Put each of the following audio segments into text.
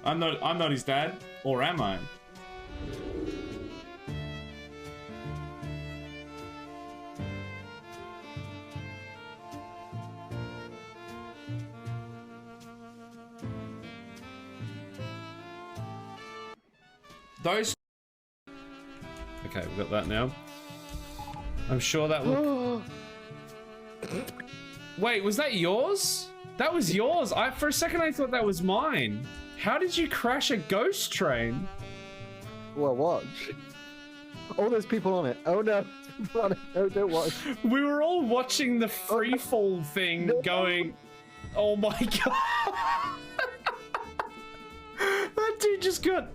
I'm not his dad, or am I? Those. Okay, we got that now. I'm sure that look. Wait, was that yours? That was yours. For a second I thought that was mine. How did you crash a ghost train? Well, watch. All those people on it. Oh no. No, don't watch. We were all watching the free fall thing going, oh my god. That dude just got...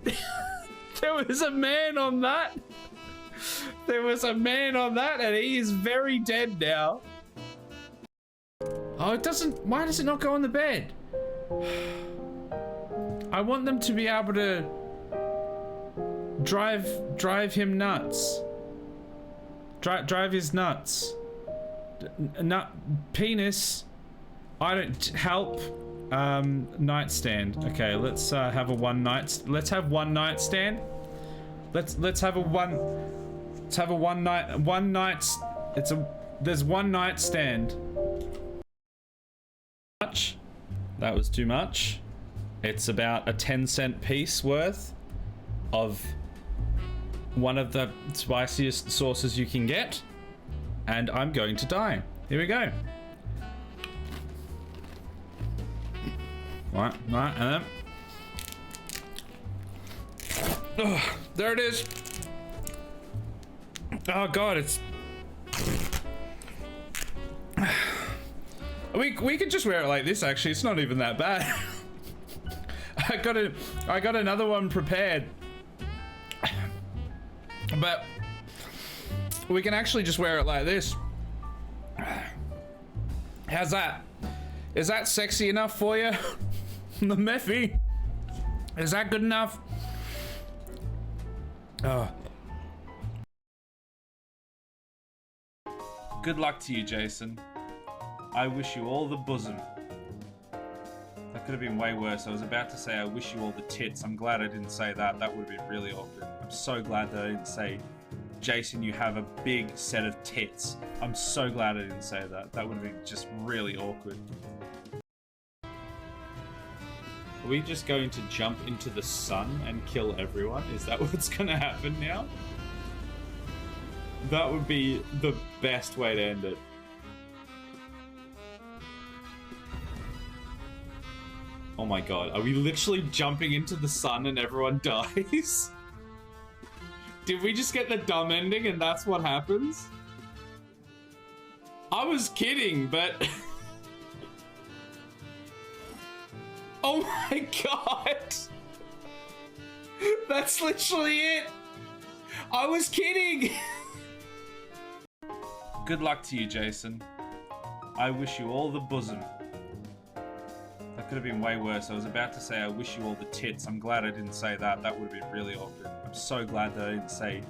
There was a man on that. There was a man on that and he is very dead now. Oh, it doesn't... Why does it not go on the bed? I want them to be able to drive him nuts. Drive his nuts. Nut penis. I don't help. Nightstand. Okay, let's have a one night stand. Let's have a one night. There's one night stand. Much. That was too much. It's about a 10-cent piece worth of one of the spiciest sauces you can get, and I'm going to die. Here we go. Right, and then... Oh, there it is. Oh god, it's... We could just wear it like this, actually. It's not even that bad. I got another one prepared. But we can actually just wear it like this. How's that? Is that sexy enough for you? The Mephi? Is that good enough? Oh. Good luck to you, Jason. I wish you all the bosom. That could have been way worse. I was about to say I wish you all the tits. I'm glad I didn't say that. That would have been really awkward. I'm so glad that I didn't say, Jason, you have a big set of tits. I'm so glad I didn't say that. That would have been just really awkward. Are we just going to jump into the sun and kill everyone? Is that what's going to happen now? That would be the best way to end it. Oh my god, are we literally jumping into the sun and everyone dies? Did we just get the dumb ending and that's what happens? I was kidding, but... Oh my god! That's literally it! I was kidding! Good luck to you, Jason. I wish you all the bosom. That could have been way worse. I was about to say I wish you all the tits. I'm glad I didn't say that. That would have been really awkward. I'm so glad that I didn't say,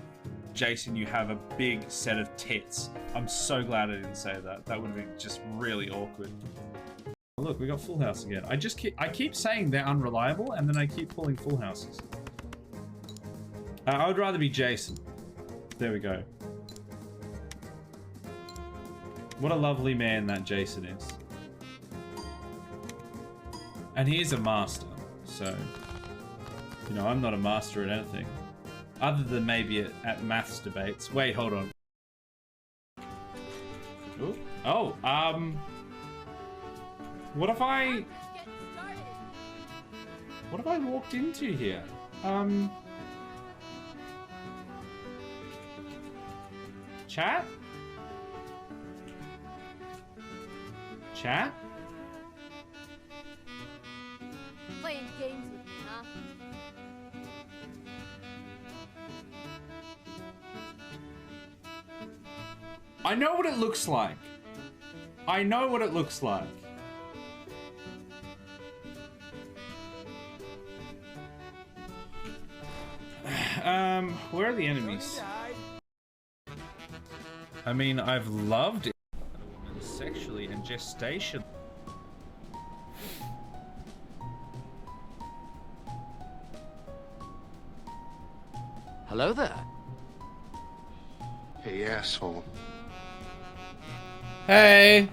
Jason, you have a big set of tits. I'm so glad I didn't say that. That would have been just really awkward. Look, we got Full House again. I keep saying they're unreliable, and then I keep pulling Full Houses. I would rather be Jason. There we go. What a lovely man that Jason is. And he is a master, so... You know, I'm not a master at anything. Other than maybe at maths debates. Wait, hold on. Ooh. Oh, what have I walked into here? Chat? Chat? Playing games with me, huh? I know what it looks like. I know what it looks like. Where are the enemies? I mean, I've loved it. A woman sexually and gestation. Hello there. Hey, asshole. Hey!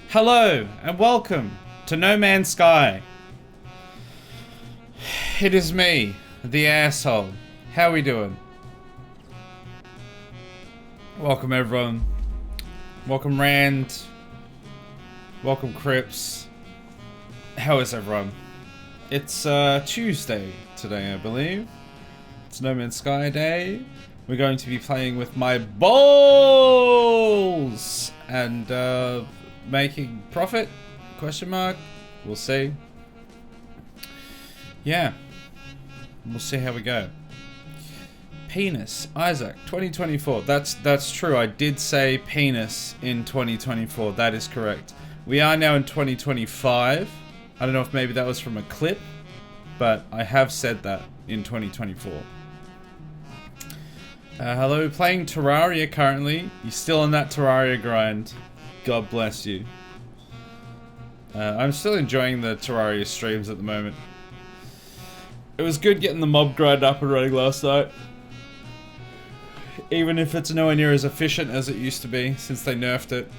Hello, and welcome to No Man's Sky. It is me, the asshole. How we doing? Welcome everyone. Welcome Rand. Welcome Crips. How is everyone? It's Tuesday today, I believe. It's No Man's Sky Day. We're going to be playing with my balls and making profit? Question mark. We'll see. Yeah. We'll see how we go. Penis. Isaac. 2024. That's true. I did say penis in 2024. That is correct. We are now in 2025. I don't know if maybe that was from a clip, but I have said that in 2024. Hello, playing Terraria currently. You still on that Terraria grind? God bless you. I'm still enjoying the Terraria streams at the moment. It was good getting the mob grind up and running last night. Even if it's nowhere near as efficient as it used to be since they nerfed it.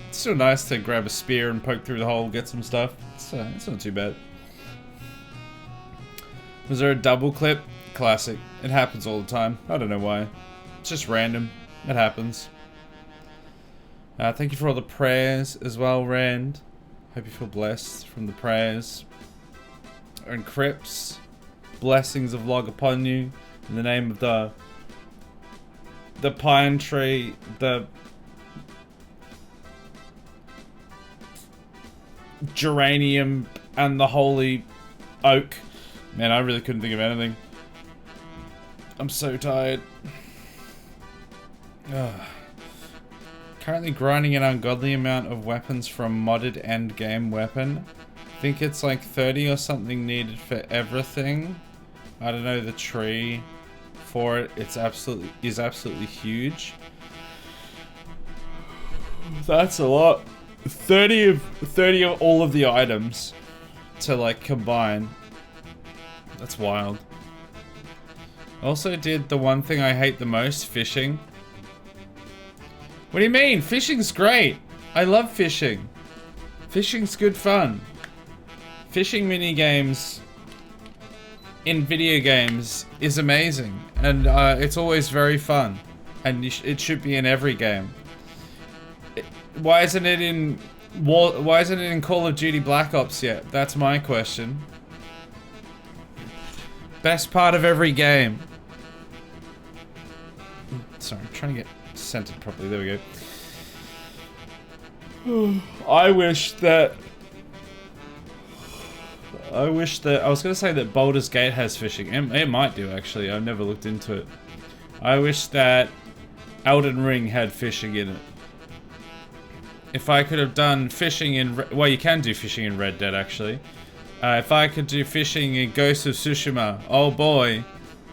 It's still nice to grab a spear and poke through the hole, get some stuff. It's not too bad. Was there a double clip? Classic. It happens all the time. I don't know why. It's just random. It happens. Thank you for all the prayers as well, Rand. Hope you feel blessed from the prayers. And Crips, blessings of log upon you. In the name of the pine tree, the geranium, and the holy oak. Man, I really couldn't think of anything. I'm so tired. Ugh. Currently grinding an ungodly amount of weapons from modded endgame weapon. I think it's like 30 or something needed for everything. I don't know the tree for it. It's absolutely huge. That's a lot. 30 of all of the items to like combine. That's wild. Also did the one thing I hate the most, fishing. What do you mean? Fishing's great. I love fishing. Fishing's good fun. Fishing minigames in video games is amazing, and it's always very fun, and it should be in every game. Why isn't it in Call of Duty Black Ops yet? That's my question. Best part of every game. Sorry, I'm trying to get centered properly. There we go. I was gonna say that Baldur's Gate has fishing. It might do, actually. I've never looked into it. I wish that Elden Ring had fishing in it. If I could have done fishing in... Well, you can do fishing in Red Dead, actually. If I could do fishing in Ghost of Tsushima, oh boy,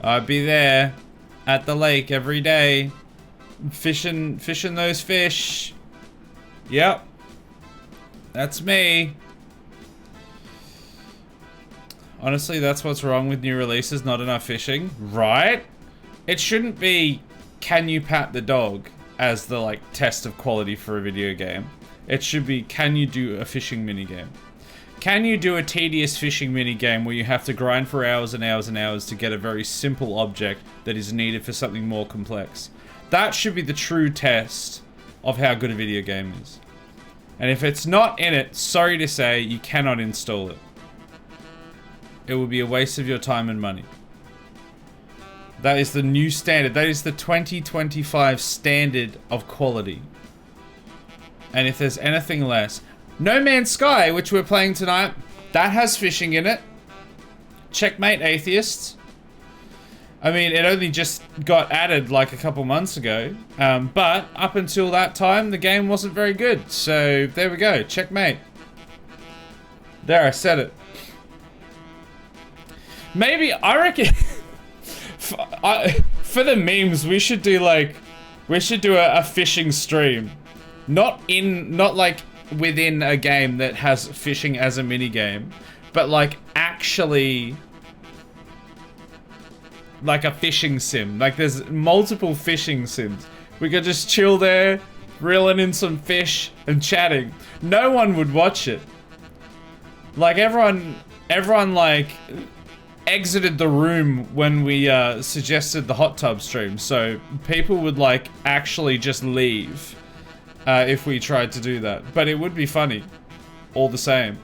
I'd be there at the lake every day. Fishing those fish. Yep. That's me. Honestly, that's what's wrong with new releases, not enough fishing. Right? It shouldn't be, can you pat the dog as the, like, test of quality for a video game. It should be, can you do a fishing minigame? Can you do a tedious fishing minigame where you have to grind for hours and hours and hours to get a very simple object that is needed for something more complex? That should be the true test of how good a video game is. And if it's not in it, sorry to say, you cannot install it. It will be a waste of your time and money. That is the new standard. That is the 2025 standard of quality. And if there's anything less... No Man's Sky, which we're playing tonight, that has fishing in it. Checkmate, atheists. I mean, it only just got added like a couple months ago. But up until that time, the game wasn't very good. So, there we go. Checkmate. There, I said it. Maybe, I reckon... for the memes, we should do like... We should do a fishing stream. Not like within a game that has fishing as a mini game, but like actually like a fishing sim. Like there's multiple fishing sims. We could just chill there, reeling in some fish and chatting. No one would watch it. Like everyone like exited the room when we suggested the hot tub stream. So people would like actually just leave if we tried to do that. But it would be funny, all the same.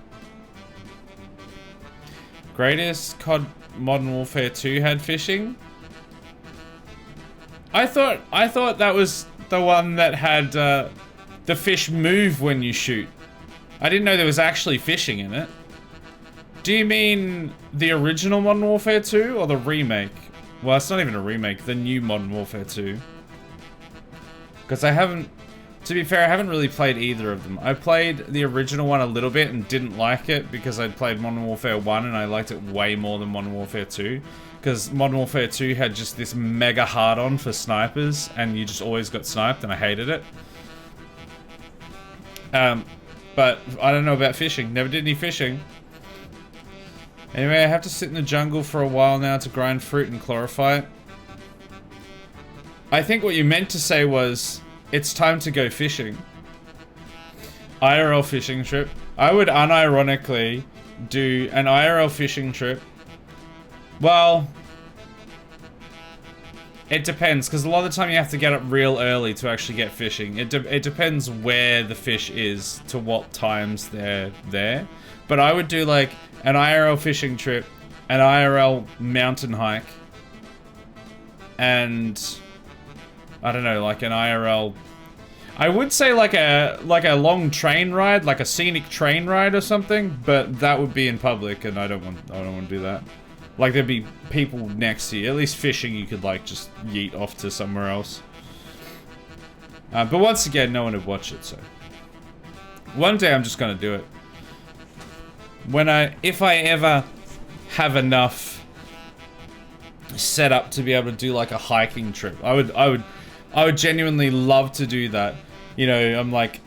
Greatest COD Modern Warfare 2 had fishing? I thought that was the one that had the fish move when you shoot. I didn't know there was actually fishing in it. Do you mean the original Modern Warfare 2 or the remake? Well, it's not even a remake, the new Modern Warfare 2. Because I haven't, to be fair, I haven't really played either of them. I played the original one a little bit and didn't like it because I'd played Modern Warfare 1 and I liked it way more than Modern Warfare 2. Because Modern Warfare 2 had just this mega hard-on for snipers and you just always got sniped and I hated it. But I don't know about fishing. Never did any fishing. Anyway, I have to sit in the jungle for a while now to grind fruit and chlorophy it. I think what you meant to say was, it's time to go fishing. IRL fishing trip. I would unironically do an IRL fishing trip. Well, it depends, because a lot of the time you have to get up real early to actually get fishing. It depends where the fish is, to what times they're there. But I would do like an IRL fishing trip, an IRL mountain hike, and I don't know, like an IRL. I would say like a long train ride, like a scenic train ride or something, but that would be in public, and I don't want to do that. Like there'd be people next to you. At least fishing, you could like just yeet off to somewhere else. But once again, no one would watch it. So one day I'm just gonna do it. If I ever have enough set up to be able to do like a hiking trip, I would genuinely love to do that. You know, I'm like,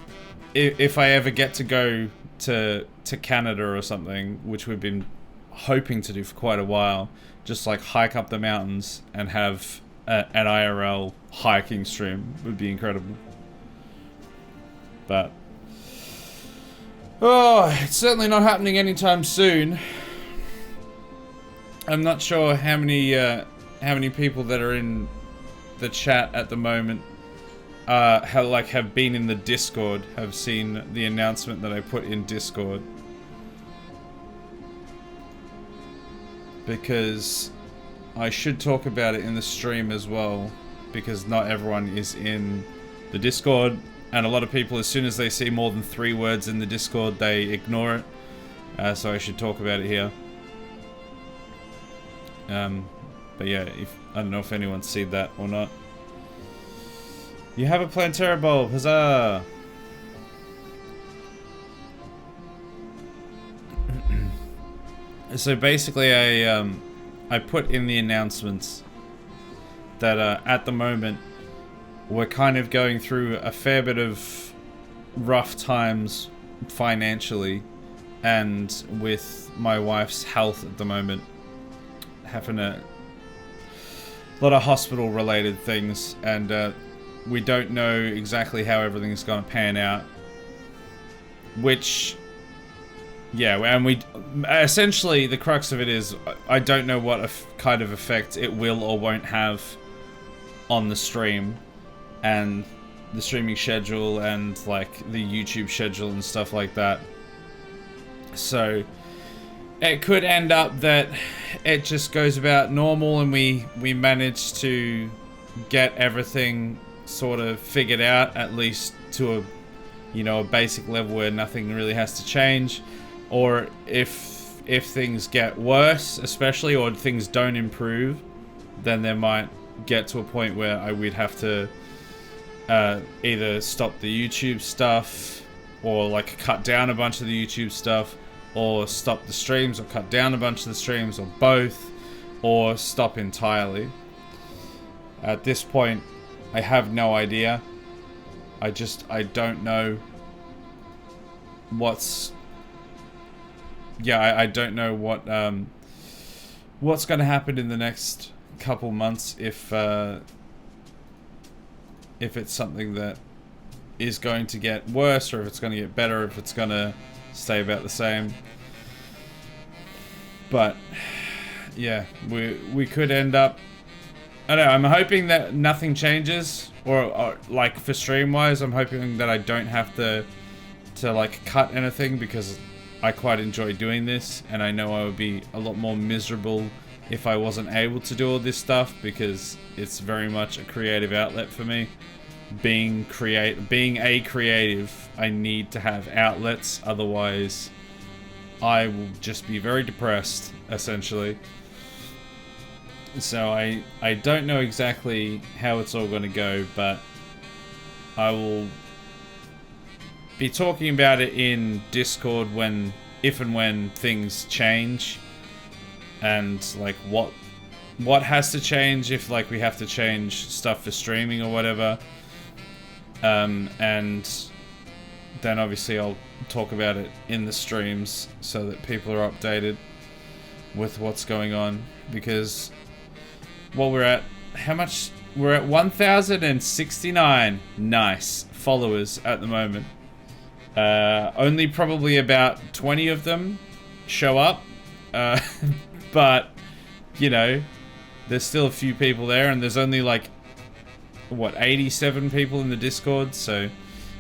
if I ever get to go to Canada or something, which we've been hoping to do for quite a while, just like hike up the mountains and have an IRL hiking stream would be incredible. But oh, it's certainly not happening anytime soon. I'm not sure how many people that are in the chat at the moment have been in the Discord, have seen the announcement that I put in Discord. Because I should talk about it in the stream as well, because not everyone is in the Discord. And a lot of people, as soon as they see more than 3 words in the Discord, they ignore it. So I should talk about it here. But yeah, I don't know if anyone's seen that or not. You have a Plantera bulb, huzzah! So basically, I put in the announcements that at the moment, we're kind of going through a fair bit of rough times financially and with my wife's health at the moment, having a lot of hospital related things, and we don't know exactly how everything's going to pan out, which, yeah, and we essentially, the crux of it is I don't know what kind of effect it will or won't have on the stream and the streaming schedule and like the YouTube schedule and stuff like that. So it could end up that it just goes about normal and we manage to get everything sort of figured out, at least to a, you know, a basic level where nothing really has to change. Or if things get worse, especially, or things don't improve, then there might get to a point where we'd have to either stop the YouTube stuff, or like cut down a bunch of the YouTube stuff, or stop the streams, or cut down a bunch of the streams, or both, or stop entirely. At this point, I have no idea. I don't know what's... Yeah, I don't know what's going to happen in the next couple months if it's something that is going to get worse, or if it's going to get better, or if it's going to stay about the same. But yeah, we could end up, I don't know, I'm hoping that nothing changes, or like for stream wise, I'm hoping that I don't have to like cut anything, because I quite enjoy doing this, and I know I would be a lot more miserable if I wasn't able to do all this stuff, because it's very much a creative outlet for me. Being a creative, I need to have outlets, otherwise I will just be very depressed, essentially. So I don't know exactly how it's all going to go, but I will be talking about it in Discord if and when things change, and like what has to change, if like we have to change stuff for streaming or whatever. And then obviously I'll talk about it in the streams so that people are updated with what's going on, because we're at 1,069 nice followers at the moment. Only probably about 20 of them show up, but you know, there's still a few people there, and there's only like what, 87 people in the Discord, so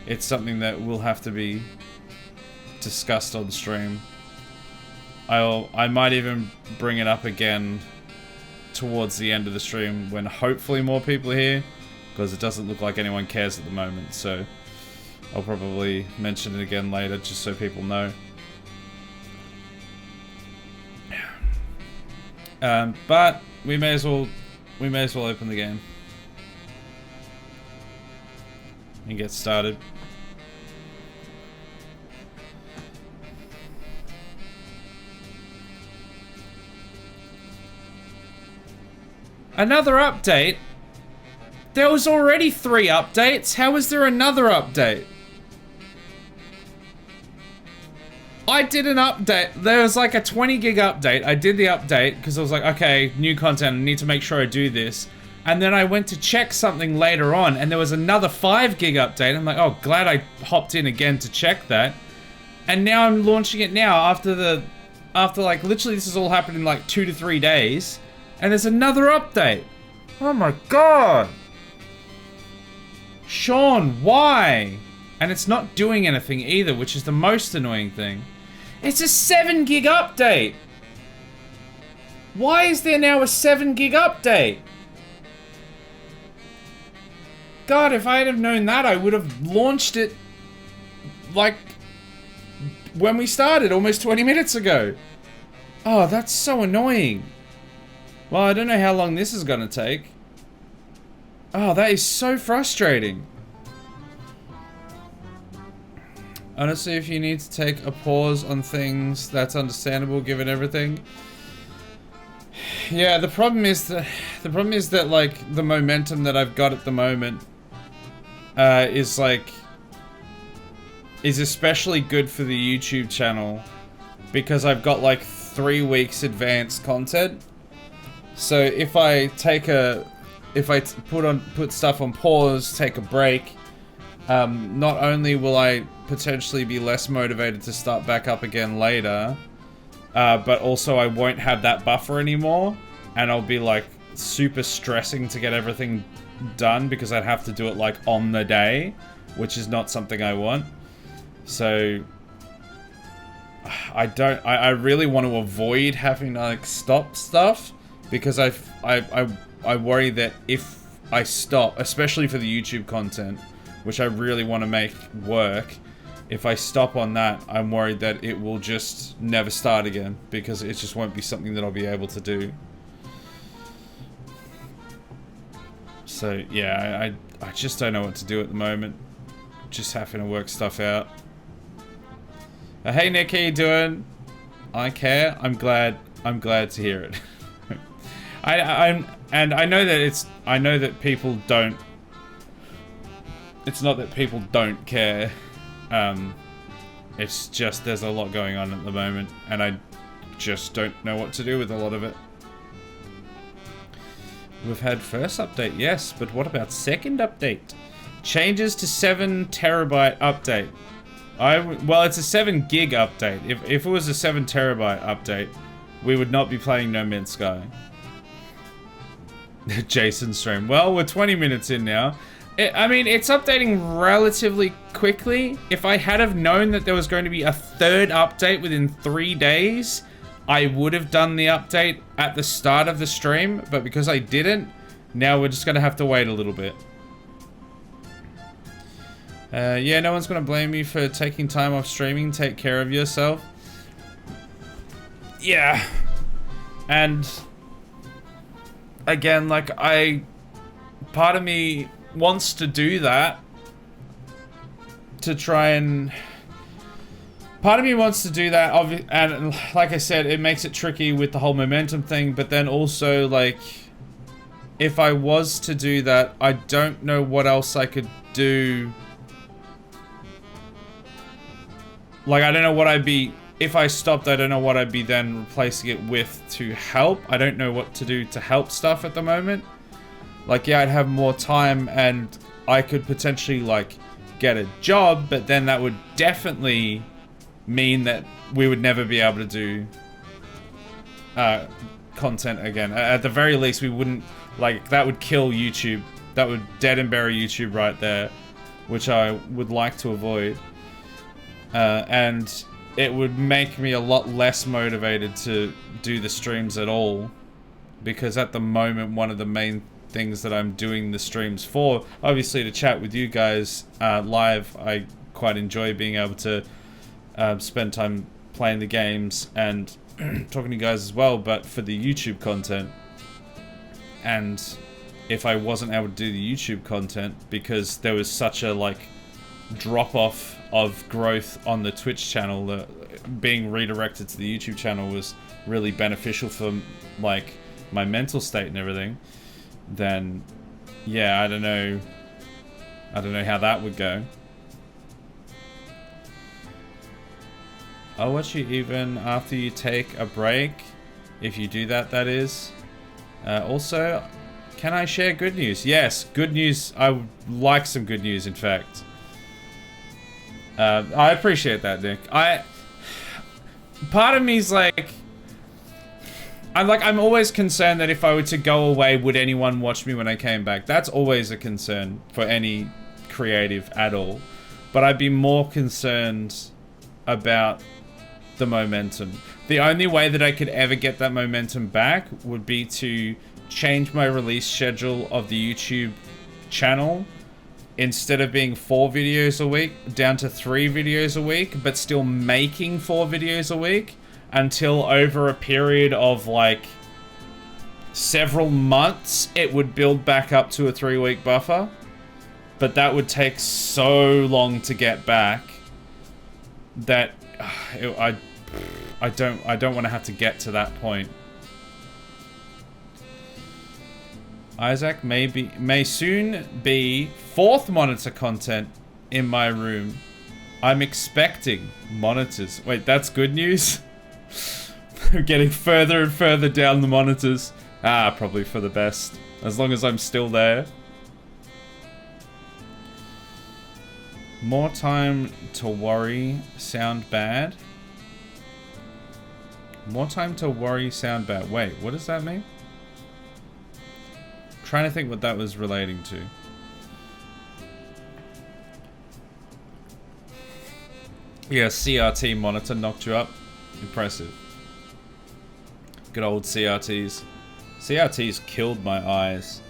it's something that will have to be discussed on stream. I might even bring it up again towards the end of the stream when hopefully more people are here, because it doesn't look like anyone cares at the moment, so I'll probably mention it again later just so people know. But we may as well open the game and get started. Another update? There was already 3 updates. How is there another update? I did an update. There was like a 20 gig update. I did the update because I was like, okay, new content. I need to make sure I do this. And then I went to check something later on, and there was another 5 gig update. I'm like, oh, glad I hopped in again to check that. And now I'm launching it now after like literally this has all happened in like 2 to 3 days. And there's another update. Oh my god. Sean, why? And it's not doing anything either, which is the most annoying thing. It's a 7 gig update. Why is there now a 7 gig update? God, if I had have known that, I would have launched it like when we started almost 20 minutes ago. Oh, that's so annoying. Well, I don't know how long this is gonna take. Oh, that is so frustrating. Honestly, if you need to take a pause on things, that's understandable given everything. Yeah, the problem is that like the momentum that I've got at the moment is especially good for the YouTube channel because I've got like 3 weeks advanced content. So if I put stuff on pause, take a break, not only will I potentially be less motivated to start back up again later, but also I won't have that buffer anymore, and I'll be like super stressing to get everything done because I'd have to do it like on the day, which is not something I want. So I really want to avoid having to like stop stuff, because I worry that if I stop, especially for the YouTube content, which I really want to make work, if I stop on that, I'm worried that it will just never start again, because it just won't be something that I'll be able to do. So yeah, I just don't know what to do at the moment. Just having to work stuff out. Hey Nick, how you doing? I care. I'm glad to hear it. I know that people don't. It's not that people don't care. It's just there's a lot going on at the moment, and I just don't know what to do with a lot of it. We've had first update, yes, but what about second update? Changes to 7 terabyte update. Well, it's a 7 gig update. If it was a 7 terabyte update, we would not be playing No Man's Sky. Jason stream. Well, we're 20 minutes in now. I mean, it's updating relatively quickly. If I had have known that there was going to be a third update within 3 days, I would have done the update at the start of the stream, but because I didn't, now we're just going to have to wait a little bit. Yeah, no one's going to blame you for taking time off streaming. Take care of yourself. Yeah. And again, like, part of me wants to do that to try and... Part of me wants to do that, and like I said, it makes it tricky with the whole momentum thing, but then also, like, if I was to do that, I don't know what else I could do. Like, I don't know what I'd be... If I stopped, I don't know what I'd be then replacing it with to help. I don't know what to do to help stuff at the moment. Like, yeah, I'd have more time, and I could potentially, like, get a job, but then that would definitely mean that we would never be able to do content again. At the very least, we wouldn't, like, that would kill YouTube. That would dead and bury YouTube right there, which I would like to avoid. And it would make me a lot less motivated to do the streams at all, because at the moment, one of the main things that I'm doing the streams for, obviously to chat with you guys live. I quite enjoy being able to spend time playing the games and talking to you guys as well, but for the YouTube content. And if I wasn't able to do the YouTube content because there was such a, like, drop off of growth on the Twitch channel, that being redirected to the YouTube channel was really beneficial for, like, my mental state and everything, then yeah, I don't know how that would go. I'll watch you even after you take a break, if you do that, that is. Also, can I share good news? Yes, good news. I would like some good news, in fact. I appreciate that, Nick. Part of me's like, I'm always concerned that if I were to go away, would anyone watch me when I came back? That's always a concern for any creative at all. But I'd be more concerned about the momentum. The only way that I could ever get that momentum back would be to change my release schedule of the YouTube channel. Instead of being 4 videos a week, down to 3 videos a week, but still making 4 videos a week until over a period of, like, several months, it would build back up to a 3-week buffer. But that would take so long to get back that I don't want to have to get to that point. Isaac may soon be 4th monitor content in my room. I'm expecting monitors. Wait, that's good news? We're getting further and further down the monitors. Probably for the best. As long as I'm still there. More time to worry, sound bad. More time to worry, sound bad. Wait, what does that mean? Trying to think what that was relating to. Yeah, CRT monitor knocked you up. Impressive. Good old CRTs. CRTs killed my eyes.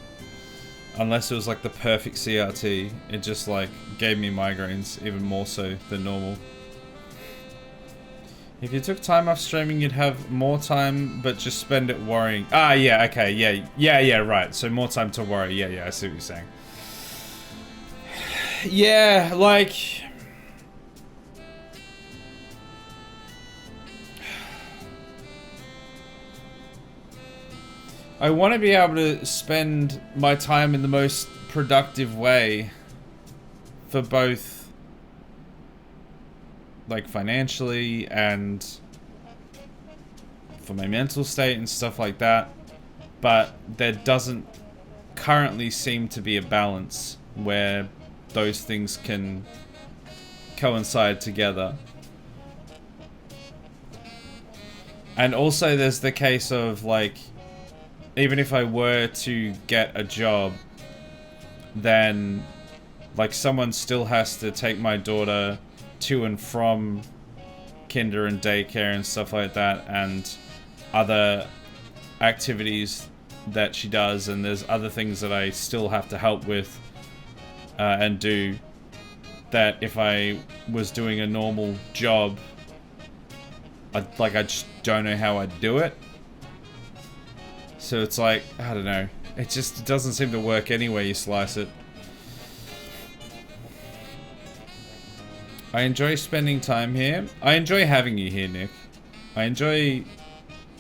Unless it was like the perfect CRT. It just like gave me migraines even more so than normal. If you took time off streaming, you'd have more time, but just spend it worrying. Yeah, okay, yeah, right. So more time to worry. Yeah, I see what you're saying. Yeah, like... I want to be able to spend my time in the most productive way for both, like, financially and for my mental state and stuff like that, but there doesn't currently seem to be a balance where those things can coincide together. And also there's the case of like, even if I were to get a job, then like someone still has to take my daughter to and from kinder and daycare and stuff like that, and other activities that she does, and there's other things that I still have to help with and do, that if I was doing a normal job, I just don't know how I'd do it. So it's like, I don't know, it doesn't seem to work any way you slice it. I enjoy spending time here. I enjoy having you here, Nick. I enjoy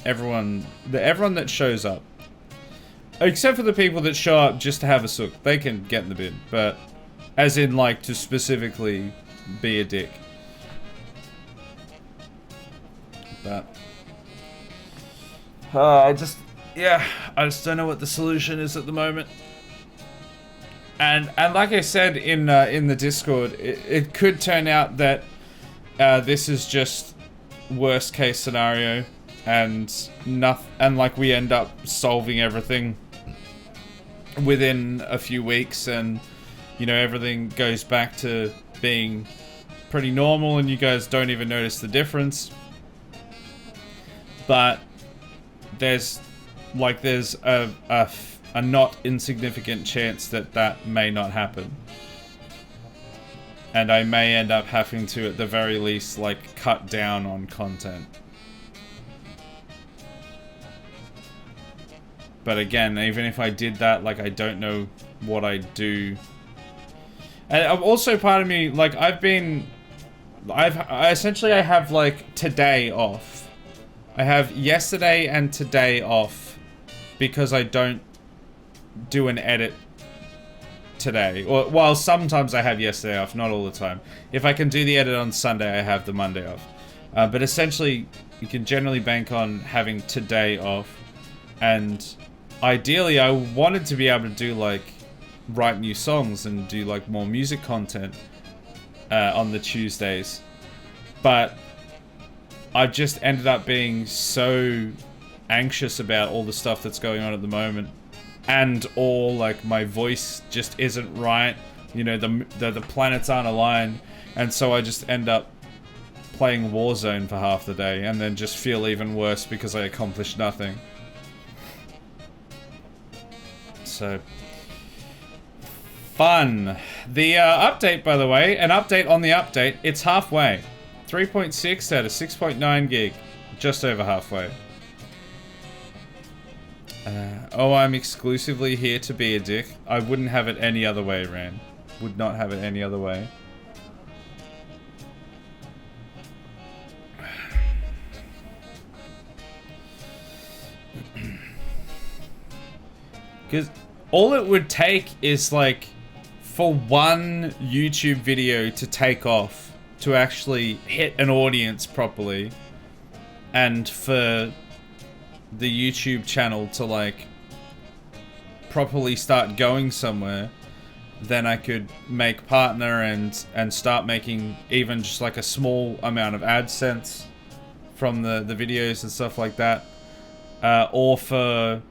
everyone that shows up. Except for the people that show up just to have a sook. They can get in the bin. But as in, like, to specifically be a dick. But I just don't know what the solution is at the moment. And like I said in the Discord, it could turn out that this is just worst case scenario, and like we end up solving everything within a few weeks, and you know, everything goes back to being pretty normal, and you guys don't even notice the difference. But there's a not insignificant chance that may not happen. And I may end up having to, at the very least, like, cut down on content. But again, even if I did that, like, I don't know what I'd do. And also, part of me, like, I essentially have, like, today off. I have yesterday and today off because I don't do an edit today. Or, well, sometimes I have yesterday off, not all the time. If I can do the edit on Sunday, I have the Monday off. But essentially, you can generally bank on having today off. And ideally, I wanted to be able to do, like, write new songs and do, like, more music content on the Tuesdays. But I've just ended up being so anxious about all the stuff that's going on at the moment. And all, like, my voice just isn't right. You know, the planets aren't aligned. And so I just end up playing Warzone for half the day. And then just feel even worse because I accomplished nothing. So, fun. The update, by the way, an update on the update. It's halfway. 3.6 out of 6.9 gig. Just over halfway. Oh, I'm exclusively here to be a dick. I wouldn't have it any other way, Ran. Would not have it any other way. Because all it would take is, like, for one YouTube video to take off, to actually hit an audience properly, and for the YouTube channel to, like, properly start going somewhere, then I could make partner and start making even just like a small amount of AdSense from the videos and stuff like that, or for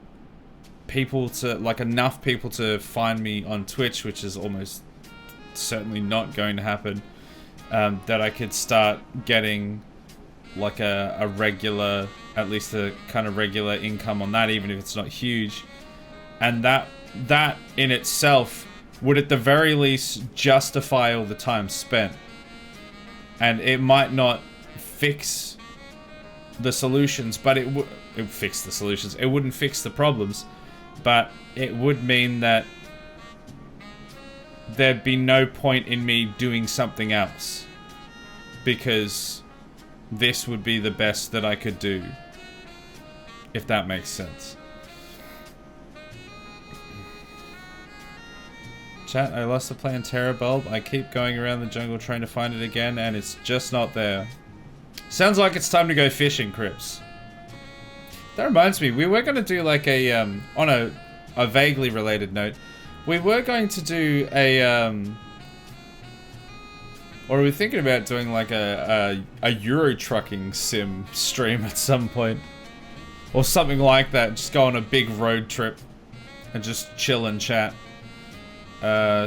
people to, like, enough people to find me on Twitch, which is almost certainly not going to happen, that I could start getting like a regular, at least a kind of regular income on that, even if it's not huge. And that in itself would at the very least justify all the time spent. And it might not fix the solutions, but it would fix the solutions. It wouldn't fix the problems, but it would mean that there'd be no point in me doing something else, because this would be the best that I could do, if that makes sense. Chat, I lost the plant Terra Bulb. I keep going around the jungle trying to find it again, and it's just not there. Sounds like it's time to go fishing, Crips. That reminds me, we were going to do like a, on a a vaguely related note, we were going to do a or we were thinking about doing like a Euro trucking sim stream at some point, or something like that. Just go on a big road trip and just chill and chat.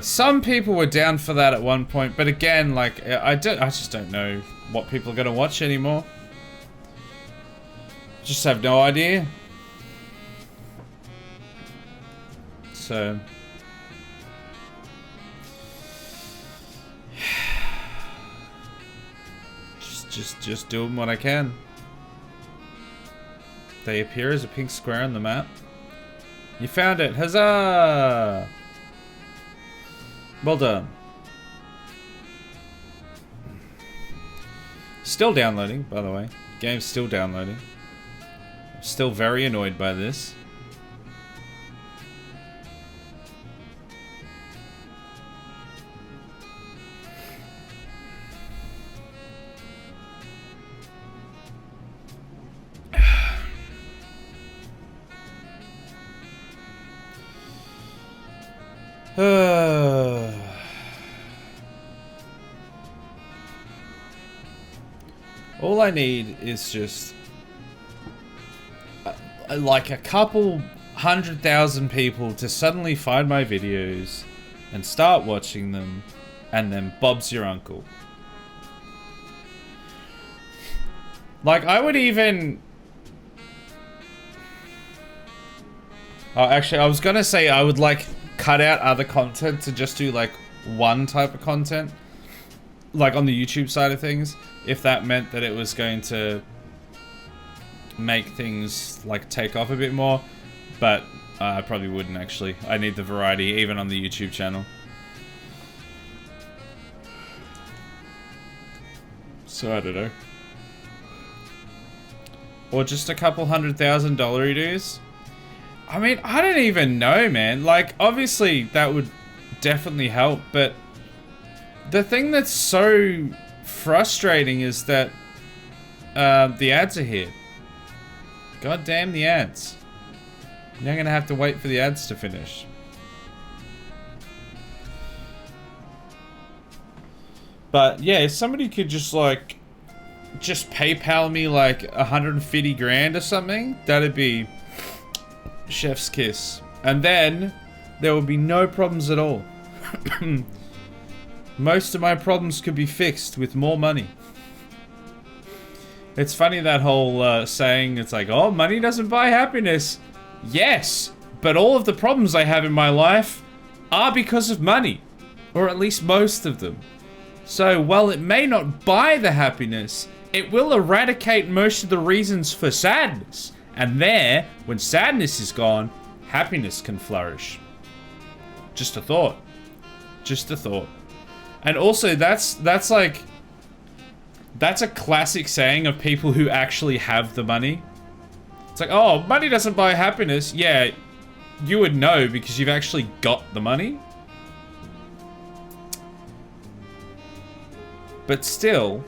Some people were down for that at one point, but again, like I just don't know what people are gonna watch anymore. Just have no idea. So just doing what I can. They appear as a pink square on the map. You found it, huzzah! Well done. Still downloading, by the way. Game's still downloading. I'm still very annoyed by this. All I need is just like a couple 100,000 people to suddenly find my videos and start watching them, and then Bob's your uncle. Like, I would even... Oh, actually, I was gonna say I would, like, cut out other content to just do, like, one type of content. Like, on the YouTube side of things. If that meant that it was going to make things, like, take off a bit more. But I probably wouldn't, actually. I need the variety, even on the YouTube channel. So, I don't know. Or just a couple $100,000 dues. I mean, I don't even know, man. Like, obviously, that would definitely help, but the thing that's so frustrating is that the ads are here. God damn the ads. Now gonna have to wait for the ads to finish. But yeah, if somebody could just like, just PayPal me like 150 grand or something, that'd be chef's kiss. And then there would be no problems at all. Most of my problems could be fixed with more money. It's funny, that whole saying, it's like, oh, money doesn't buy happiness. Yes, but all of the problems I have in my life are because of money. Or at least most of them. So, while it may not buy the happiness, it will eradicate most of the reasons for sadness. And there, when sadness is gone, happiness can flourish. Just a thought. Just a thought. And also, that's a classic saying of people who actually have the money. It's like, oh, money doesn't buy happiness. Yeah, you would know because you've actually got the money. But still,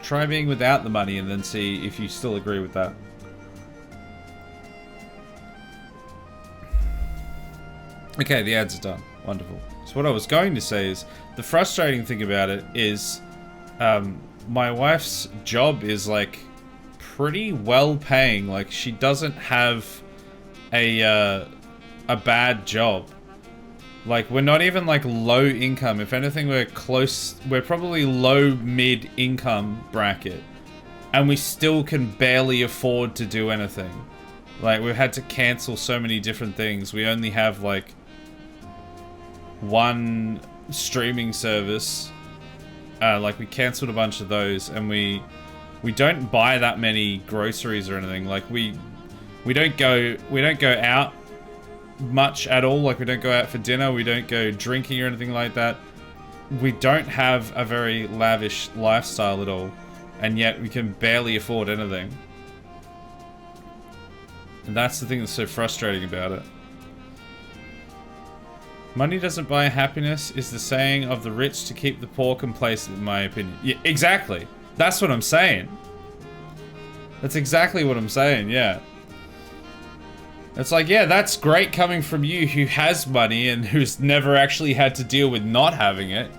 try being without the money and then see if you still agree with that. Okay, the ads are done. Wonderful. So what I was going to say is, the frustrating thing about it is, my wife's job is like pretty well paying. Like, she doesn't have a bad job. Like, we're not even like low income. If anything, we're probably low mid income bracket. And we still can barely afford to do anything. Like, we've had to cancel so many different things. We only have like one streaming service. Like, we cancelled a bunch of those, and we don't buy that many groceries or anything. Like, we don't go out much at all. Like, we don't go out for dinner, we don't go drinking or anything like that. We don't have a very lavish lifestyle at all, and yet we can barely afford anything. And that's the thing that's so frustrating about it. Money doesn't buy happiness is the saying of the rich to keep the poor complacent, in my opinion. Yeah, exactly. That's what I'm saying. That's exactly what I'm saying, yeah. It's like, yeah, that's great coming from you who has money and who's never actually had to deal with not having it.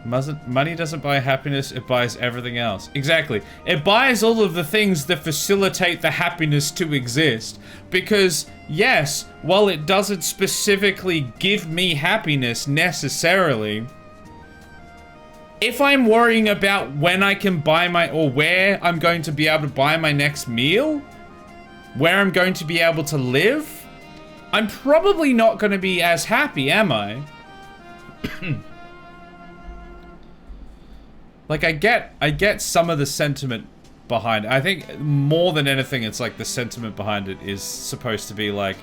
Money doesn't buy happiness, it buys everything else. Exactly. It buys all of the things that facilitate the happiness to exist. Because, yes, while it doesn't specifically give me happiness necessarily, if I'm worrying about when I can buy my, or where I'm going to be able to buy my next meal, where I'm going to be able to live, I'm probably not going to be as happy, am I? Like, I get some of the sentiment behind it. I think more than anything, it's like the sentiment behind it is supposed to be like,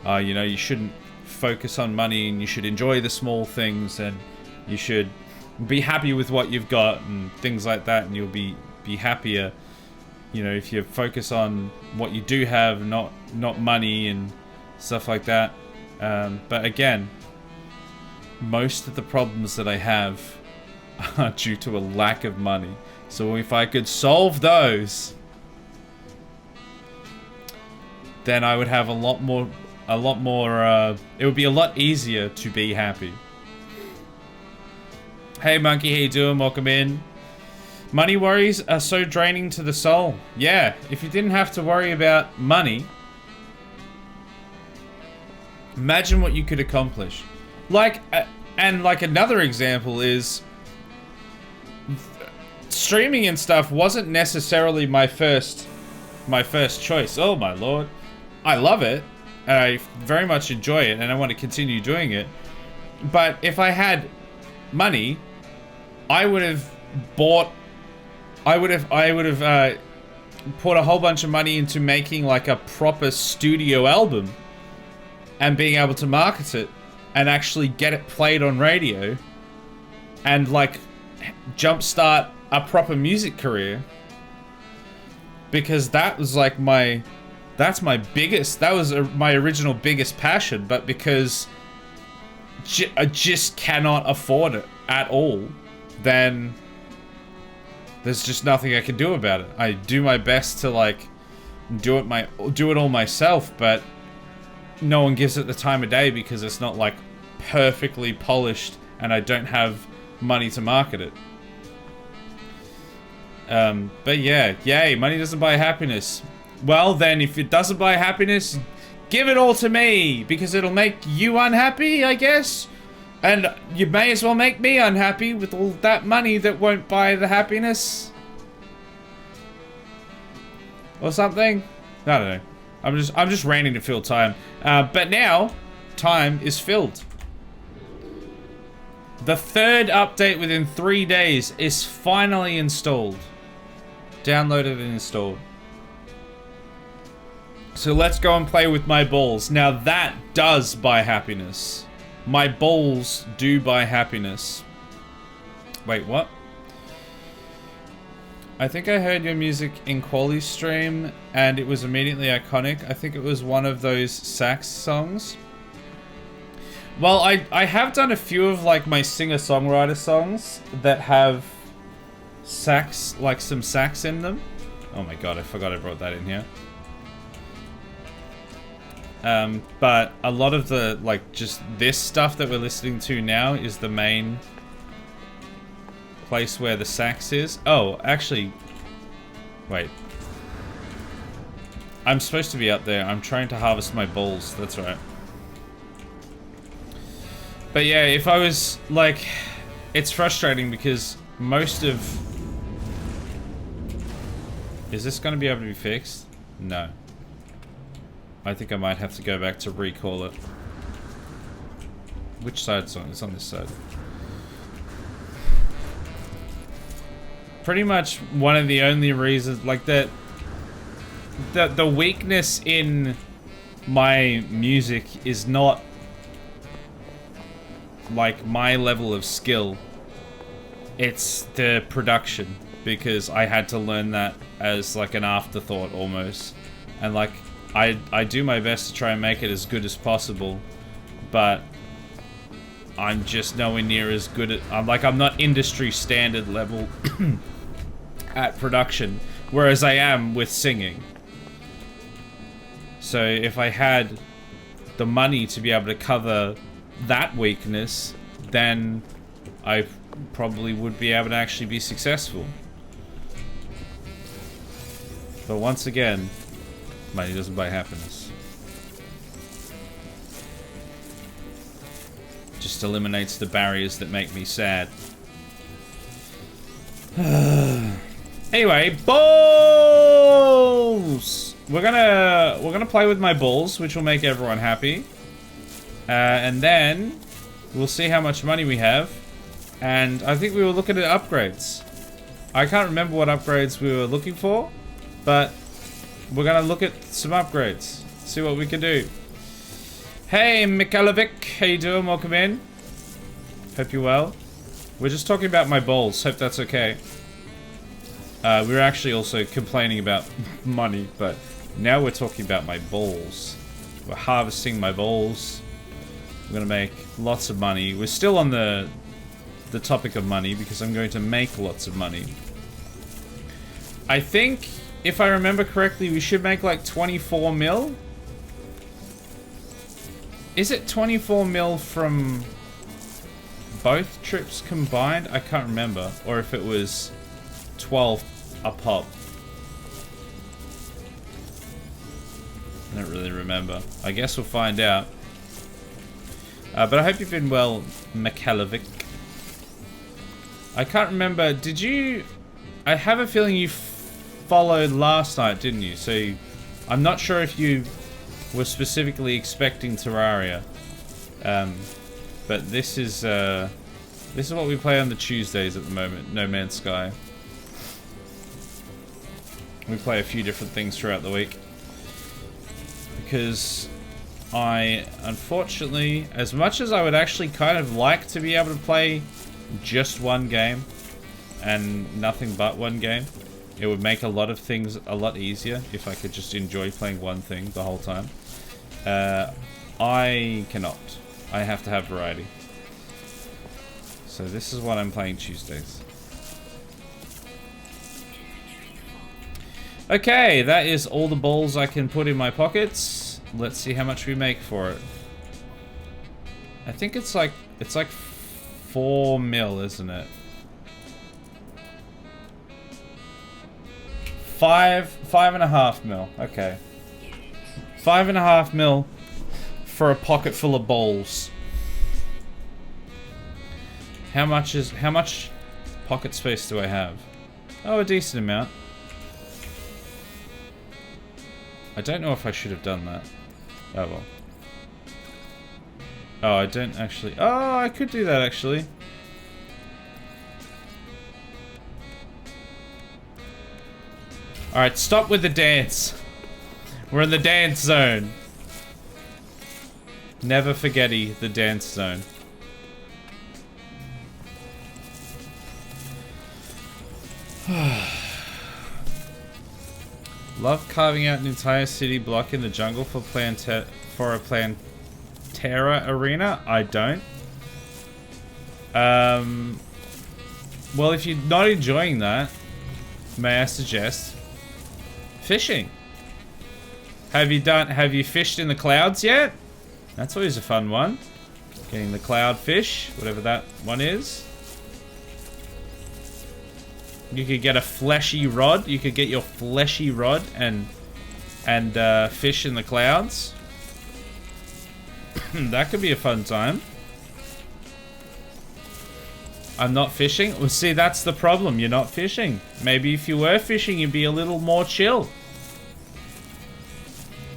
you know, you shouldn't focus on money and you should enjoy the small things and you should be happy with what you've got and things like that, and you'll be happier, you know, if you focus on what you do have, not money and stuff like that. But again, most of the problems that I have are due to a lack of money. So if I could solve those, then I would have a lot more, it would be a lot easier to be happy. Hey Monkey, how you doing? Welcome in. Money worries are so draining to the soul. Yeah, if you didn't have to worry about money, imagine what you could accomplish. Like, and like another example is, streaming and stuff wasn't necessarily my first choice. Oh my lord. I love it, and I very much enjoy it, and I want to continue doing it. But if I had money, I would have put a whole bunch of money into making like a proper studio album and being able to market it and actually get it played on radio and like jumpstart a proper music career, because that was like my original biggest passion. But because I just cannot afford it at all, then there's just nothing I can do about it. I do my best to like do it all myself, but no one gives it the time of day because it's not like perfectly polished and I don't have money to market it. But yeah, yay, money doesn't buy happiness. Well then, if it doesn't buy happiness, give it all to me, because it'll make you unhappy, I guess. And you may as well make me unhappy with all that money that won't buy the happiness. Or something. I don't know. I'm just ranting to fill time. But now, time is filled. The third update within 3 days is finally installed. Downloaded and installed. So let's go and play with my balls. Now that does buy happiness. My balls do buy happiness. Wait, what? I think I heard your music in Quali's stream and it was immediately iconic. I think it was one of those sax songs. Well, I have done a few of like my singer-songwriter songs that have sax, like some sax in them. Oh my god, I forgot I brought that in here. But a lot of the, like, just this stuff that we're listening to now is the main place where the sax is. Oh, actually, wait. I'm supposed to be up there. I'm trying to harvest my balls. That's right. But yeah, if I was, like, it's frustrating because most of... Is this going to be able to be fixed? No. I think I might have to go back to recall it. Which side's on? It's on this side. Pretty much one of the only reasons, like the weakness in my music is not like my level of skill. It's the production, because I had to learn that as like an afterthought almost. And like I do my best to try and make it as good as possible, but I'm just nowhere near as good at, I'm not industry standard level at production, whereas I am with singing. So if I had the money to be able to cover that weakness, then I probably would be able to actually be successful. But once again, money doesn't buy happiness. Just eliminates the barriers that make me sad. Anyway, balls! We're gonna play with my balls, which will make everyone happy. And then we'll see how much money we have. And I think we were looking at upgrades. I can't remember what upgrades we were looking for, but we're gonna look at some upgrades. See what we can do. Hey, Mikhailovic, how you doing? Welcome in. Hope you're well. We're just talking about my balls. Hope that's okay. We were actually also complaining about money, but now we're talking about my balls. We're harvesting my balls. We're gonna make lots of money. We're still on the topic of money because I'm going to make lots of money. I think, if I remember correctly, we should make like 24 mil. Is it 24 mil from both trips combined? I can't remember. Or if it was 12 a pop. I don't really remember. I guess we'll find out. But I hope you've been well, Mikhailovic. I can't remember. Did you... I have a feeling you followed last night, didn't you? So I'm not sure if you were specifically expecting Terraria. But this is what we play on the Tuesdays at the moment. No Man's Sky. We play a few different things throughout the week. Because I, unfortunately, as much as I would actually kind of like to be able to play just one game and nothing but one game, it would make a lot of things a lot easier if I could just enjoy playing one thing the whole time. I cannot. I have to have variety. So this is what I'm playing Tuesdays. Okay, that is all the balls I can put in my pockets. Let's see how much we make for it. I think it's like 4 mil, isn't it? 5.5 mil. Okay. 5.5 mil for a pocket full of balls. How much pocket space do I have? Oh, a decent amount. I don't know if I should have done that. Oh well. Oh, I don't actually. Oh, I could do that actually. Alright, stop with the dance. We're in the dance zone. Never forgetty the dance zone. Love carving out an entire city block in the jungle for a Plantera arena. I don't. Well, if you're not enjoying that, may I suggest fishing? Have you fished in the clouds yet? That's always a fun one. Getting the cloud fish, whatever that one is. You could get a fleshy rod. You could get your fleshy rod and fish in the clouds. That could be a fun time. I'm not fishing. Well, see, that's the problem. You're not fishing. Maybe if you were fishing, you'd be a little more chill.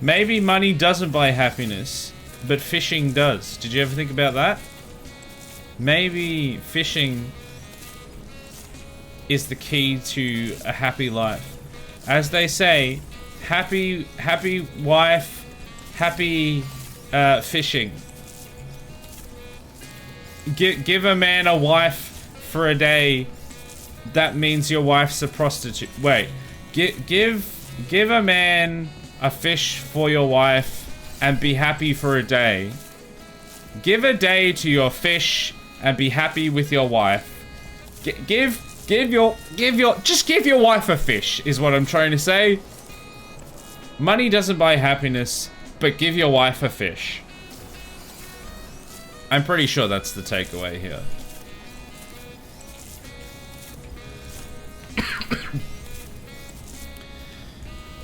Maybe money doesn't buy happiness, but fishing does. Did you ever think about that? Maybe fishing is the key to a happy life. As they say, happy wife, happy fishing. Give a man a wife for a day. That means your wife's a prostitute. Wait, give a man a fish for your wife and be happy for a day. Give a day to your fish and be happy with your wife. Give Just give your wife a fish, is what I'm trying to say. Money doesn't buy happiness, but give your wife a fish. I'm pretty sure that's the takeaway here.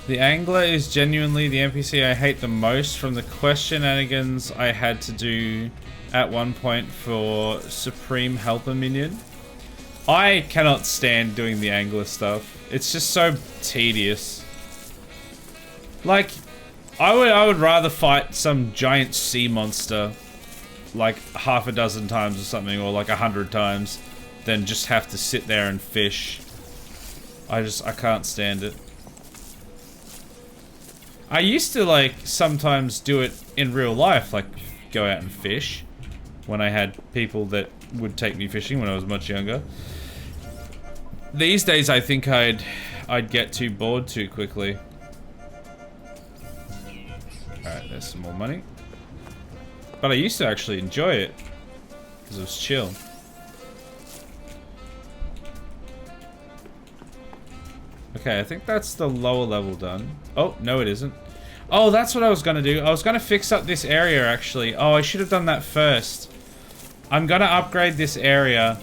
The angler is genuinely the NPC I hate the most from the quest shenanigans I had to do at one point for Supreme Helper Minion. I cannot stand doing the angler stuff. It's just so tedious. Like, I would rather fight some giant sea monster like half a dozen times or something, or like 100 times, than just have to sit there and fish. I can't stand it. I used to like sometimes do it in real life, like go out and fish when I had people that would take me fishing when I was much younger. These days I think I'd get too bored too quickly. Alright, there's some more money. But I used to actually enjoy it because it was chill. Okay, I think that's the lower level done. Oh, no it isn't. Oh, that's what I was gonna do. I was gonna fix up this area actually. Oh, I should have done that first. I'm gonna upgrade this area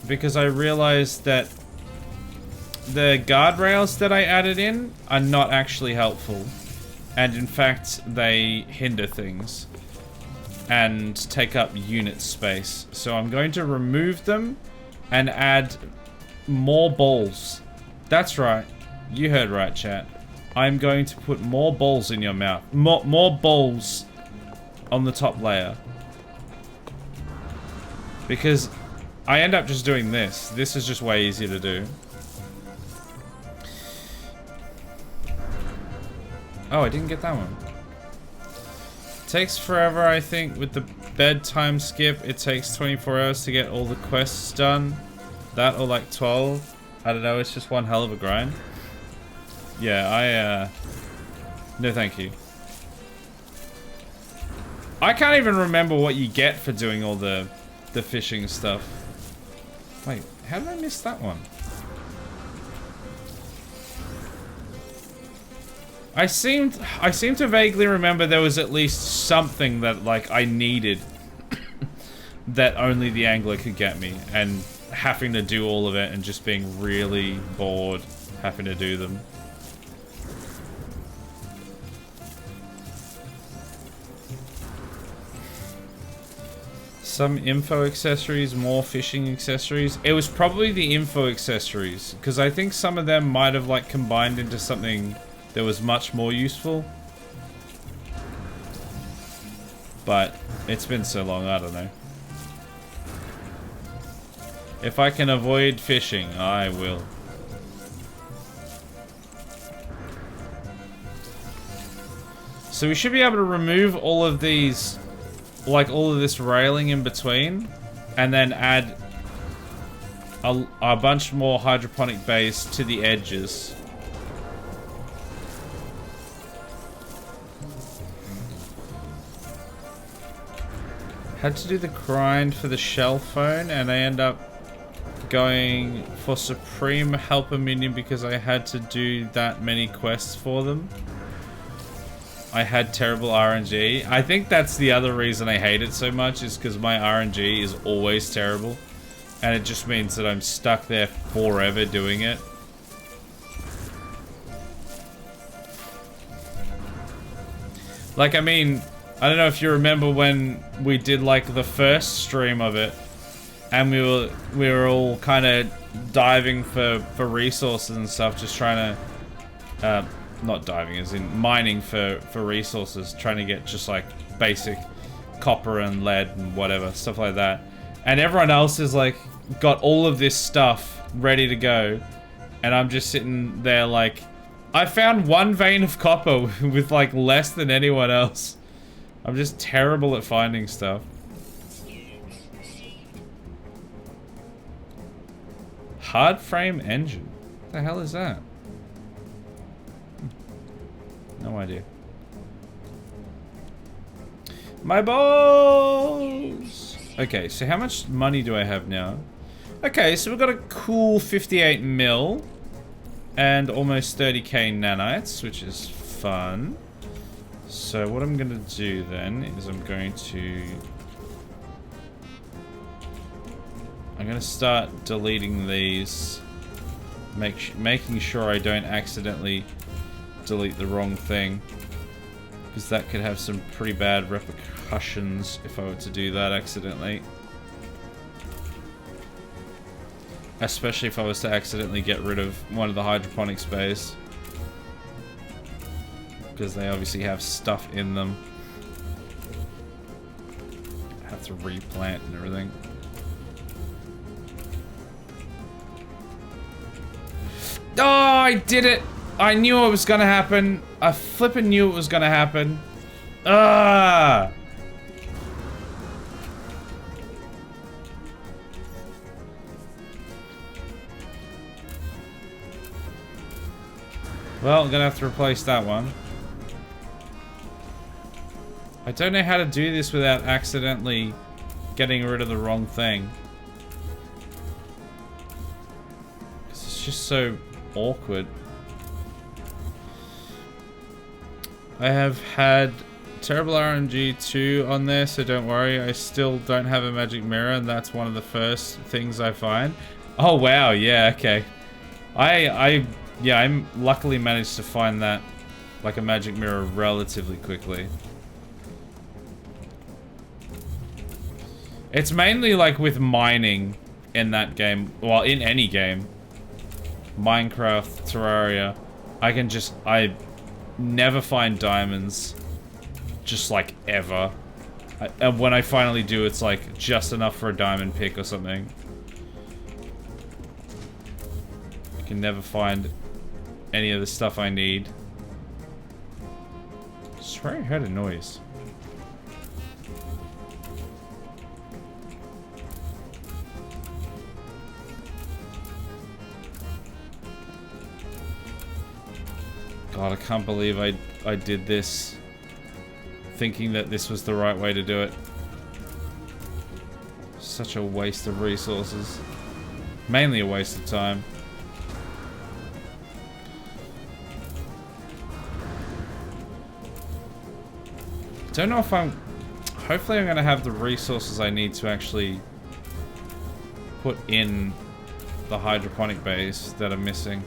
because I realized that the guardrails that I added in are not actually helpful. And in fact, they hinder things and take up unit space. So I'm going to remove them and add more balls. That's right. You heard right, chat. I'm going to put more balls in your mouth. More balls on the top layer. Because I end up just doing this. This is just way easier to do. Oh, I didn't get that one. Takes forever, I think, with the bedtime skip. It takes 24 hours to get all the quests done. That or like 12. I don't know, it's just one hell of a grind. Yeah, no thank you. I can't even remember what you get for doing all the fishing stuff. Wait, how did I miss that one? I seem to vaguely remember there was at least something that like I needed that only the angler could get me, and having to do all of it and just being really bored having to do them. Some info accessories, more fishing accessories. It was probably the info accessories, because I think some of them might have like combined into something that was much more useful. But it's been so long, I don't know. If I can avoid fishing, I will. So we should be able to remove all of these, like all of this railing in between, and then add a bunch more hydroponic bays to the edges. Had to do the grind for the shell phone, and I end up going for Supreme Helper Minion because I had to do that many quests for them. I had terrible RNG. I think that's the other reason I hate it so much, is because my RNG is always terrible. And it just means that I'm stuck there forever doing it. Like, I mean, I don't know if you remember when we did like the first stream of it, and we were all kind of diving for resources and stuff, just trying to not diving as in mining for resources, trying to get just like basic copper and lead and whatever stuff like that, and everyone else is like got all of this stuff ready to go, and I'm just sitting there like, I found one vein of copper with like less than anyone else. I'm just terrible at finding stuff. Hard frame engine. What the hell is that? No idea. My balls! Okay, so how much money do I have now? Okay, so we've got a cool 58 mil and almost 30k nanites, which is fun. So what I'm going to do then is I'm going to start deleting these, making sure I don't accidentally delete the wrong thing, because that could have some pretty bad repercussions if I were to do that accidentally. Especially if I was to accidentally get rid of one of the hydroponic bays, because they obviously have stuff in them. Have to replant and everything. Oh, I did it! I knew it was gonna happen. I flippin' knew it was gonna happen. Ah! Well, I'm gonna have to replace that one. I don't know how to do this without accidentally getting rid of the wrong thing. 'Cause it's just so awkward. I have had terrible RNG too on there, so don't worry. I still don't have a magic mirror, and that's one of the first things I find. Oh wow, yeah, okay. Yeah, I luckily managed to find that, like, a magic mirror relatively quickly. It's mainly like with mining in that game, well, in any game. Minecraft, Terraria, I never find diamonds, just like ever. And when I finally do, it's like just enough for a diamond pick or something. I can never find any of the stuff I need. I swear I heard a noise. God, I can't believe I did this thinking that this was the right way to do it. Such a waste of resources. Mainly a waste of time. Don't know if hopefully I'm going to have the resources I need to actually put in the hydroponic bays that are missing.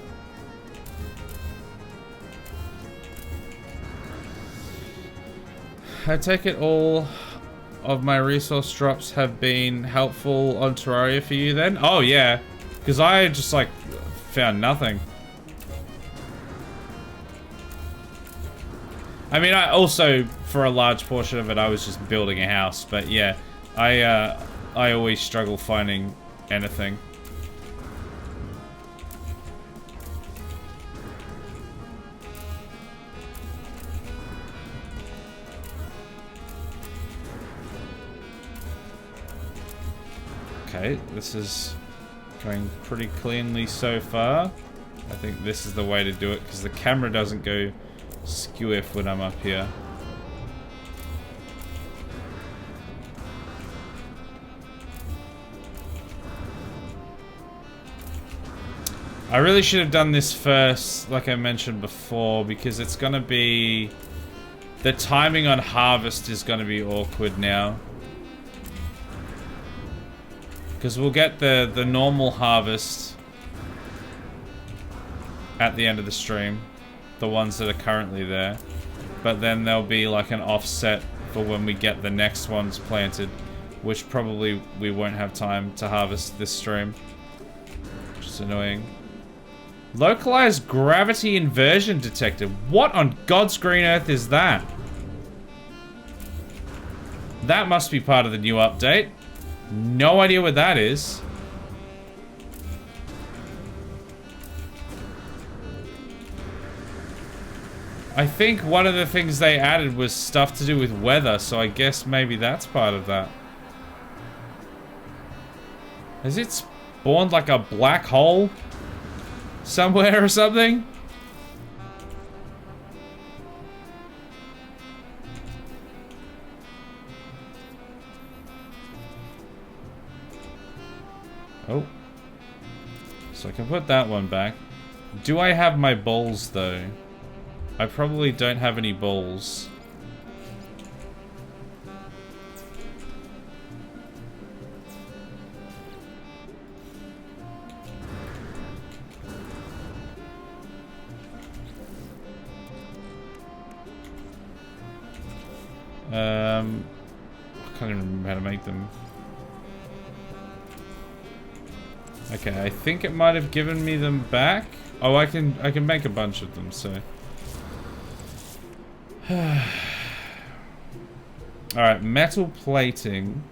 I take it all of my resource drops have been helpful on Terraria for you then? Oh yeah, because I just like found nothing. I mean, I also, for a large portion of it, I was just building a house, but yeah, I always struggle finding anything. Okay, this is going pretty cleanly so far. I think this is the way to do it, because the camera doesn't go skew-if when I'm up here. I really should have done this first, like I mentioned before, because it's gonna be... the timing on harvest is gonna be awkward now. Because we'll get the normal harvest at the end of the stream. The ones that are currently there. But then there'll be like an offset for when we get the next ones planted. Which probably we won't have time to harvest this stream. Which is annoying. Localized gravity inversion detected. What on God's green earth is that? That must be part of the new update. No idea what that is. I think one of the things they added was stuff to do with weather, so I guess maybe that's part of that. Has it spawned like a black hole somewhere or something? Oh, So I can put that one back. Do I have my bowls though? I probably don't have any bowls. I can't even remember how to make them. Okay, I think it might have given me them back. Oh, I can make a bunch of them, so. Alright, metal plating.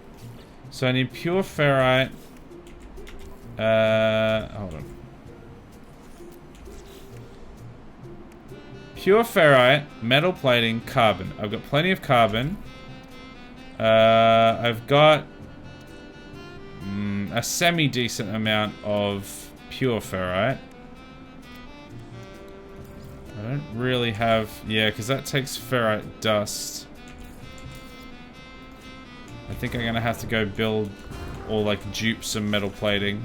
So I need pure ferrite. Hold on. Pure ferrite, metal plating, carbon. I've got plenty of carbon. I've got a semi-decent amount of pure ferrite. I don't really have... Yeah, because that takes ferrite dust. I think I'm going to have to go build or like dupe some metal plating.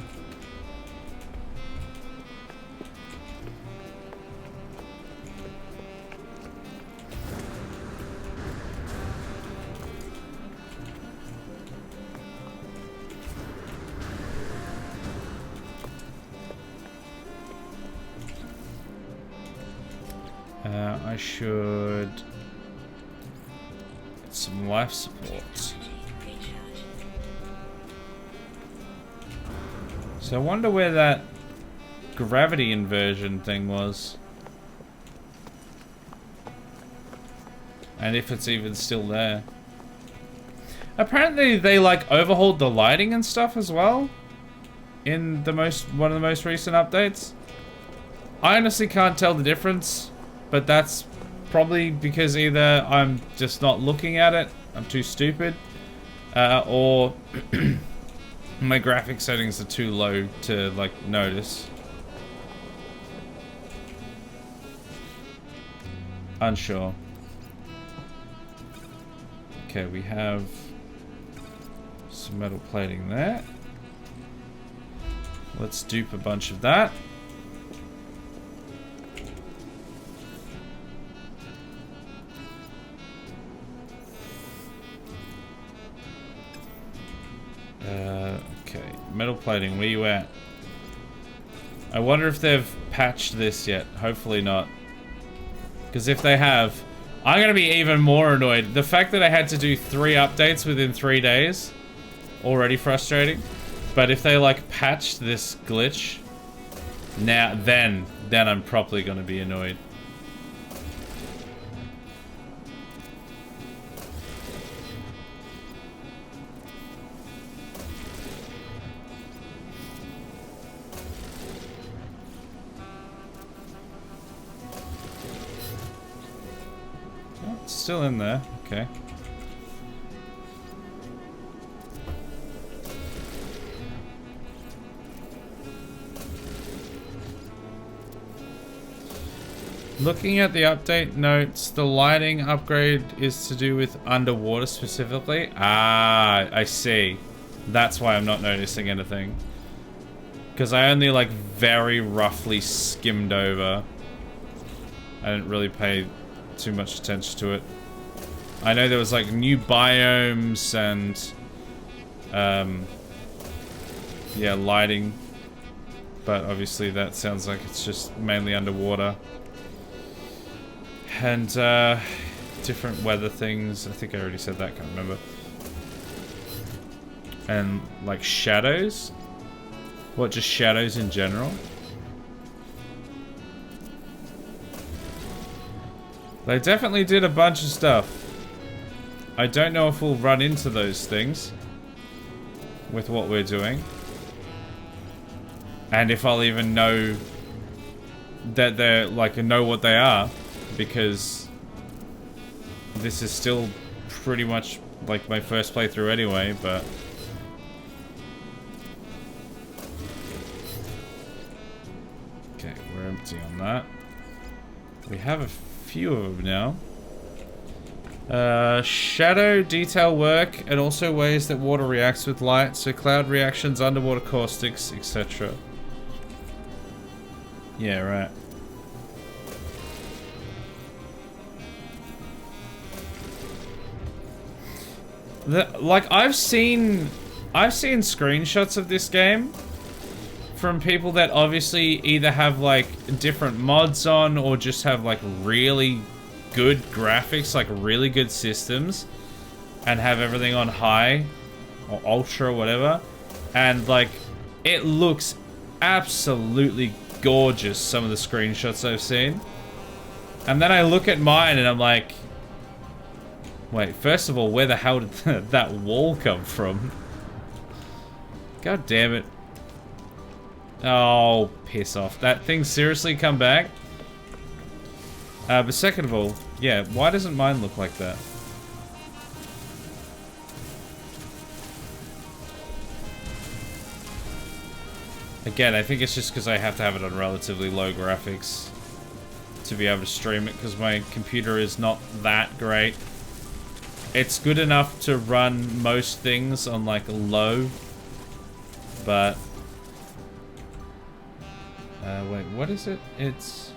I should get some life support. So I wonder where that gravity inversion thing was. And if it's even still there. Apparently they like overhauled the lighting and stuff as well. In the one of the most recent updates. I honestly can't tell the difference. But that's probably because either I'm just not looking at it, I'm too stupid, or my graphic settings are too low to like notice. Unsure. Okay, we have some metal plating there. Let's dupe a bunch of that. Okay, metal plating, where you at? I wonder if they've patched this yet. Hopefully not. Because if they have, I'm going to be even more annoyed. The fact that I had to do 3 updates within 3 days, already frustrating. But if they like patched this glitch, now then I'm probably going to be annoyed. Still in there, okay. Looking at the update notes, the lighting upgrade is to do with underwater specifically. Ah, I see. That's why I'm not noticing anything. Because I only like very roughly skimmed over. I didn't really pay too much attention to it. I know there was like new biomes and yeah, lighting, but obviously that sounds like it's just mainly underwater and different weather things. I think I already said that, can't remember. And like shadows. What, just shadows in general? They definitely did a bunch of stuff. I don't know if we'll run into those things with what we're doing. And if I'll even know that they're, like, know what they are. Because this is still pretty much, like, my first playthrough anyway, but... Okay, we're empty on that. We have a few of them now. Shadow, detail work, and also ways that water reacts with light, so cloud reactions, underwater caustics, etc. Yeah, right. Like I've seen screenshots of this game from people that obviously either have like different mods on or just have like really good graphics, like really good systems, and have everything on high or ultra or whatever, and like it looks absolutely gorgeous, some of the screenshots I've seen. And then I look at mine and I'm like, wait, first of all, where the hell did that wall come from? God damn it. Oh, piss off. That thing seriously come back? But second of all, yeah, why doesn't mine look like that? Again, I think it's just because I have to have it on relatively low graphics to be able to stream it, because my computer is not that great. It's good enough to run most things on like low, but wait, what is it? It's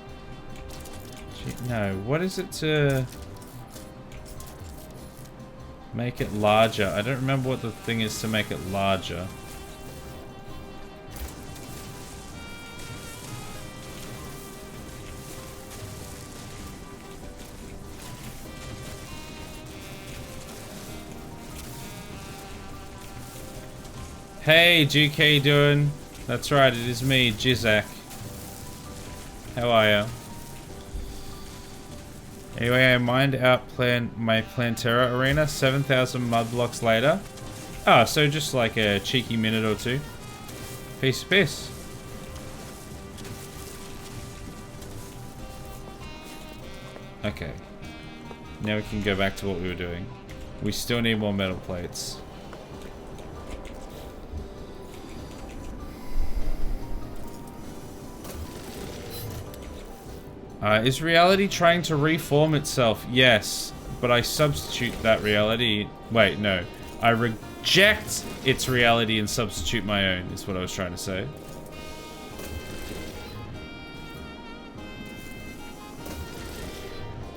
no, what is it to make it larger? I don't remember what the thing is to make it larger. Hey, GK doing? That's right, it is me, Jizak. How are ya? Anyway, I mined out my Plantera arena, 7,000 mud blocks later. Ah, so just like a cheeky minute or two. Peace, peace. Okay. Now we can go back to what we were doing. We still need more metal plates. Is reality trying to reform itself? Yes, but I substitute that reality. Wait, no. I reject its reality and substitute my own, is what I was trying to say.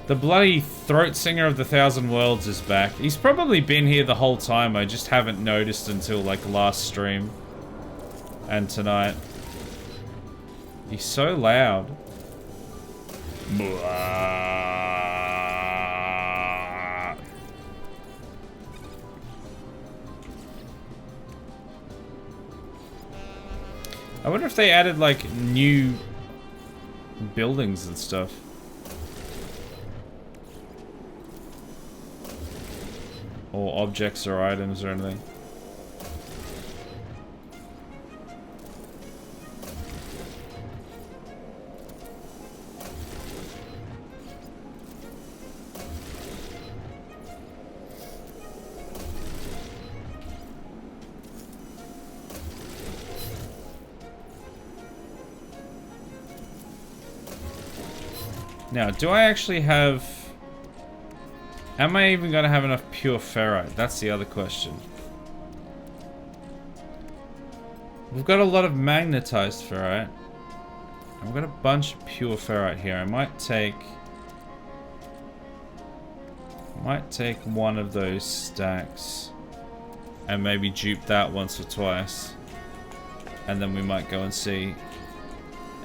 The bloody throat singer of the Thousand Worlds is back. He's probably been here the whole time. I just haven't noticed until like last stream and tonight. He's so loud. I wonder if they added like new buildings and stuff. Or objects or items or anything. Now, do I actually have... Am I even going to have enough pure ferrite? That's the other question. We've got a lot of magnetized ferrite. I've got a bunch of pure ferrite here. I might take one of those stacks and maybe dupe that once or twice. And then we might go and see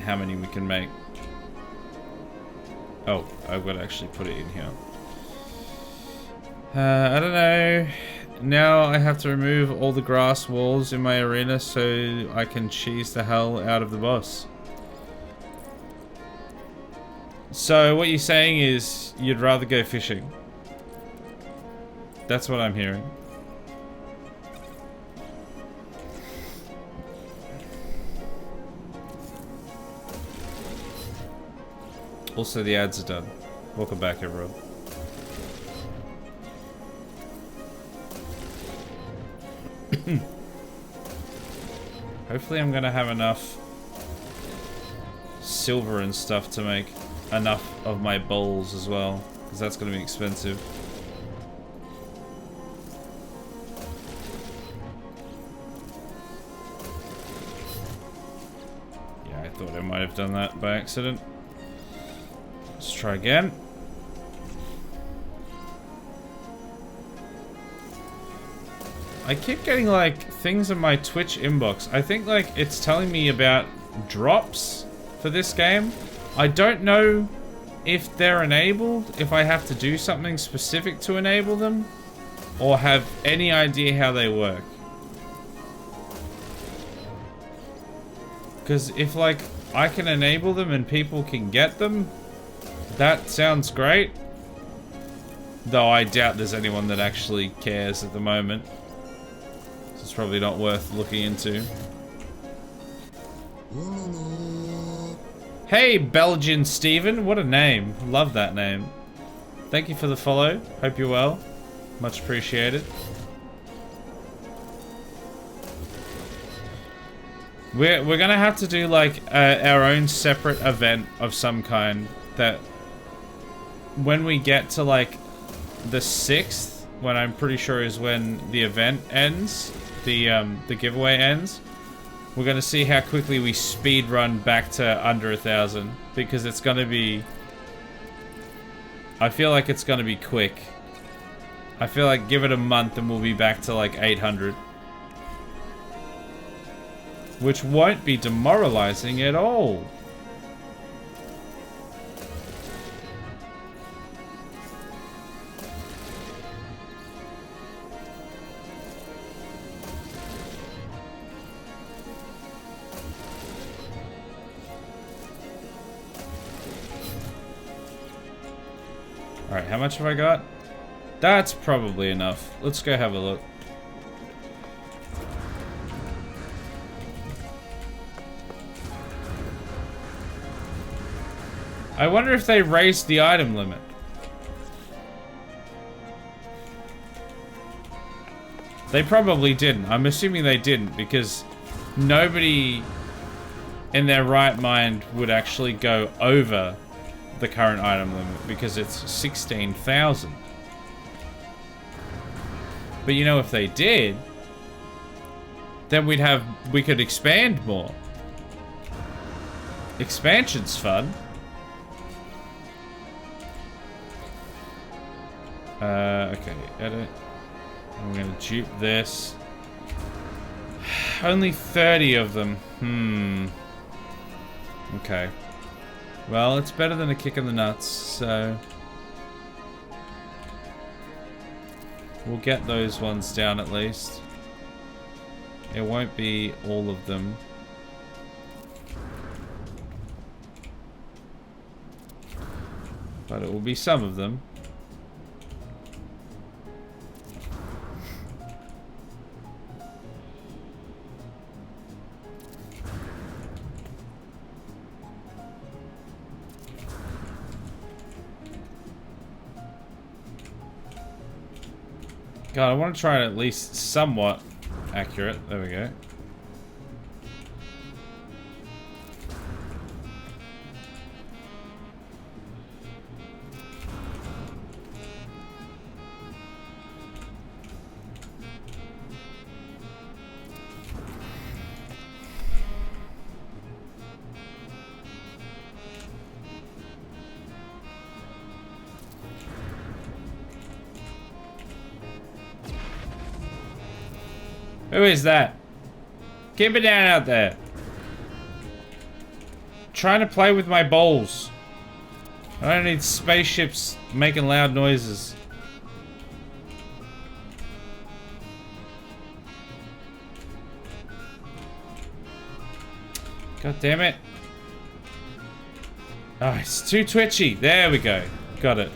how many we can make. Oh, I've got to actually put it in here. I don't know. Now I have to remove all the grass walls in my arena so I can cheese the hell out of the boss. So what you're saying is you'd rather go fishing. That's what I'm hearing. Also, the ads are done. Welcome back, everyone. Hopefully I'm gonna have enough silver and stuff to make enough of my bowls as well, because that's gonna be expensive. Yeah, I thought I might have done that by accident. Let's try again. I keep getting like things in my Twitch inbox. I think like it's telling me about drops for this game. I don't know if they're enabled, if I have to do something specific to enable them, or have any idea how they work. Because if like I can enable them and people can get them, that sounds great. Though I doubt there's anyone that actually cares at the moment. So it's probably not worth looking into. Hey, Belgian Steven. What a name. Love that name. Thank you for the follow. Hope you're well. Much appreciated. We're gonna have to do like our own separate event of some kind that when we get to like the 6th, when I'm pretty sure is when the event ends, the giveaway ends, we're gonna see how quickly we speed run back to under 1,000, because it's gonna be, I feel like it's gonna be quick. I feel like give it a month and we'll be back to like 800. Which won't be demoralizing at all. Alright, how much have I got? That's probably enough. Let's go have a look. I wonder if they raised the item limit. They probably didn't. I'm assuming they didn't, because nobody in their right mind would actually go over the current item limit, because it's 16,000. But you know, if they did, then we could expand more. Expansion's fun. Okay, edit. I'm gonna dupe this. Only 30 of them. Okay. Well, it's better than a kick in the nuts, so we'll get those ones down at least. It won't be all of them. But it will be some of them. God, I want to try it at least somewhat accurate. There we go. Who is that? Keep it down out there. Trying to play with my balls. I don't need spaceships making loud noises. God damn it. Oh, it's too twitchy. There we go. Got it.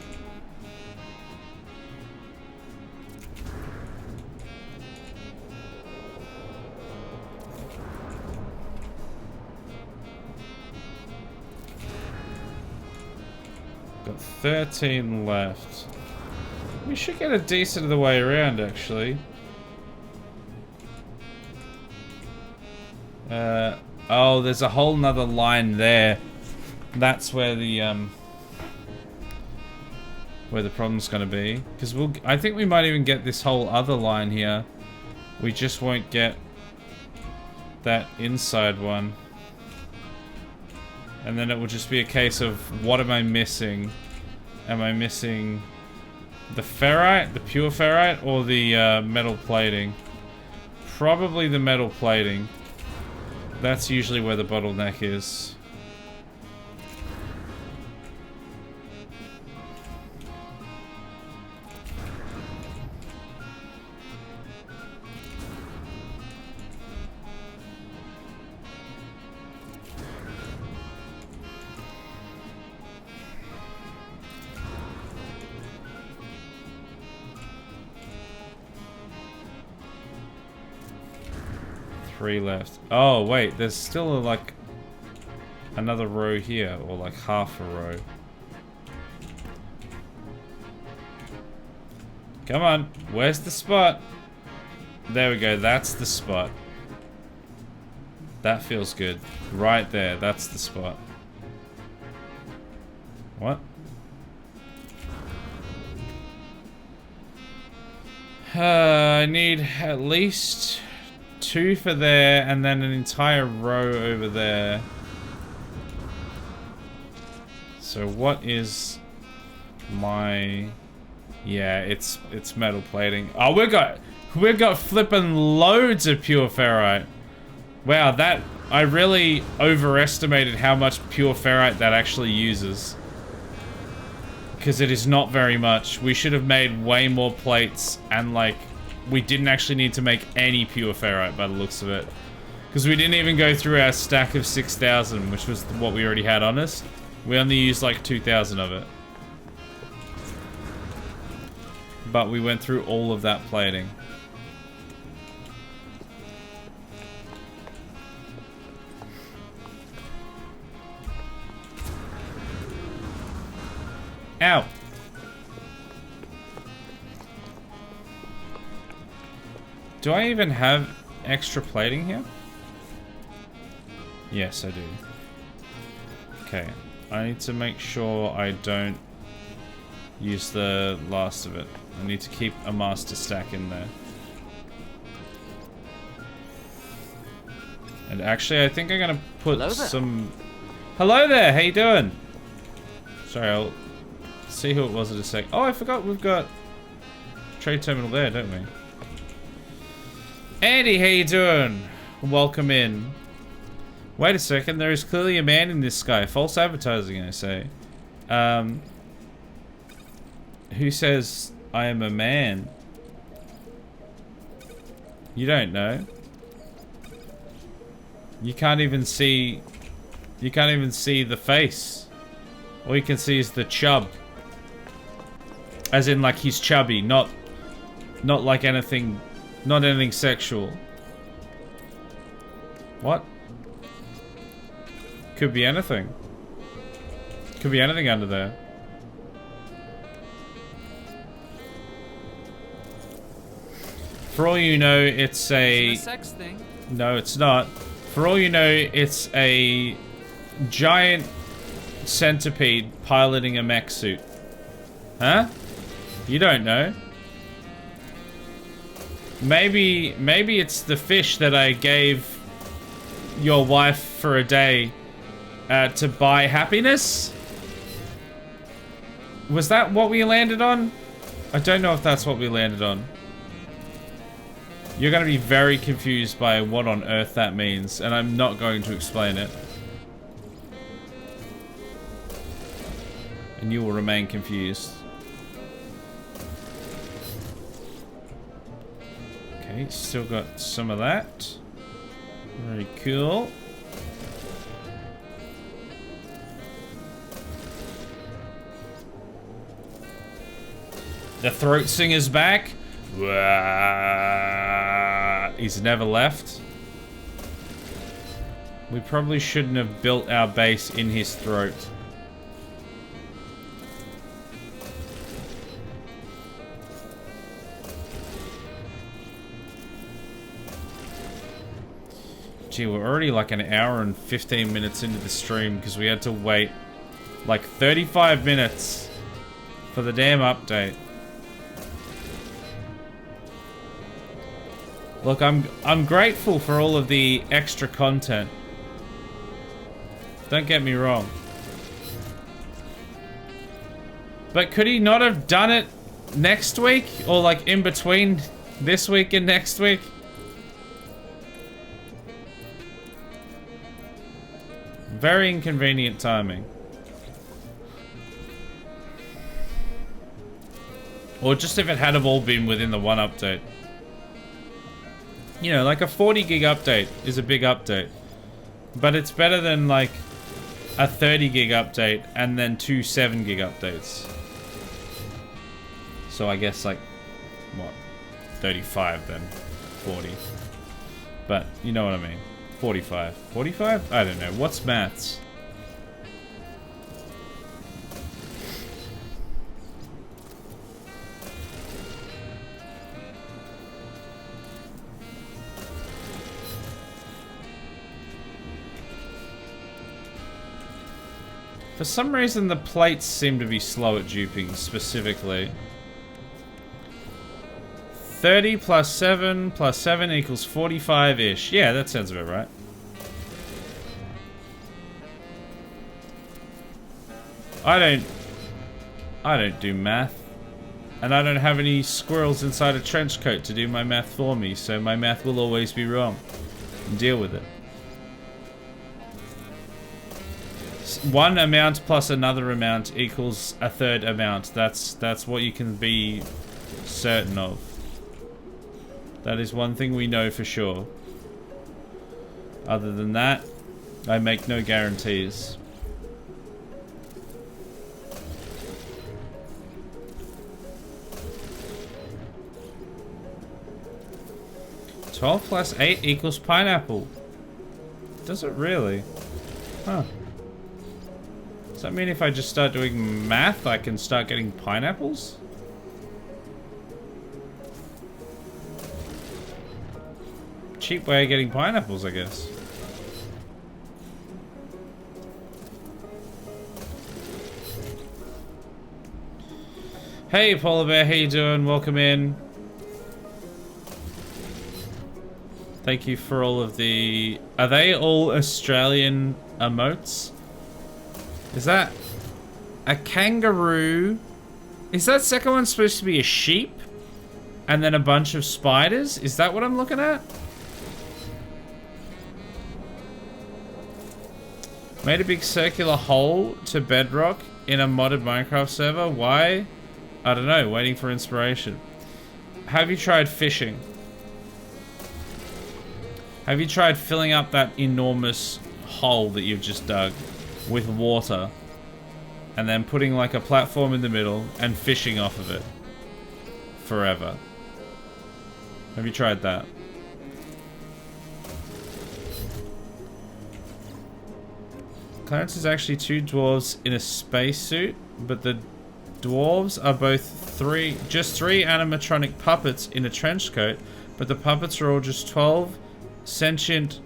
Got 13 left. We should get a decent of the way around, actually. Oh, there's a whole nother line there. That's where the problem's gonna be. Because I think we might even get this whole other line here. We just won't get that inside one. And then it will just be a case of, what am I missing? Am I missing the ferrite, the pure ferrite, or the metal plating? Probably the metal plating. That's usually where the bottleneck is. Three left. Oh, wait, there's still like another row here, or like half a row. Come on, where's the spot? There we go, that's the spot. That feels good. Right there, that's the spot. What? I need at least 2 for there, and then an entire row over there. So what is my... Yeah, it's metal plating. Oh, we've got flipping loads of pure ferrite. Wow, that... I really overestimated how much pure ferrite that actually uses. Because it is not very much. We should have made way more plates, and like... We didn't actually need to make any pure ferrite by the looks of it. Because we didn't even go through our stack of 6,000, which was what we already had on us. We only used like 2,000 of it. But we went through all of that plating. Ow! Do I even have extra plating here? Yes, I do. Okay. I need to make sure I don't use the last of it. I need to keep a master stack in there. And actually, I think I'm gonna put some... Hello there, how you doing? Sorry, I'll see who it was in a sec. Oh, I forgot we've got trade terminal there, don't we? Andy, how you doing? Welcome in. Wait a second, there is clearly a man in this sky. False advertising, I say. Who says I am a man? You don't know. You can't even see... You can't even see the face. All you can see is the chub. As in, like, he's chubby, not like anything... Not anything sexual. What? Could be anything. Could be anything under there. For all you know, it's a... It's a sex thing. No, it's not. For all you know, it's a giant centipede piloting a mech suit. Huh? You don't know. Maybe it's the fish that I gave your wife for a day to buy happiness? Was that what we landed on? I don't know if that's what we landed on. You're going to be very confused by what on earth that means, and I'm not going to explain it. And you will remain confused. Okay, still got some of that. Very cool. The throat singer's back. He's never left. We probably shouldn't have built our base in his throat. Gee, we're already like an hour and 15 minutes into the stream because we had to wait like 35 minutes for the damn update. Look, I'm grateful for all of the extra content. Don't get me wrong. But could he not have done it next week? Or like in between this week and next week? Very inconvenient timing. Or just if it had have all been within the one update. You know, like a 40 gig update is a big update. But it's better than like a 30 gig update and then 2 7 gig updates. So I guess like, what, 35 then, 40. But you know what I mean, 45. 45? I don't know, what's maths? For some reason, the plates seem to be slow at duping, specifically. 30 plus 7 equals 45-ish. Yeah, that sounds about right. I don't do math. And I don't have any squirrels inside a trench coat to do my math for me, so my math will always be wrong. Deal with it. One amount plus another amount equals a third amount. That's what you can be certain of. That is one thing we know for sure. Other than that, I make no guarantees. $12 plus 8 equals pineapple. Does it really? Huh. Does that mean if I just start doing math, I can start getting pineapples? Cheap way of getting pineapples, I guess. Hey, Polar Bear, how you doing? Welcome in. Thank you for all of the... Are they all Australian emotes? Is that a kangaroo? Is that second one supposed to be a sheep? And then a bunch of spiders? Is that what I'm looking at? Made a big circular hole to bedrock in a modded Minecraft server. Why? I don't know. Waiting for inspiration. Have you tried fishing? Have you tried filling up that enormous hole that you've just dug with water and then putting like a platform in the middle and fishing off of it forever? Have you tried that? Clarence is actually 2 dwarves in a spacesuit, but the dwarves are both just three animatronic puppets in a trench coat, but the puppets are all just 12 sentient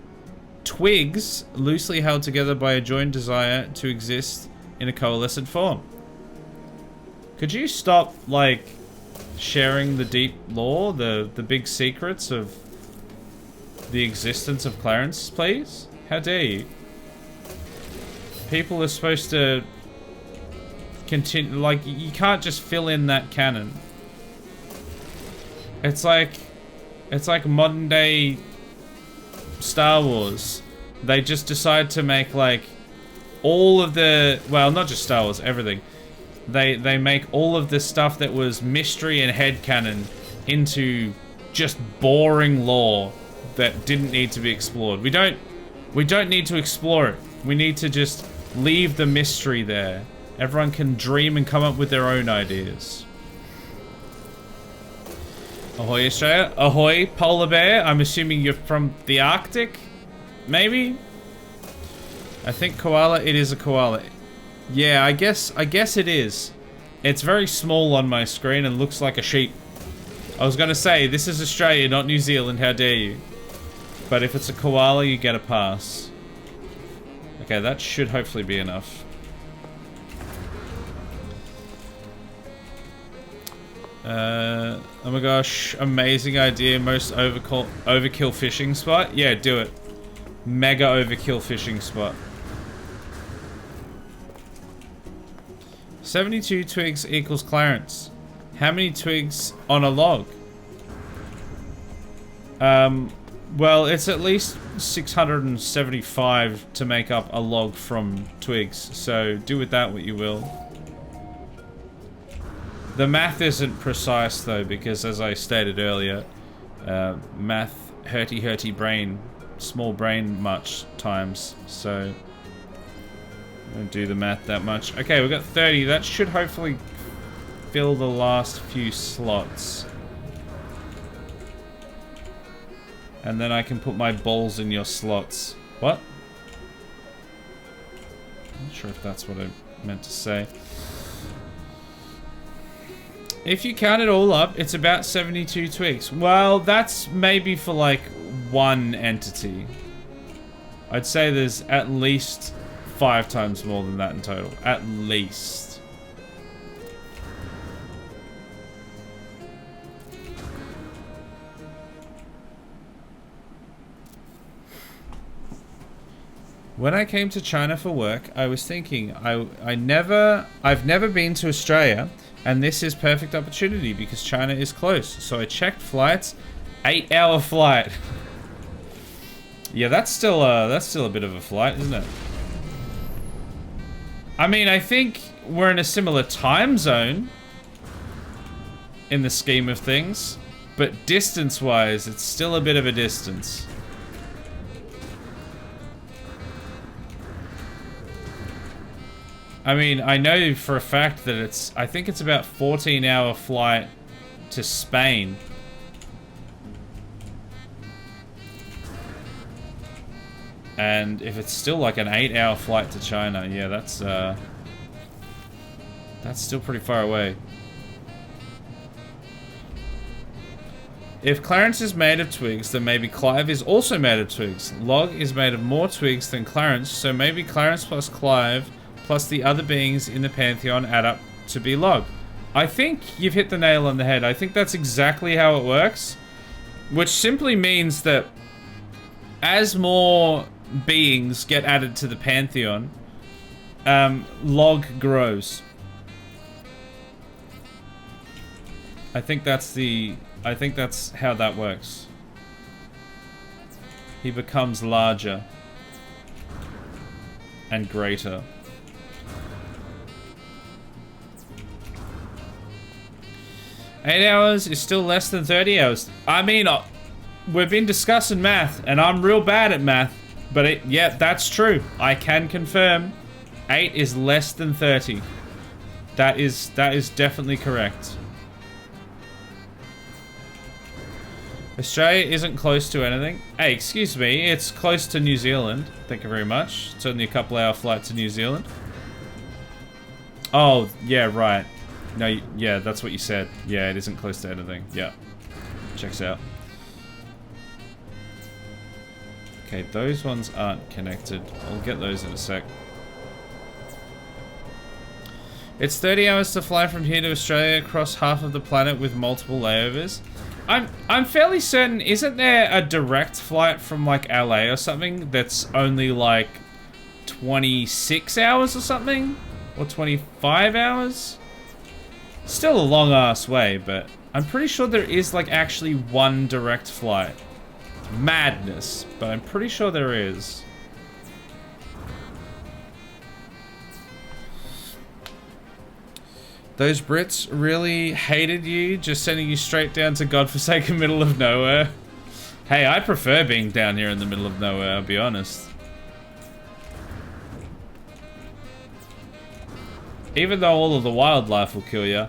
twigs loosely held together by a joined desire to exist in a coalescent form. Could you stop, like, sharing the deep lore, the big secrets of the existence of Clarence, please? How dare you? People are supposed to continue, like, you can't just fill in that canon. It's like modern day Star Wars. They just decide to make like all of the, well, not just Star Wars, everything. They make all of the stuff that was mystery and headcanon into just boring lore that didn't need to be explored. We don't need to explore it. We need to just leave the mystery there. Everyone can dream and come up with their own ideas. Ahoy, Australia. Ahoy, Polar Bear. I'm assuming you're from the Arctic? Maybe? I think koala, it is a koala. Yeah, I guess it is. It's very small on my screen and looks like a sheep. I was gonna say, this is Australia, not New Zealand, how dare you. But if it's a koala, you get a pass. Okay, that should hopefully be enough. Oh my gosh, amazing idea, most overkill fishing spot. Yeah, do it. Mega overkill fishing spot. 72 twigs equals Clarence. How many twigs on a log? Well, it's at least 675 to make up a log from twigs, so do with that what you will. The math isn't precise though, because as I stated earlier, math hurty brain, small brain much times, so I don't do the math that much. Okay, we've got 30. That should hopefully fill the last few slots. And then I can put my balls in your slots. What? I'm not sure if that's what I meant to say. If you count it all up, it's about 72 twigs. Well, that's maybe for like one entity. I'd say there's at least 5 times more than that in total. At least. When I came to China for work, I was thinking, I've never been to Australia, and this is perfect opportunity because China is close. So I checked flights, 8-hour flight. Yeah, that's still a bit of a flight, isn't it? I mean, I think we're in a similar time zone in the scheme of things, but distance-wise, it's still a bit of a distance. I mean, I know for a fact that I think it's about 14-hour flight to Spain. And if it's still like an 8-hour flight to China, yeah, that's still pretty far away. If Clarence is made of twigs, then maybe Clive is also made of twigs. Log is made of more twigs than Clarence, so maybe Clarence plus Clive plus the other beings in the Pantheon add up to be Log. I think you've hit the nail on the head. I think that's exactly how it works. Which simply means that as more beings get added to the Pantheon, Log grows. I think that's how that works. He becomes larger and greater. $8 hours is still less than 30 hours. I mean, we've been discussing math, and I'm real bad at math, but yeah, that's true. I can confirm 8 is less than 30. That is definitely correct. Australia isn't close to anything. Hey, excuse me, it's close to New Zealand. Thank you very much. It's only a couple-hour flight to New Zealand. Oh, yeah, right. No, yeah, that's what you said. Yeah, it isn't close to anything. Yeah. Checks out. Okay, those ones aren't connected. I'll get those in a sec. It's 30 hours to fly from here to Australia across half of the planet with multiple layovers. I'm fairly certain, isn't there a direct flight from like LA or something that's only like 26 hours or something? Or 25 hours? Still a long ass way, but I'm pretty sure there is like actually one direct flight. Madness, but I'm pretty sure there is. Those Brits really hated you, just sending you straight down to godforsaken middle of nowhere. Hey, I prefer being down here in the middle of nowhere, I'll be honest. Even though all of the wildlife will kill you,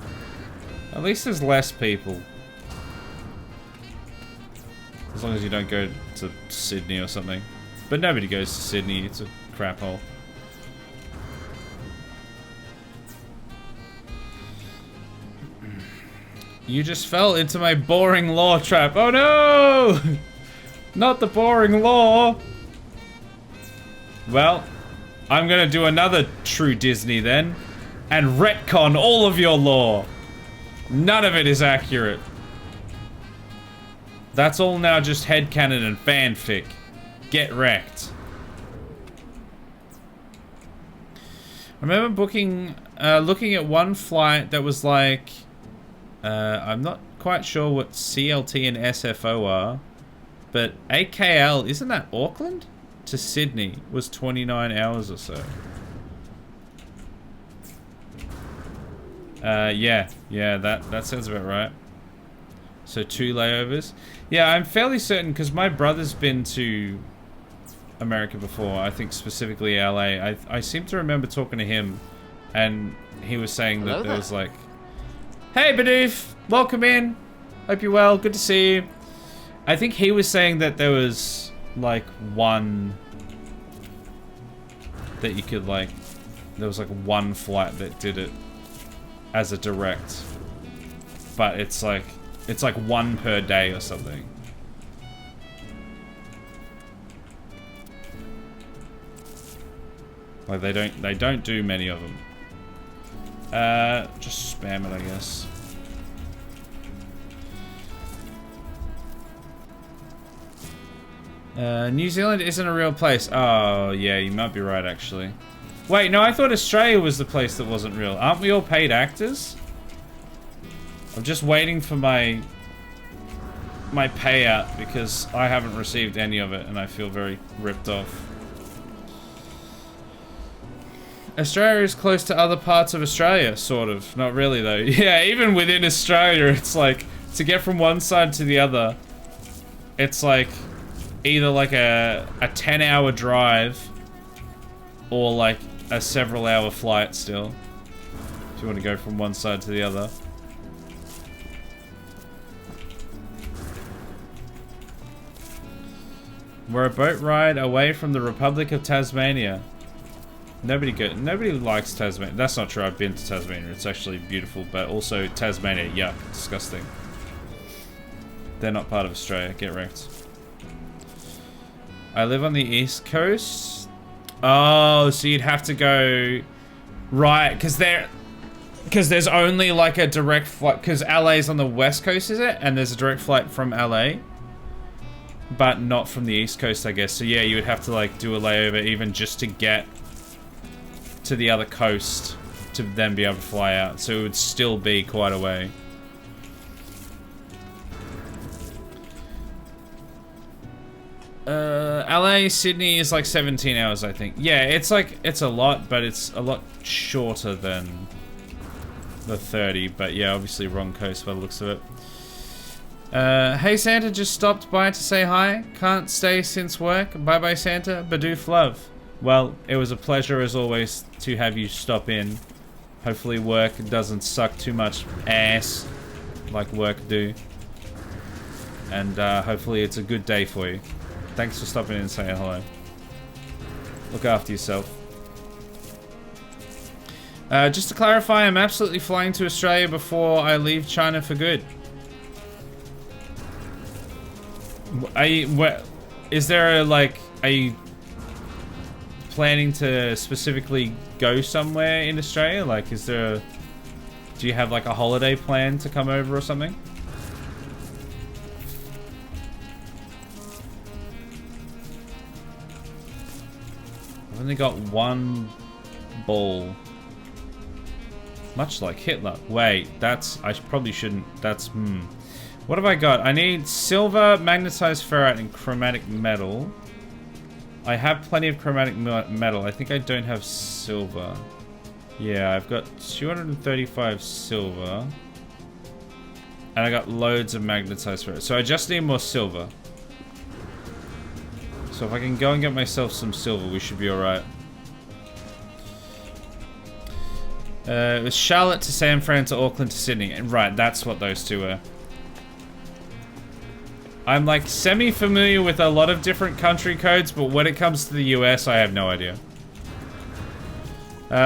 at least there's less people. As long as you don't go to Sydney or something. But nobody goes to Sydney, it's a crap hole. You just fell into my boring law trap. Oh no! Not the boring law! Well, I'm gonna do another true Disney then, and retcon all of your lore. None of it is accurate. That's all now just headcanon and fanfic. Get wrecked. I remember booking looking at one flight that was like, I'm not quite sure what CLT and SFO are, but AKL, isn't that Auckland? To Sydney was 29 hours or so. Yeah, that sounds about right. So 2 layovers. Yeah, I'm fairly certain because my brother's been to America before. I think specifically LA. I seem to remember talking to him, and he was saying that there was like, "Hey, Bidoof, welcome in. Hope you're well. Good to see you." I think he was saying that there was like one that you could like. There was like one flight that did it as a direct, but it's like 1 per day or something. Like they don't do many of them. Just spam it, I guess. New Zealand isn't a real place. Oh yeah, you might be right actually. Wait, no, I thought Australia was the place that wasn't real. Aren't we all paid actors? I'm just waiting for my payout because I haven't received any of it and I feel very ripped off. Australia is close to other parts of Australia, sort of. Not really though. Yeah, even within Australia, it's like, to get from one side to the other, it's like either like a 10-hour drive or like a several-hour flight still, if you want to go from one side to the other. We're a boat ride away from the Republic of Tasmania. Nobody likes Tasmania. That's not true. I've been to Tasmania. It's actually beautiful, but also Tasmania, yuck, disgusting. They're not part of Australia. Get wrecked. I live on the East Coast. Oh, so you'd have to go right, because there's only like a direct flight, because LA's on the West Coast, is it? And there's a direct flight from LA, but not from the East Coast, I guess. So yeah, you would have to like do a layover even just to get to the other coast to then be able to fly out. So it would still be quite a way. LA, Sydney is like 17 hours, I think. Yeah, it's like, it's a lot, but it's a lot shorter than the 30. But yeah, obviously wrong coast by the looks of it. Hey Santa, just stopped by to say hi. Can't stay since work. Bye bye Santa, Bidoof love. Well, it was a pleasure as always to have you stop in. Hopefully work doesn't suck too much ass like work do. And hopefully it's a good day for you. Thanks for stopping in and saying hello. Look after yourself. Just to clarify, I'm absolutely flying to Australia before I leave China for good. Is there a, like, are you planning to specifically go somewhere in Australia? Like, is there do you have like a holiday plan to come over or something? I've only got one ball. Much like Hitler. Wait, that's... I probably shouldn't... That's... What have I got? I need silver, magnetized ferrite, and chromatic metal. I have plenty of chromatic metal. I think I don't have silver. Yeah, I've got 235 silver. And I got loads of magnetized ferrite. So I just need more silver. So if I can go and get myself some silver, we should be alright. It was Charlotte to San Fran to Auckland to Sydney. And right, that's what those two were. I'm like semi-familiar with a lot of different country codes, but when it comes to the US, I have no idea.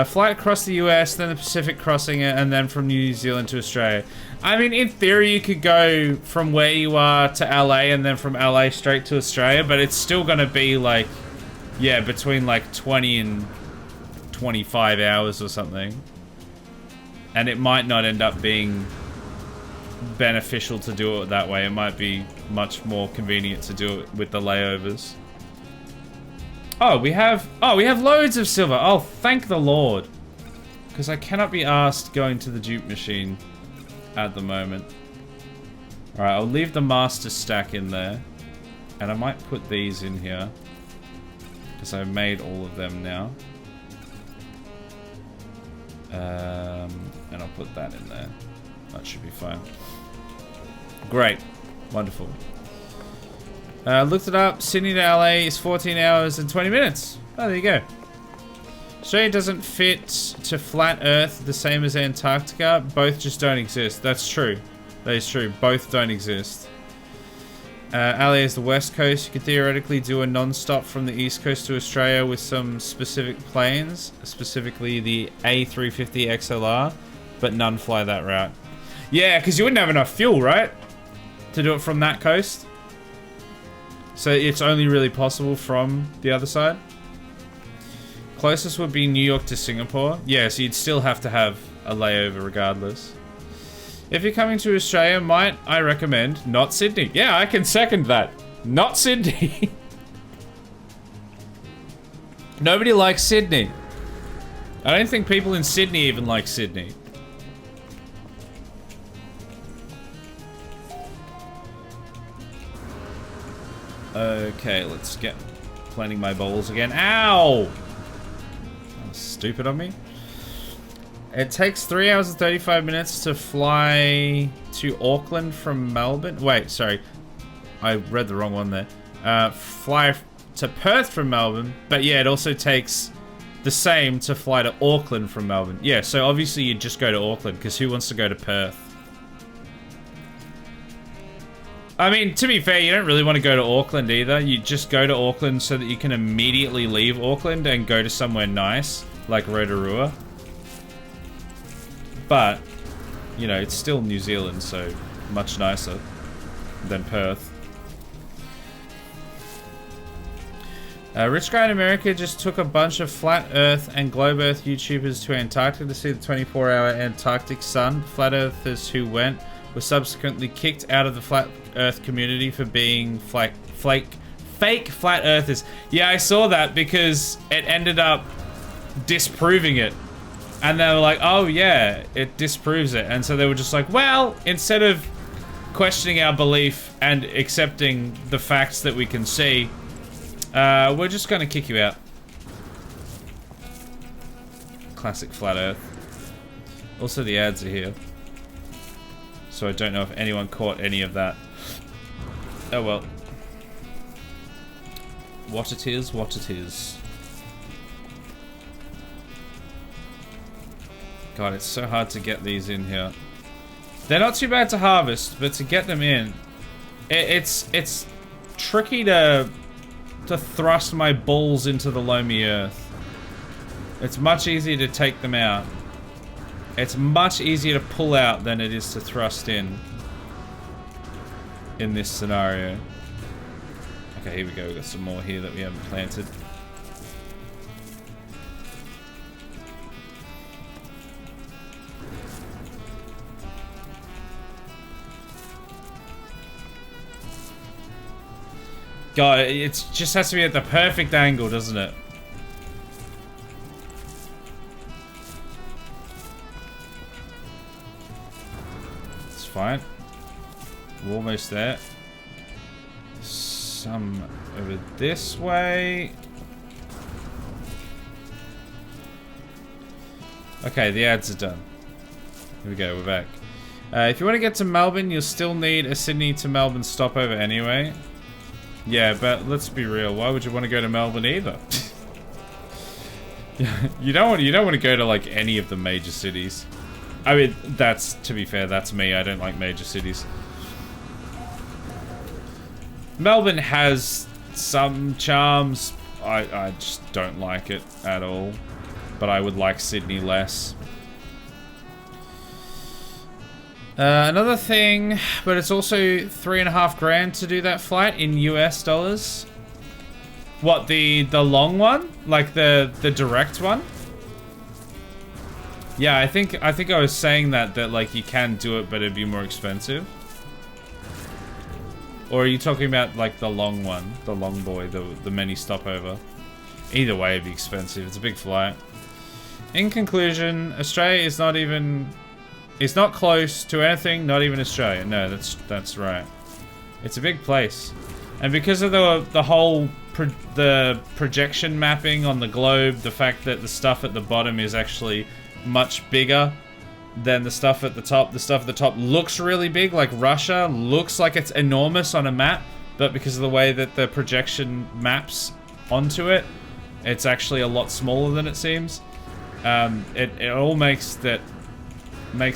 Flight across the US, then the Pacific crossing it, and then from New Zealand to Australia. I mean, in theory, you could go from where you are to LA and then from LA straight to Australia, but it's still gonna be like, yeah, between like 20 and 25 hours or something. And it might not end up being beneficial to do it that way. It might be much more convenient to do it with the layovers. Oh, we have loads of silver. Oh, thank the Lord. Because I cannot be asked going to the dupe machine at the moment. Alright, I'll leave the master stack in there. And I might put these in here. Because I've made all of them now. And I'll put that in there. That should be fine. Great. Wonderful. Looked it up. Sydney to LA is 14 hours and 20 minutes. Oh, there you go. Australia doesn't fit to flat Earth the same as Antarctica. Both just don't exist. That's true. That is true. Both don't exist. LA is the west coast. You could theoretically do a non-stop from the east coast to Australia with some specific planes, specifically the A350 XLR, but none fly that route. Yeah, because you wouldn't have enough fuel, right? To do it from that coast. So it's only really possible from the other side. Closest would be New York to Singapore. Yeah, so you'd still have to have a layover regardless. If you're coming to Australia, might I recommend not Sydney? Yeah, I can second that. Not Sydney. Nobody likes Sydney. I don't think people in Sydney even like Sydney. Okay, let's get planting my bowls again. Ow! That was stupid on me. It takes 3 hours and 35 minutes to fly to Auckland from Melbourne. Wait, sorry. I read the wrong one there. Fly to Perth from Melbourne. But yeah, it also takes the same to fly to Auckland from Melbourne. Yeah, so obviously you just go to Auckland because who wants to go to Perth? I mean, to be fair, you don't really want to go to Auckland either. You just go to Auckland so that you can immediately leave Auckland and go to somewhere nice, like Rotorua. But, you know, it's still New Zealand, so much nicer than Perth. Rich guy in America just took a bunch of flat Earth and globe Earth YouTubers to Antarctica to see the 24-hour Antarctic sun. Flat Earthers who went were subsequently kicked out of the flat Earth community for being fake flat Earthers. Yeah, I saw that because it ended up disproving it. And they were like, oh yeah, it disproves it. And so they were just like, well, instead of questioning our belief and accepting the facts that we can see, we're just gonna kick you out. Classic flat Earth. Also, the ads are here. So I don't know if anyone caught any of that. Oh well. What it is, what it is. God, it's so hard to get these in here. They're not too bad to harvest, but to get them in, it's tricky to thrust my balls into the loamy earth. It's much easier to take them out. It's much easier to pull out than it is to thrust in this scenario. Okay, here we go. We've got some more here that we haven't planted. God, it just has to be at the perfect angle, doesn't it? It's fine. We're almost there. Some over this way. Okay, the ads are done. Here we go, we're back. If you want to get to Melbourne, you'll still need a Sydney to Melbourne stopover anyway. Yeah, but let's be real. Why would you want to go to Melbourne either? you don't want to go to like any of the major cities. I mean, that's, to be fair, that's me. I don't like major cities. Melbourne has some charms. I just don't like it at all. But I would like Sydney less. Another thing, but it's also $3.5 grand to do that flight in US dollars. What, the long one? Like the direct one? Yeah, I think I was saying that like you can do it, but it'd be more expensive. Or are you talking about like the long one, the long boy, the mini stopover? Either way, it'd be expensive. It's a big flight. In conclusion, Australia is not even... It's not close to anything, not even Australia. No, that's right. It's a big place. And because of the whole... the projection mapping on the globe, the fact that the stuff at the bottom is actually much bigger than the stuff at the top. The stuff at the top looks really big, like Russia, looks like it's enormous on a map, but because of the way that the projection maps onto it, it's actually a lot smaller than it seems. It all makes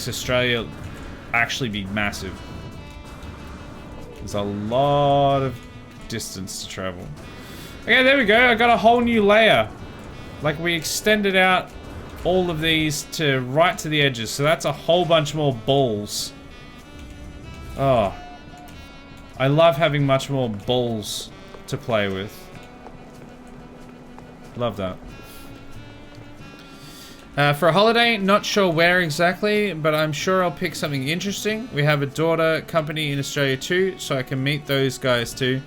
Australia actually be massive. There's a lot of distance to travel. Okay, there we go. I got a whole new layer. Like, we extended out all of these to right to the edges, so that's a whole bunch more balls. Oh, I love having much more balls to play with. Love that. For a holiday, not sure where exactly, but I'm sure I'll pick something interesting. We have a daughter company in Australia too, so I can meet those guys too.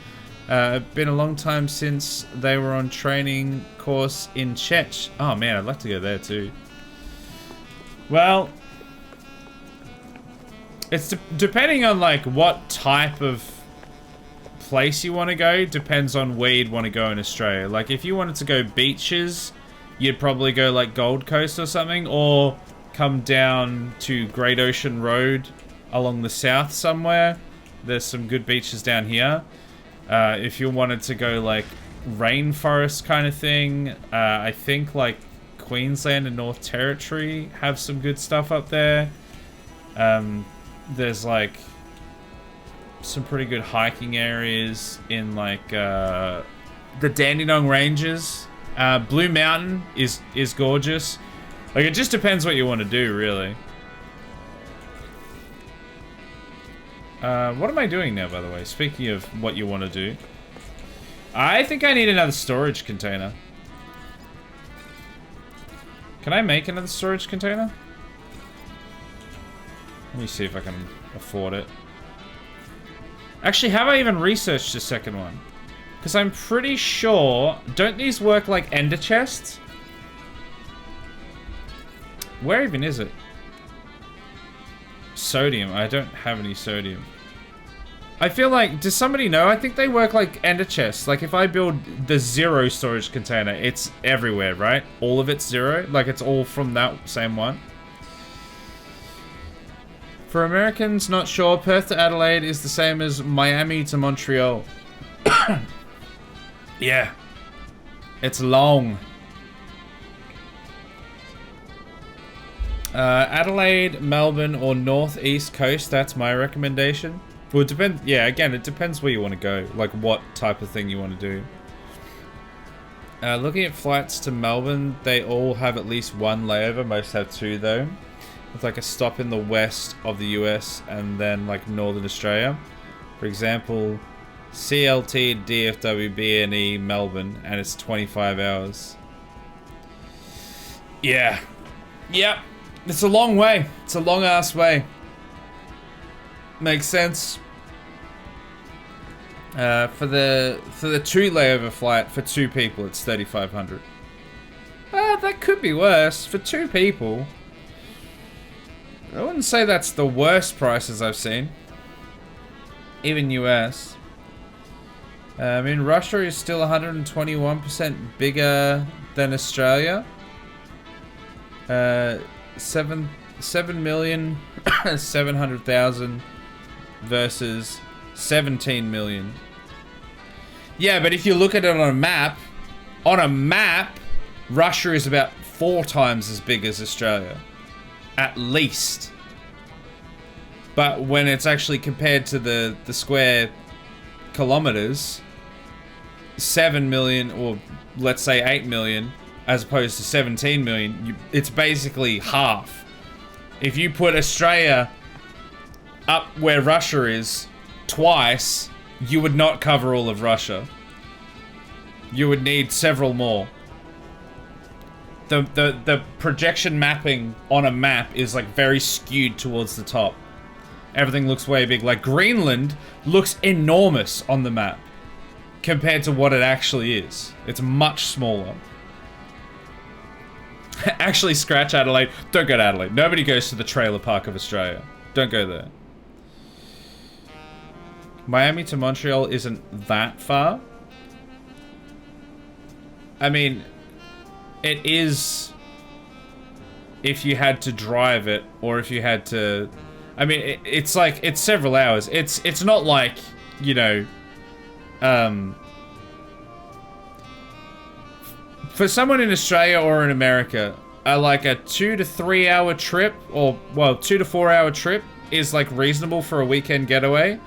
Been a long time since they were on training course in Czech. Oh man, I'd like to go there too. Well, it's depending on like what type of place you want to go, depends on where you'd want to go in Australia. Like if you wanted to go beaches, you'd probably go like Gold Coast or something, or come down to Great Ocean Road along the south somewhere. There's some good beaches down here. If you wanted to go like rainforest kind of thing, I think like Queensland and North Territory have some good stuff up there. There's like some pretty good hiking areas in like the Dandenong Ranges. Blue Mountain is gorgeous. Like it just depends what you want to do, really. What am I doing now, by the way? Speaking of what you want to do. I think I need another storage container. Can I make another storage container? Let me see if I can afford it. Actually, have I even researched a second one? Because I'm pretty sure... Don't these work like ender chests? Where even is it? Sodium. I don't have any sodium. I feel like... Does somebody know? I think they work like ender chests. Like if I build the 0 storage container, it's everywhere, right? All of it's 0. Like it's all from that same one. For Americans, not sure. Perth to Adelaide is the same as Miami to Montreal. Yeah. It's long. Adelaide, Melbourne, or Northeast Coast, that's my recommendation. Well, it depends. Yeah, again, it depends where you want to go. Like, what type of thing you want to do. Looking at flights to Melbourne, they all have at least one layover. Most have 2, though. With, like, a stop in the west of the US and then, like, Northern Australia. For example, CLT, DFW, BNE, Melbourne, and it's 25 hours. Yeah. Yep. It's a long way. It's a long-ass way. Makes sense. For the 2 layover flight for 2 people, it's 3,500. That could be worse for 2 people. I wouldn't say that's the worst prices I've seen. Even US. I mean, Russia is still 121% bigger than Australia. 7,700,000 versus 17 million. Yeah, but if you look at it on a map, Russia is about 4 times as big as Australia. At least. But when it's actually compared to the square kilometers, 7 million, or let's say 8 million, as opposed to 17 million, it's basically half. If you put Australia up where Russia is twice, you would not cover all of Russia. You would need several more. The projection mapping on a map is like very skewed towards the top. Everything looks way big. Like Greenland looks enormous on the map compared to what it actually is. It's much smaller. Actually, scratch Adelaide. Don't go to Adelaide. Nobody goes to the trailer park of Australia. Don't go there. Miami to Montreal isn't that far. I mean, it is if you had to drive it, or if you had to... I mean, it's like, it's several hours. It's not like, you know... for someone in Australia or in America, like a 2 to 3 hour trip, or, well, 2 to 4 hour trip is like reasonable for a weekend getaway.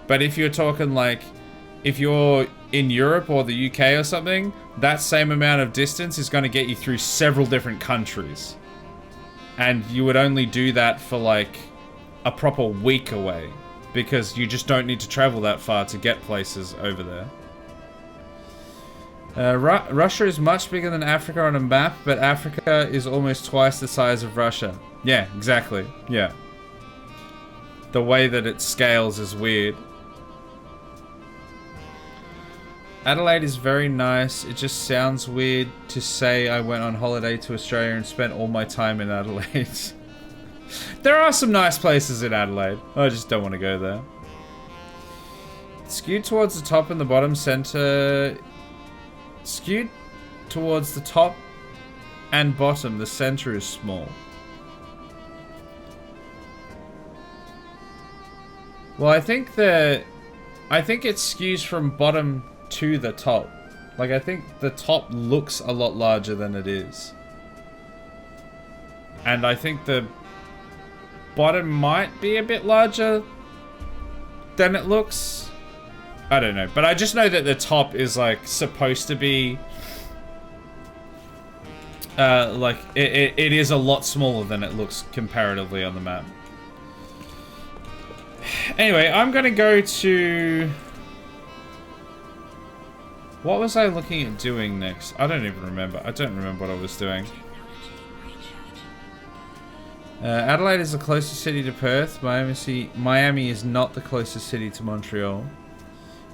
But if you're talking like, if you're in Europe or the UK or something, that same amount of distance is going to get you through several different countries. And you would only do that for like a proper week away, because you just don't need to travel that far to get places over there. Russia is much bigger than Africa on a map, but Africa is almost twice the size of Russia. Yeah, exactly. Yeah. The way that it scales is weird. Adelaide is very nice. It just sounds weird to say I went on holiday to Australia and spent all my time in Adelaide. There are some nice places in Adelaide. I just don't want to go there. Skewed towards the top and the bottom center. Skewed towards the top and bottom. The center is small. Well, I think it skews from bottom to the top. Like, I think the top looks a lot larger than it is. And I think the bottom might be a bit larger than it looks. I don't know. But I just know that the top is, like, supposed to be... like, it is a lot smaller than it looks comparatively on the map. Anyway, I'm gonna go to... What was I looking at doing next? I don't even remember. I don't remember what I was doing. Adelaide is the closest city to Perth. Miami is not the closest city to Montreal.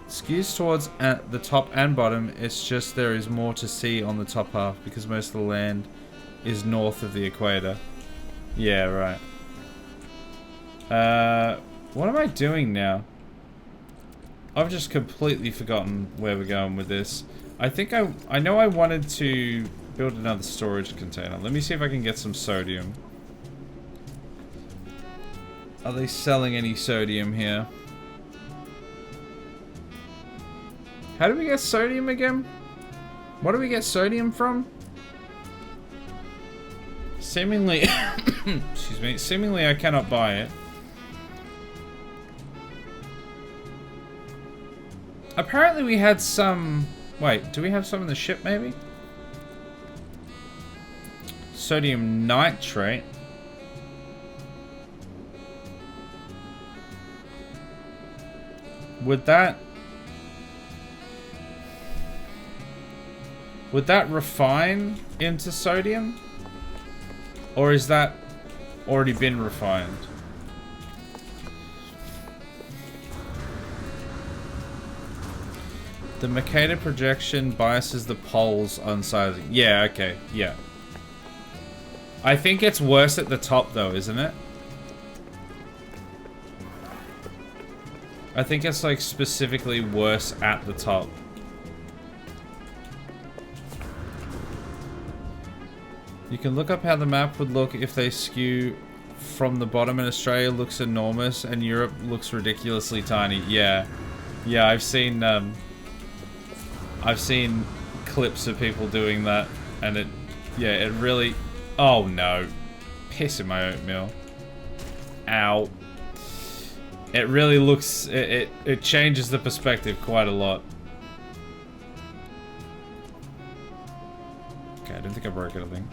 It skews towards the top and bottom. It's just there is more to see on the top half because most of the land is north of the equator. Yeah, right. What am I doing now? I've just completely forgotten where we're going with this. I think I know I wanted to build another storage container. Let me see if I can get some sodium. Are they selling any sodium here? How do we get sodium again? What do we get sodium from? Seemingly, excuse me, seemingly I cannot buy it. Apparently we had some... Wait, do we have some in the ship maybe? Sodium nitrate. Would that refine into sodium? Or is that already been refined? The Mercator projection biases the poles on sizing. Yeah, okay, yeah. I think it's worse at the top though, isn't it? I think it's like specifically worse at the top. You can look up how the map would look if they skew from the bottom, and Australia looks enormous and Europe looks ridiculously tiny. Yeah. Yeah, I've seen clips of people doing that, and it really... Oh no. Piss in my oatmeal. Ow. It really looks... It changes the perspective quite a lot. Okay, I don't think I broke anything.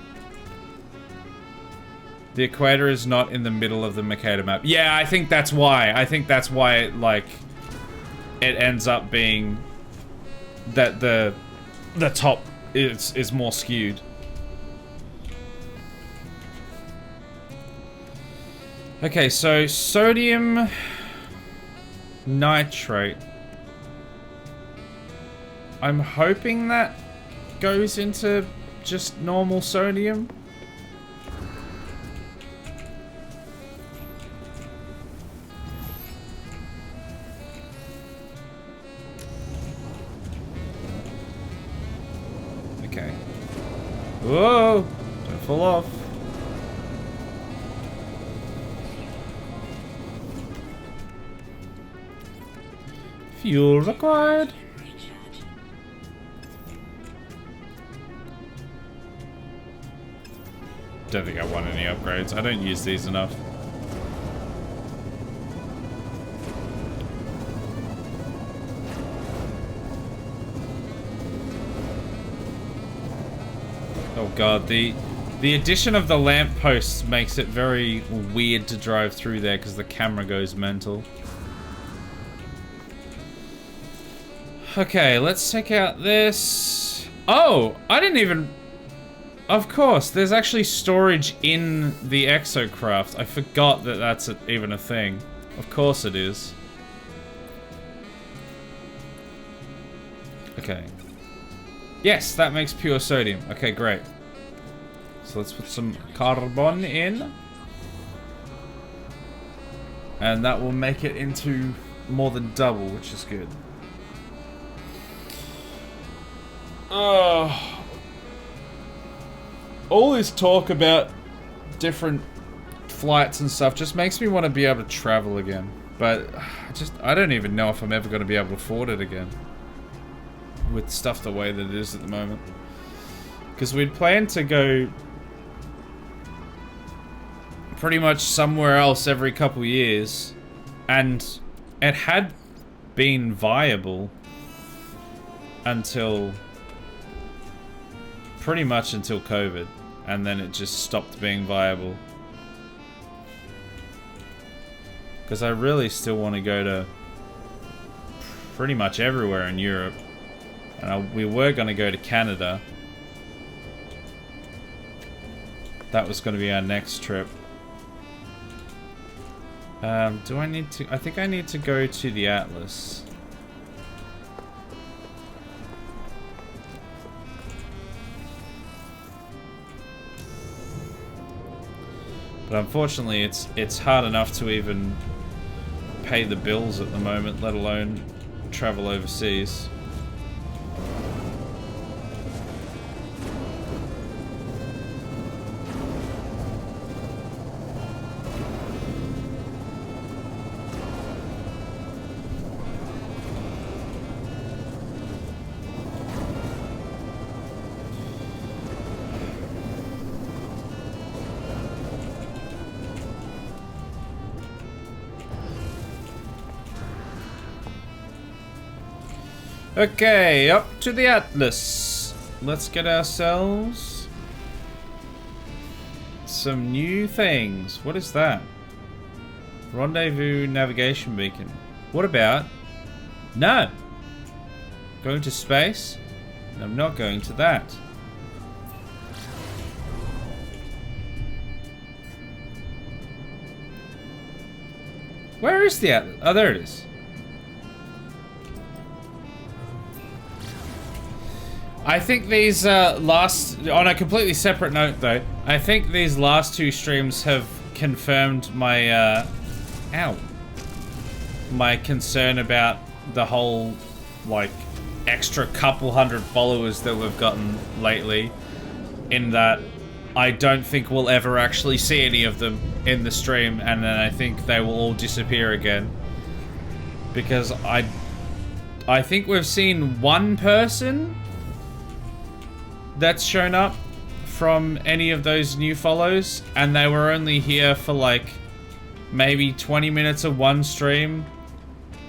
The equator is not in the middle of the Mercator map. Yeah, I think that's why. I think that's why it, like... It ends up being... that the top is more skewed. Okay, so sodium nitrate. I'm hoping that goes into just normal sodium. Whoa! Don't fall off. Fuel required. Don't think I want any upgrades. I don't use these enough. Oh god, the addition of the lampposts makes it very weird to drive through there because the camera goes mental. Okay, let's check out this. Oh, I didn't even... Of course, there's actually storage in the exocraft. I forgot that that's even a thing. Of course it is. Okay. Yes, that makes pure sodium. Okay, great. So let's put some carbon in. And that will make it into more than double, which is good. All this talk about different flights and stuff just makes me want to be able to travel again. But I don't even know if I'm ever going to be able to afford it again. With stuff the way that it is at the moment. Because we'd planned to go pretty much somewhere else every couple years. And it had been viable until... pretty much until COVID. And then it just stopped being viable. Because I really still want to go to pretty much everywhere in Europe. And we were going to go to Canada. That was going to be our next trip. Do I need to... I think I need to go to the Atlas. But unfortunately, it's hard enough to even pay the bills at the moment, let alone travel overseas. Okay, up to the Atlas. Let's get ourselves some new things. What is that? Rendezvous navigation beacon. What about? No. Going to space? I'm not going to that. Where is the Atlas? Oh, there it is. I think these last, on a completely separate note though, I think these last two streams have confirmed my, my concern about the whole, like, extra couple hundred followers that we've gotten lately, in that I don't think we'll ever actually see any of them in the stream, and then I think they will all disappear again. Because I think we've seen one person that's shown up from any of those new follows, and they were only here for like maybe 20 minutes of one stream,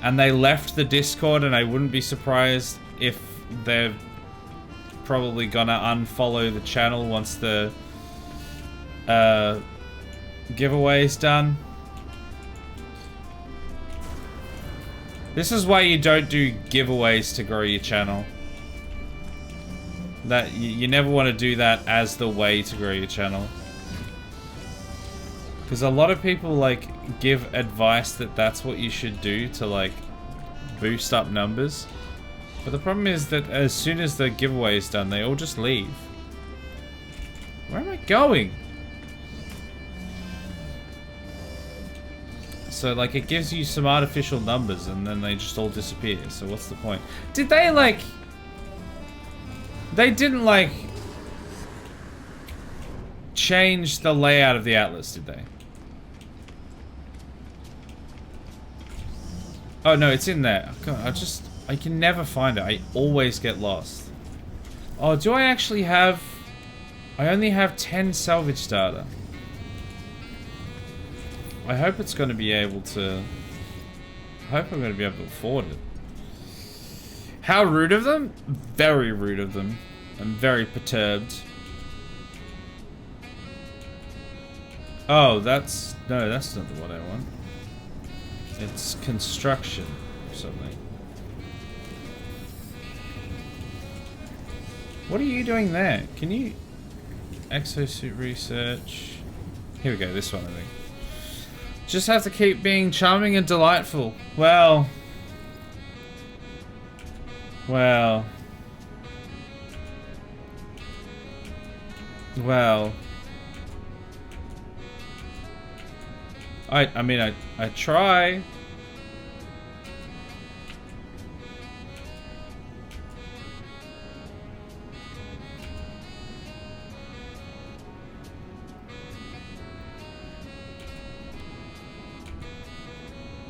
and they left the Discord, and I wouldn't be surprised if they're probably gonna unfollow the channel once the giveaway is done. This is why you don't do giveaways to grow your channel. That you never want to do that as the way to grow your channel, because a lot of people like give advice that that's what you should do to like boost up numbers, but the problem is that as soon as the giveaway is done, they all just leave. Where am I going? So like it gives you some artificial numbers and then they just all disappear, so what's the point? Did they like... They didn't like change the layout of the atlas, did they? Oh no, it's in there. God, I can never find it. I always get lost. Oh, do I actually have... I only have 10 salvage data. I hope it's going to be able to... I hope I'm going to be able to afford it. How rude of them? Very rude of them. I'm very perturbed. Oh, that's... No, that's not what I want. It's construction or something. What are you doing there? Can you... Exosuit research... Here we go, this one I think. Just have to keep being charming and delightful. Well... Well... Well... I mean, I try.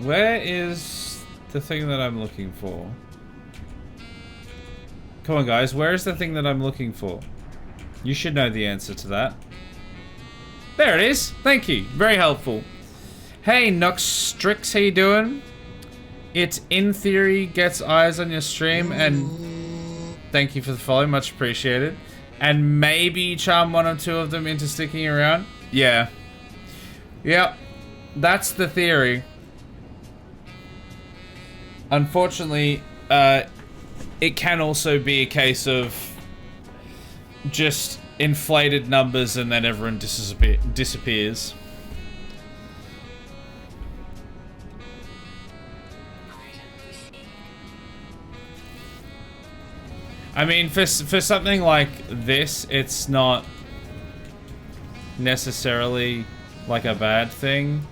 Where is the thing that I'm looking for? Come on, guys. Where is the thing that I'm looking for? You should know the answer to that. There it is. Thank you. Very helpful. Hey, Noxtrix, how you doing? It, in theory, gets eyes on your stream, and thank you for the follow, much appreciated. And maybe charm one or two of them into sticking around. Yeah. Yep. That's the theory. Unfortunately, it can also be a case of just inflated numbers and then everyone disappears. I mean, for something like this, it's not necessarily like a bad thing.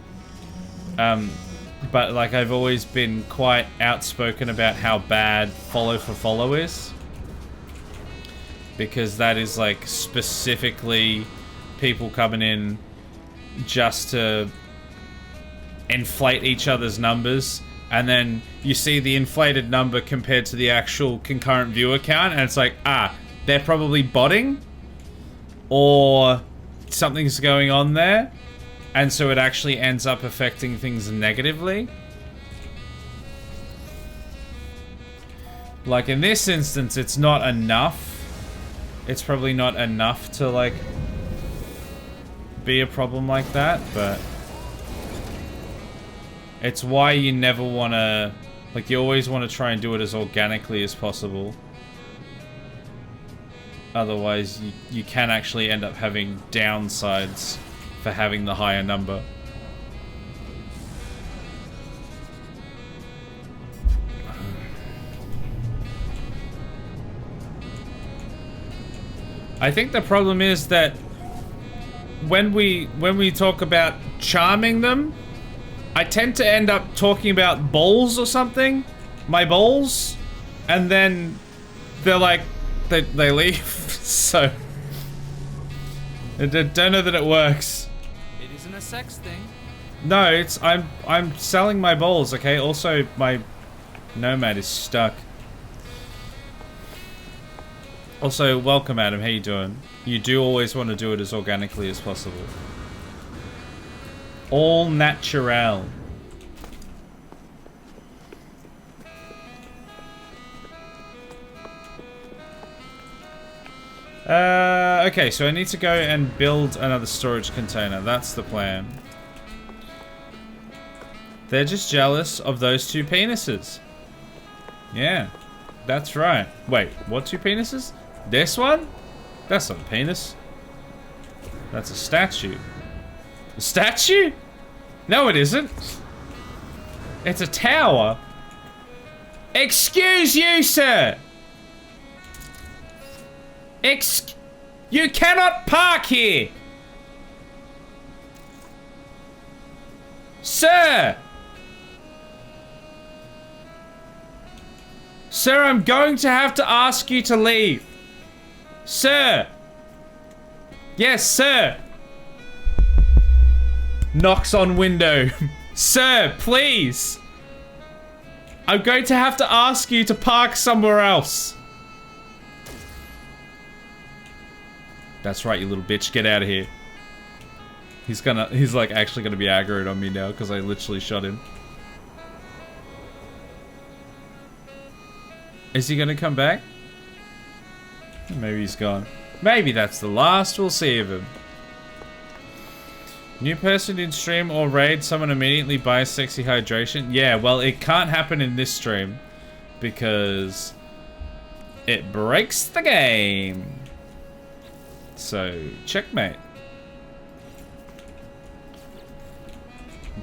But like I've always been quite outspoken about how bad follow for follow is. Because that is like specifically people coming in just to inflate each other's numbers. And then you see the inflated number compared to the actual concurrent viewer count, and it's like, ah, they're probably botting, or something's going on there, and so it actually ends up affecting things negatively. Like in this instance, it's not enough. It's probably not enough to like be a problem like that, but it's why you never want to, like, you always want to try and do it as organically as possible. Otherwise, you can actually end up having downsides for having the higher number. I think the problem is that when we talk about charming them, I tend to end up talking about balls or something, my balls, and then they're like, they leave. So I don't know that it works. It isn't a sex thing. No, it's I'm selling my balls. Okay. Also, my Nomad is stuck. Also, welcome, Adam. How you doing? You do always want to do it as organically as possible. All natural. Okay, so I need to go and build another storage container. That's the plan. They're just jealous of those two penises. Yeah, that's right. Wait, what two penises? This one? That's not a penis. That's a statue. A statue? No, it isn't. It's a tower. Excuse you, sir. You cannot park here. Sir. Sir, I'm going to have to ask you to leave. Sir. Yes, sir. knocks on window. Sir, please. I'm going to have to ask you to park somewhere else. That's right, you little bitch. Get out of here. He's like actually gonna be aggroed on me now because I literally shot him. Is he gonna come back? Maybe he's gone. Maybe that's the last we'll see of him. New person in stream or raid, someone immediately buys sexy hydration. Yeah, well, it can't happen in this stream because it breaks the game. So, checkmate.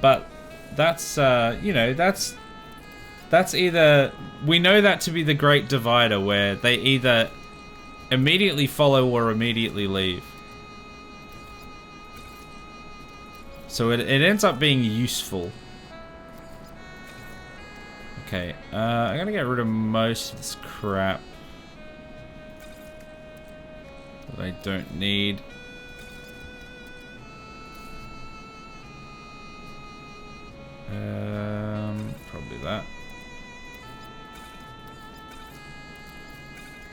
But that's, you know, that's either... We know that to be the great divider where they either immediately follow or immediately leave. So it ends up being useful. Okay, I'm gonna get rid of most of this crap that I don't need. Probably that.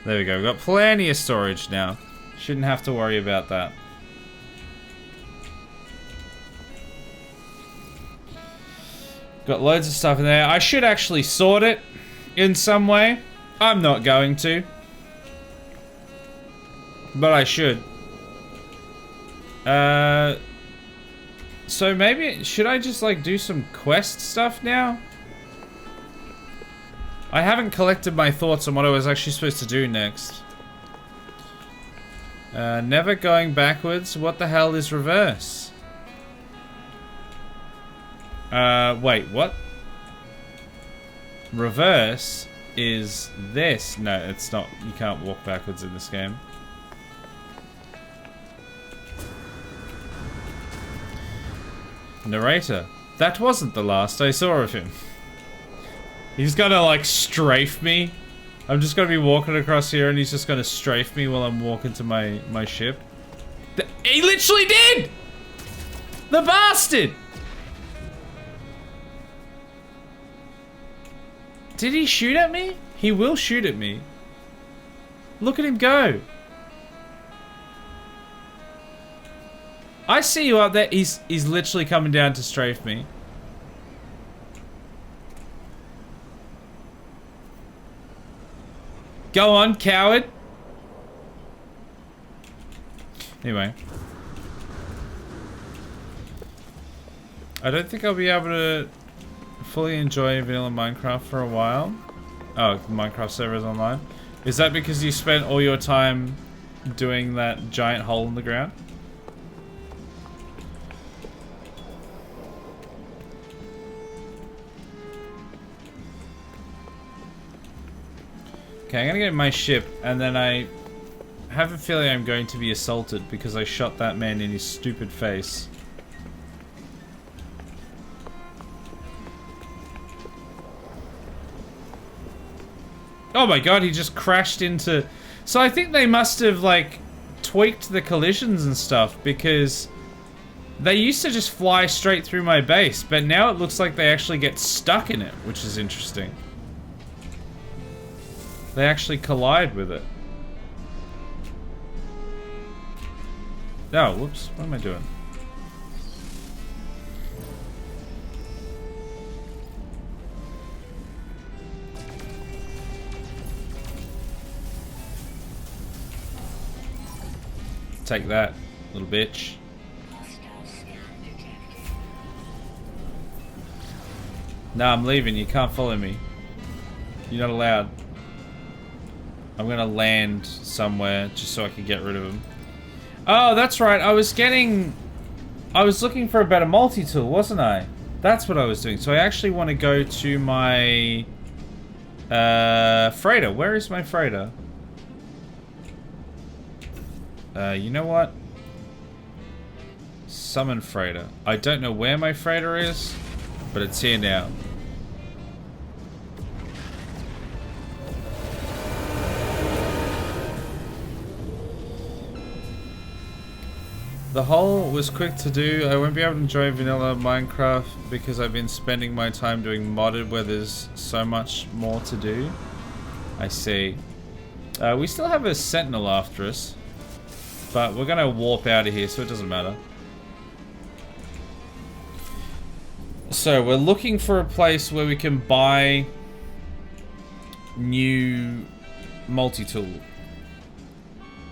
There we go, we've got plenty of storage now. Shouldn't have to worry about that. Got loads of stuff in there. I should actually sort it in some way. I'm not going to. But I should. So maybe, should I just like do some quest stuff now? I haven't collected my thoughts on what I was actually supposed to do next. Never going backwards. What the hell is reverse? Wait, what? Reverse is this. No, it's not. You can't walk backwards in this game. Narrator. That wasn't the last I saw of him. He's gonna like strafe me. I'm just gonna be walking across here and he's just gonna strafe me while I'm walking to my ship. He literally did! The bastard! Did he shoot at me? He will shoot at me. Look at him go. I see you out there. He's literally coming down to strafe me. Go on, coward. Anyway. I don't think I'll be able to fully enjoy vanilla Minecraft for a while. Oh, Minecraft servers online. Is that because you spent all your time doing that giant hole in the ground? Okay, I'm gonna get my ship, and then I have a feeling I'm going to be assaulted because I shot that man in his stupid face. Oh my god, he just crashed into... So I think they must have, like, tweaked the collisions and stuff, because they used to just fly straight through my base, but now it looks like they actually get stuck in it, which is interesting. They actually collide with it. Oh, whoops. What am I doing? Take that, little bitch. Nah, I'm leaving. You can't follow me. You're not allowed. I'm gonna land somewhere just so I can get rid of him. Oh, that's right. I was looking for a better multi-tool, wasn't I? That's what I was doing. So I actually want to go to my freighter. Where is my freighter? You know what? Summon freighter. I don't know where my freighter is, but it's here now. The hole was quick to do. I won't be able to enjoy vanilla Minecraft because I've been spending my time doing modded where there's so much more to do. I see. We still have a sentinel after us, but we're gonna warp out of here, so it doesn't matter. So we're looking for a place where we can buy new multi-tool.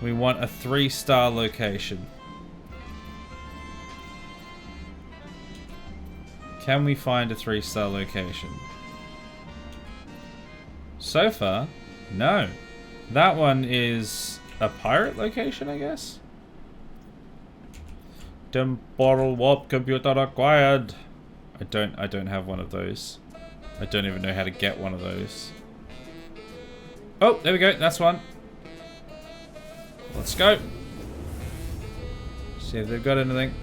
We want a 3-star location. Can we find a 3-star location? So far, no. That one is a pirate location, I guess? Temporal warp computer acquired. I don't have one of those. I don't even know how to get one of those. Oh, there we go. That's one. Let's go. See if they've got anything.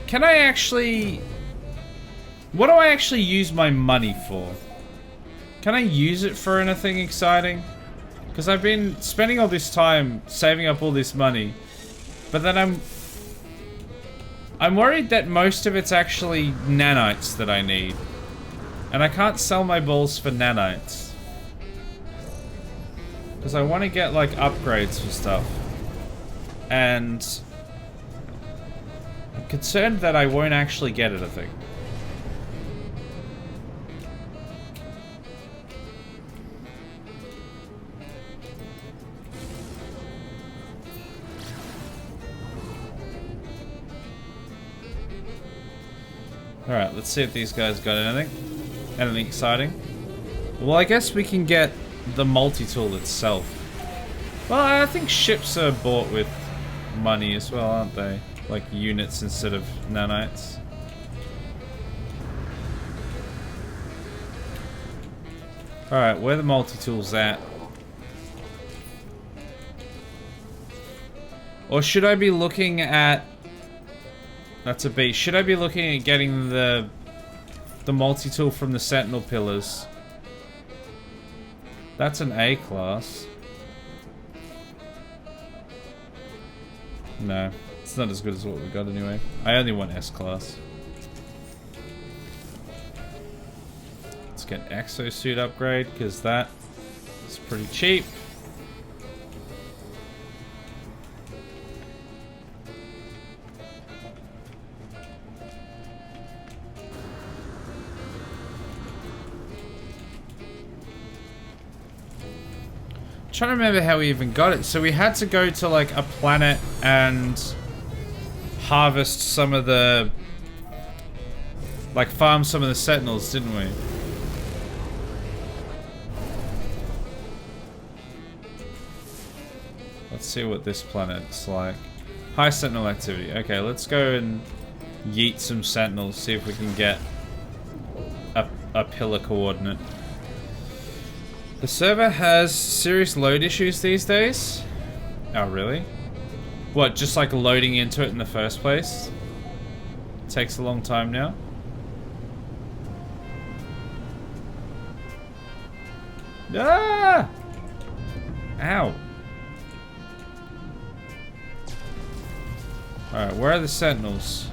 Can I actually... What do I actually use my money for? Can I use it for anything exciting? Because I've been spending all this time saving up all this money, but then I'm worried that most of it's actually nanites that I need. And I can't sell my balls for nanites. Because I want to get like upgrades for stuff. And I'm concerned that I won't actually get anything. Alright, let's see if these guys got anything. Anything exciting. Well, I guess we can get the multi-tool itself. Well, I think ships are bought with money as well, aren't they? Like units instead of nanites. Alright, where are the multi-tools at? Or should I be looking at... That's a B. Should I be looking at getting the multi-tool from the Sentinel pillars? That's an A class. No, it's not as good as what we got anyway. I only want S class. Let's get exosuit upgrade because that is pretty cheap. Trying to remember how we even got it. So we had to go to like a planet and harvest some of the, like farm some of the sentinels, didn't we? Let's see what this planet's like. High sentinel activity. Okay, let's go and yeet some sentinels, see if we can get a pillar coordinate. The server has serious load issues these days. Oh, really? What, just like loading into it in the first place? It takes a long time now. Ah! Ow. Alright, where are the sentinels?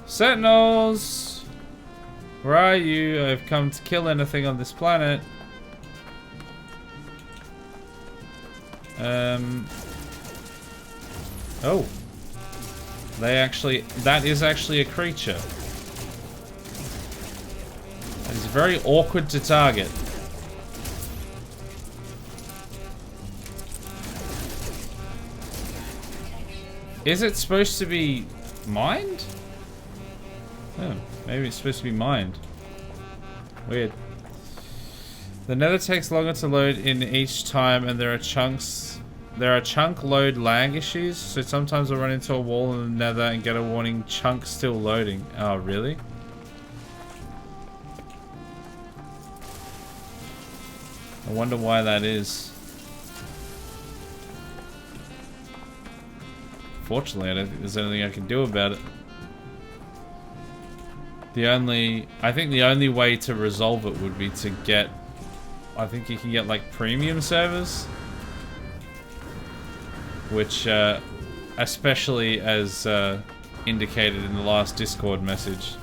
Sentinels! Where are you? I've come to kill anything on this planet. Oh. That is actually a creature. It is very awkward to target. Is it supposed to be mined? Oh, maybe it's supposed to be mined. Weird. The nether takes longer to load in each time, and there are chunk load lag issues, so sometimes I'll run into a wall in the nether and get a warning, chunk still loading. Oh, really? I wonder why that is. Fortunately, I don't think there's anything I can do about it. I think the only way to resolve it would be to get, I think you can get like premium servers, which especially as indicated in the last Discord message,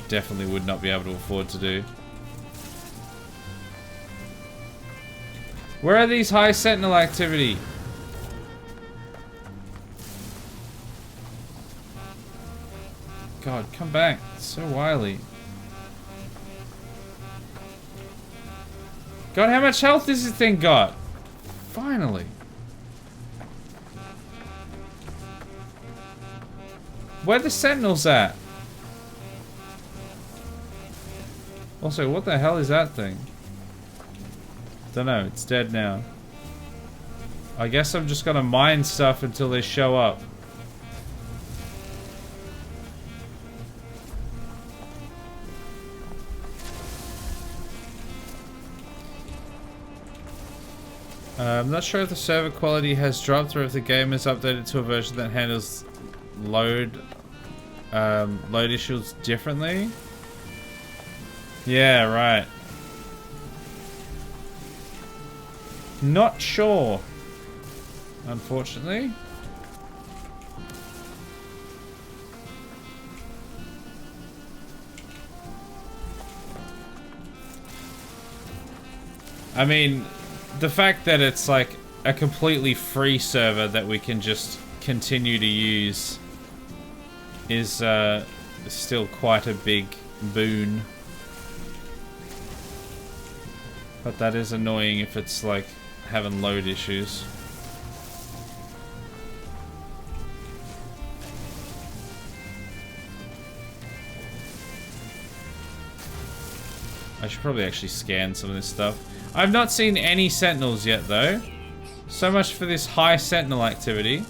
definitely would not be able to afford to do. Where are these high sentinel activity? God, come back. It's so wily. God, how much health does this thing got? Finally. Where are the sentinels at? Also, what the hell is that thing? Don't know, it's dead now. I guess I'm just gonna mine stuff until they show up. I'm not sure if the server quality has dropped or if the game is updated to a version that handles load issues differently. Yeah, right. Not sure, unfortunately. I mean, the fact that it's like a completely free server that we can just continue to use is still quite a big boon. But that is annoying if it's like having load issues. I should probably actually scan some of this stuff. I've not seen any sentinels yet though. So much for this high sentinel activity.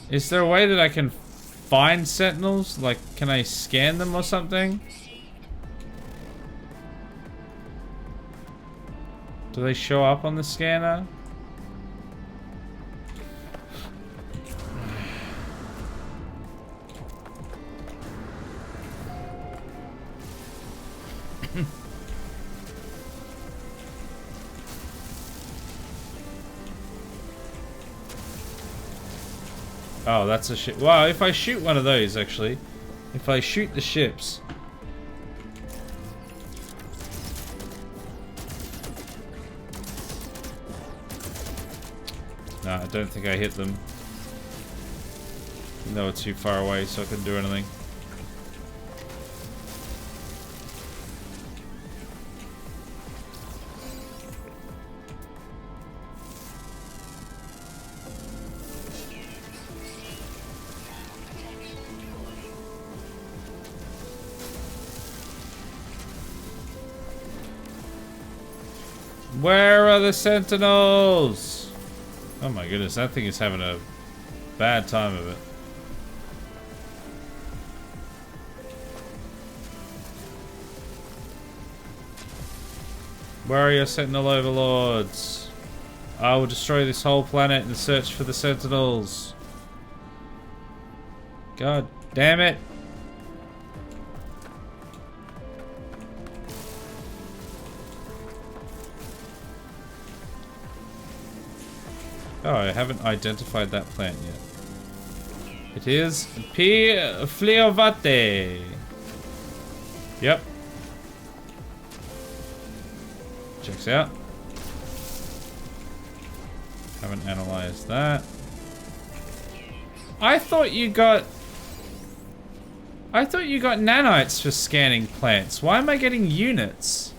Is there a way that I can find sentinels? Like, can I scan them or something? Do they show up on the scanner? Oh, that's a ship. Wow, if I shoot one of those, actually. If I shoot the ships. No, I don't think I hit them. They were too far away, so I couldn't do anything. Where are the sentinels? Oh my goodness, that thing is having a bad time of it. Where are your sentinel overlords? I will destroy this whole planet and search for the sentinels. God damn it. Oh, I haven't identified that plant yet. It is P. Fleovate. Yep. Checks out. Haven't analyzed that. I thought you got nanites for scanning plants. Why am I getting units?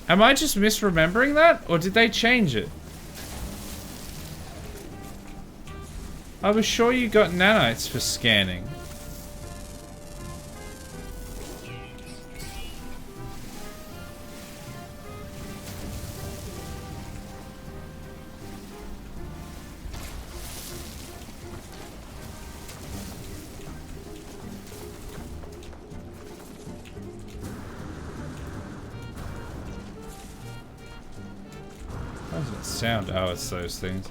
Am I just misremembering that? Or did they change it? I was sure you got nanites for scanning. sound? Oh, it's those things.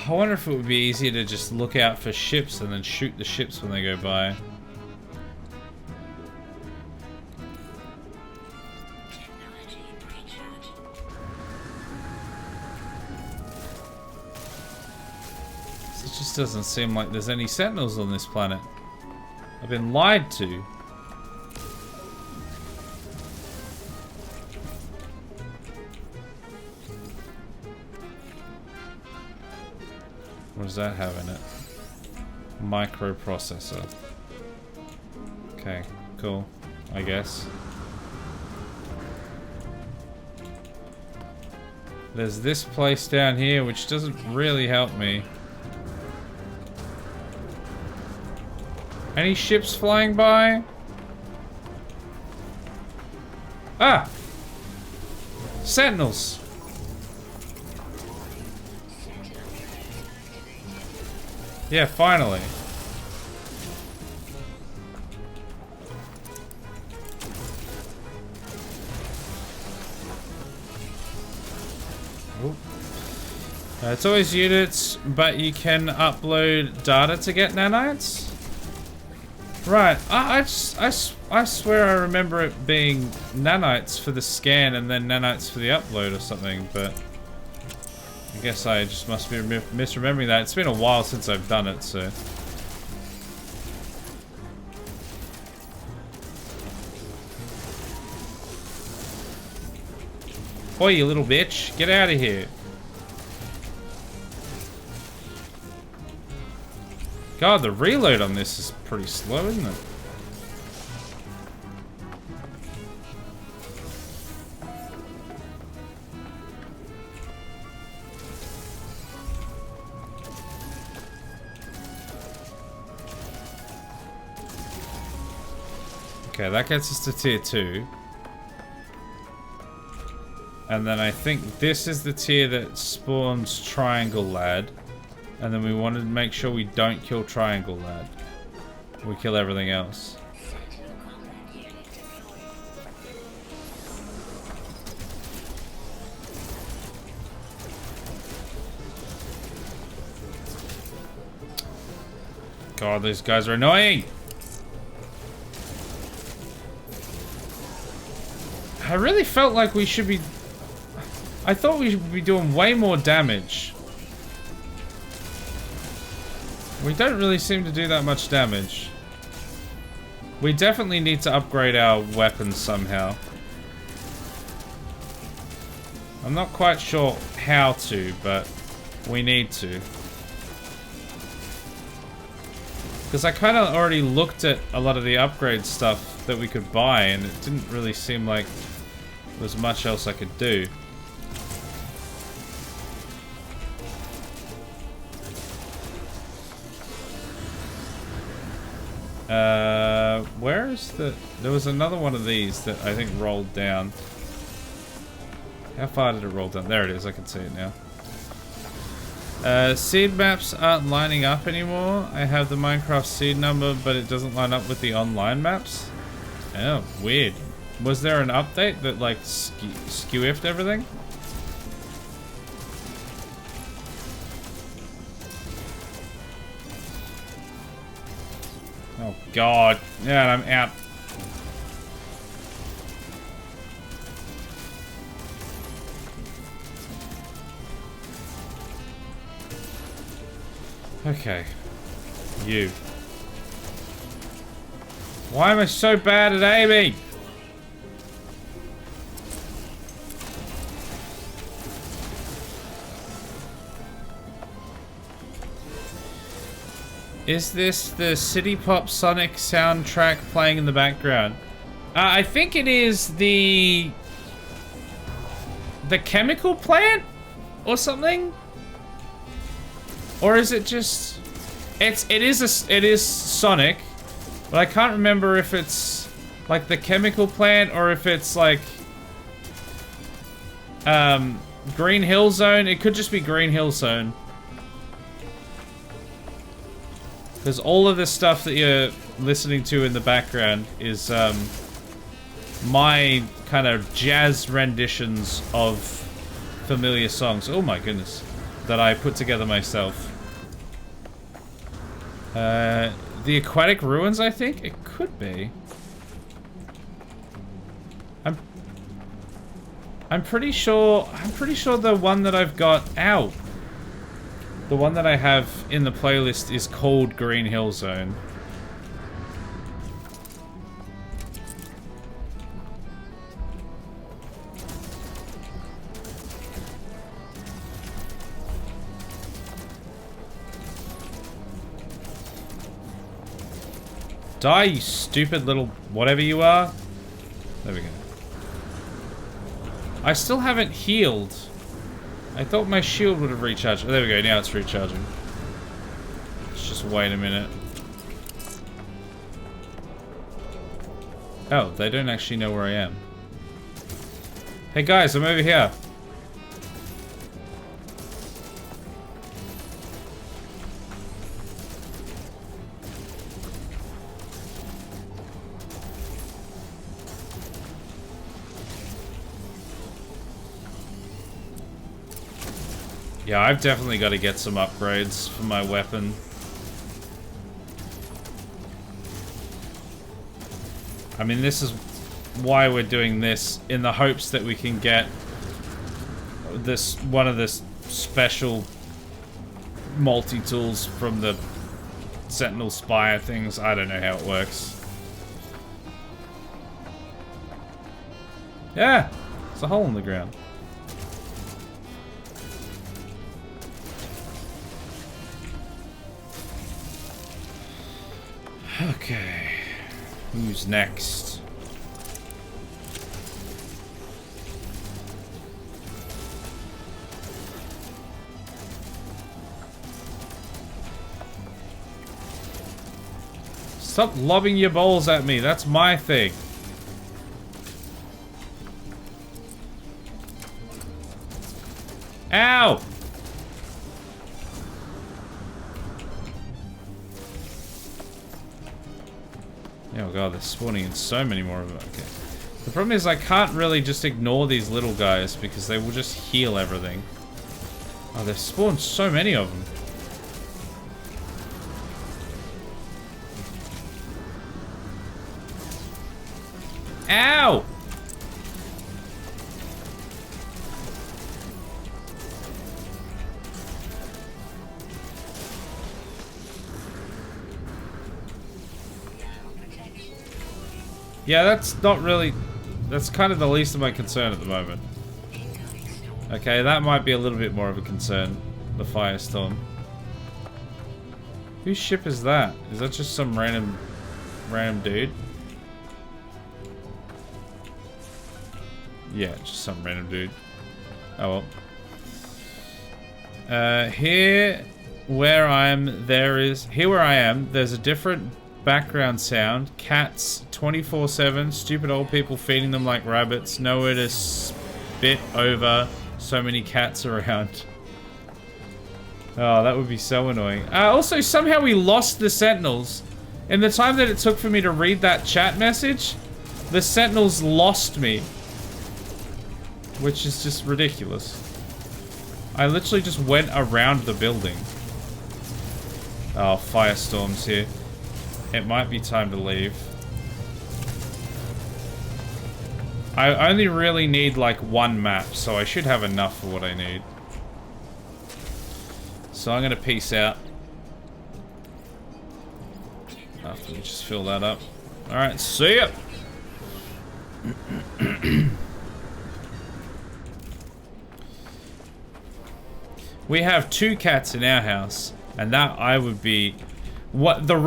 I wonder if it would be easier to just look out for ships and then shoot the ships when they go by. It just doesn't seem like there's any sentinels on this planet. I've been lied to. What does that have in it? Microprocessor. Okay, cool. I guess. There's this place down here which doesn't really help me. Any ships flying by? Ah! Sentinels! Yeah, finally. It's always units, but you can upload data to get nanites? Right, I swear I remember it being nanites for the scan and then nanites for the upload or something, but I guess I just must be misremembering that. It's been a while since I've done it, so. Oi, you little bitch. Get out of here. God, the reload on this is pretty slow, isn't it? Okay, that gets us to tier 2. And then I think this is the tier that spawns Triangle Lad. And then we wanted to make sure we don't kill Triangle Lad. We kill everything else. God, these guys are annoying! I really felt like we should be... I thought we should be doing way more damage. We don't really seem to do that much damage. We definitely need to upgrade our weapons somehow. I'm not quite sure how to, but we need to. Because I kind of already looked at a lot of the upgrade stuff that we could buy, and it didn't really seem like there was much else I could do. Where's the... There was another one of these that I think rolled down. How far did it roll down? There it is, I can see it now. Seed maps aren't lining up anymore. I have the Minecraft seed number, but it doesn't line up with the online maps. Oh, weird. Was there an update that, like, skew-iffed everything? Oh God, yeah, I'm out. Okay, you. Why am I so bad at aiming? Is this the City Pop Sonic soundtrack playing in the background? I think it is the chemical plant or something? Or is it just... It is Sonic, but I can't remember if it's like the chemical plant or if it's like Green Hill Zone. It could just be Green Hill Zone. Because all of the stuff that you're listening to in the background is my kind of jazz renditions of familiar songs. Oh my goodness. That I put together myself. The Aquatic Ruins, I think? It could be. I'm pretty sure the one that I've got out. The one that I have in the playlist is called Green Hill Zone. Die, you stupid little whatever you are. There we go. I still haven't healed. I thought my shield would have recharged. Oh, there we go. Now it's recharging. Let's just wait a minute. Oh, they don't actually know where I am. Hey guys, I'm over here. Yeah, I've definitely got to get some upgrades for my weapon. I mean, this is why we're doing this, in the hopes that we can get this one of the special multi-tools from the Sentinel Spire things. I don't know how it works. Yeah, it's a hole in the ground. Okay, who's next? Stop lobbing your balls at me, that's my thing. Ow! Oh god, they're spawning in so many more of them. Okay. The problem is I can't really just ignore these little guys because they will just heal everything. Oh, they've spawned so many of them. Ow! Yeah, that's not really... That's kind of the least of my concern at the moment. Okay, that might be a little bit more of a concern. The firestorm. Whose ship is that? Is that just some random dude? Yeah, just some random dude. Oh well. Here where I am, there's a different background sound. Cats 24/7, stupid old people feeding them like rabbits, nowhere to spit over, so many cats around. Oh, that would be so annoying. Also, somehow we lost the Sentinels. In the time that it took for me to read that chat message, the Sentinels lost me. Which is just ridiculous. I literally just went around the building. Oh, firestorm's here. It might be time to leave. I only really need like one map, so I should have enough for what I need. So I'm gonna peace out. After we just fill that up. Alright, see ya! We have 2 cats in our house, and that I would be... One of the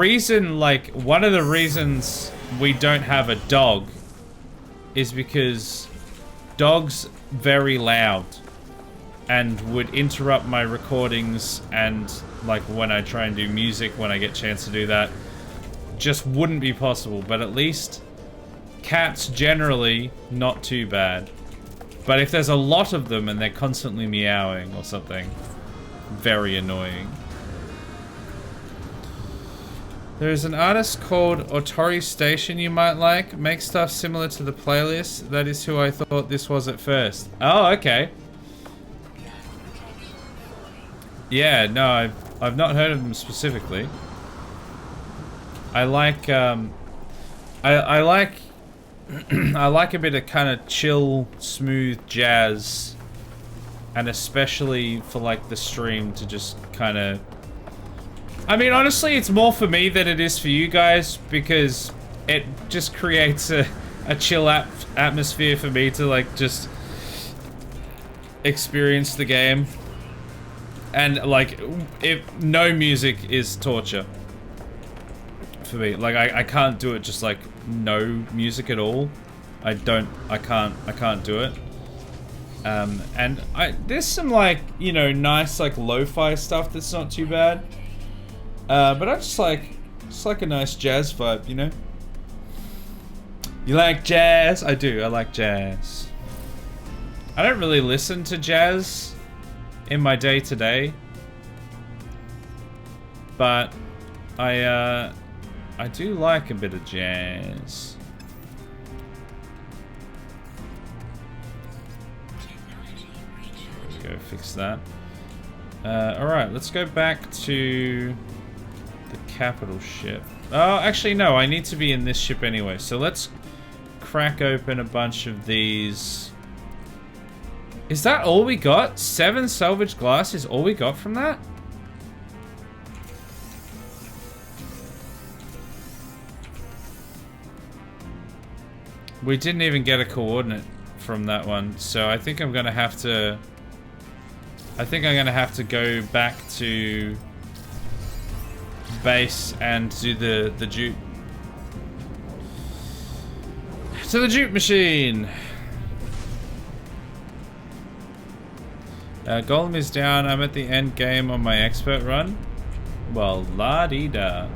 reasons we don't have a dog is because dogs very loud and would interrupt my recordings, and like when I try and do music, when I get a chance to do that, just wouldn't be possible. But at least cats generally not too bad. But if there's a lot of them and they're constantly meowing or something, very annoying. There's an artist called Otori Station you might like. Makes stuff similar to the playlist. That is who I thought this was at first. Oh, okay. Yeah, no, I've not heard of them specifically. I like I like I like a bit of kind of chill, smooth jazz, and especially for like the stream to just kind of. I mean, honestly, it's more for me than it is for you guys because it just creates a chill atmosphere for me to like just experience the game. And like, if no music is torture for me. Like I can't do it just like no music at all. I can't do it. And there's some like, you know, nice like lo-fi stuff that's not too bad. But I just like a nice jazz vibe, you know? You like jazz? I do, I like jazz. I don't really listen to jazz in my day-to-day. But I do like a bit of jazz. Go fix that. Alright, let's go back to the capital ship. Oh, actually no, I need to be in this ship anyway. So let's crack open a bunch of these. Is that all we got? 7 salvage glass is all we got from that? We didn't even get a coordinate from that one, so I think I'm gonna have to. I think I'm gonna have to go back to base and do the juke. To the juke machine. Golem is down. I'm at the end game on my expert run. Well, la-dee-da.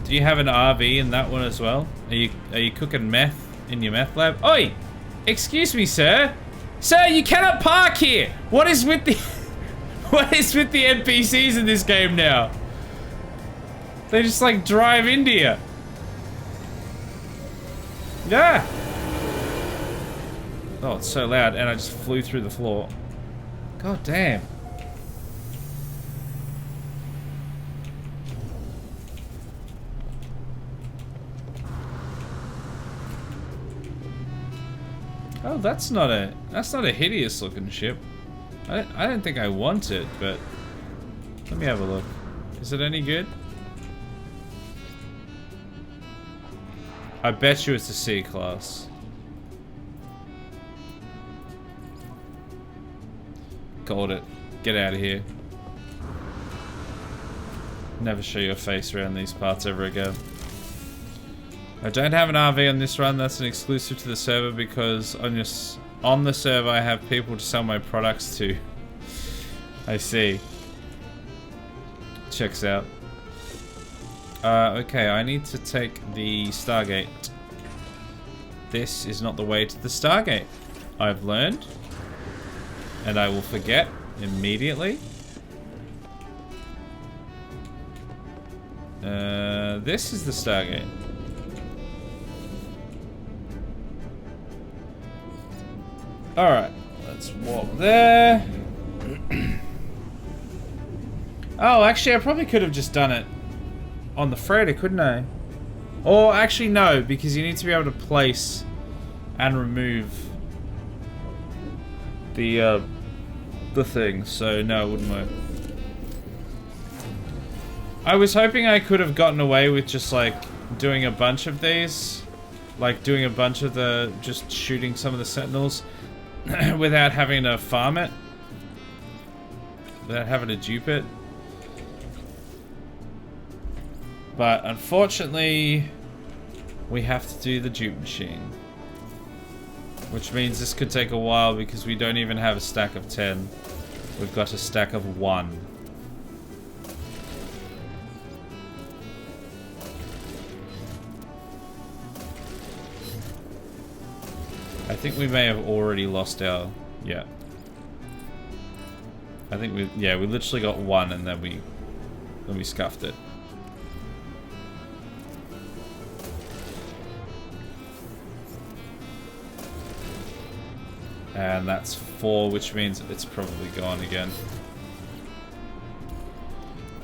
Do you have an RV in that one as well? Are you cooking meth in your meth lab? Oi! Excuse me, sir. Sir, you cannot park here. What is with the what is with the NPCs in this game now? They just like drive into you. Yeah. Oh, it's so loud, and I just flew through the floor. God damn. Oh, that's not a hideous looking ship. I don't think I want it, but let me have a look. Is it any good? I bet you it's a C class. Called it. Get out of here. Never show your face around these parts ever again. I don't have an RV on this run. That's an exclusive to the server because on the server I have people to sell my products to. I see. Checks out. Okay, I need to take the Stargate. This is not the way to the Stargate. I've learned. And I will forget immediately. This is the Stargate. Alright, let's walk there. Oh, actually, I probably could have just done it on the freighter, couldn't I? Or actually, no, because you need to be able to place and remove the thing. So no, it wouldn't work. I was hoping I could have gotten away with just like doing a bunch of these, like doing a bunch of the just shooting some of the sentinels. Without having to farm it. Without having to dupe it. But unfortunately, we have to do the dupe machine. Which means this could take a while because we don't even have a stack of 10. We've got a stack of 1. I think we may have already lost our... Yeah. I think we... Yeah, we literally got 1 and then we scuffed it. And that's 4, which means it's probably gone again.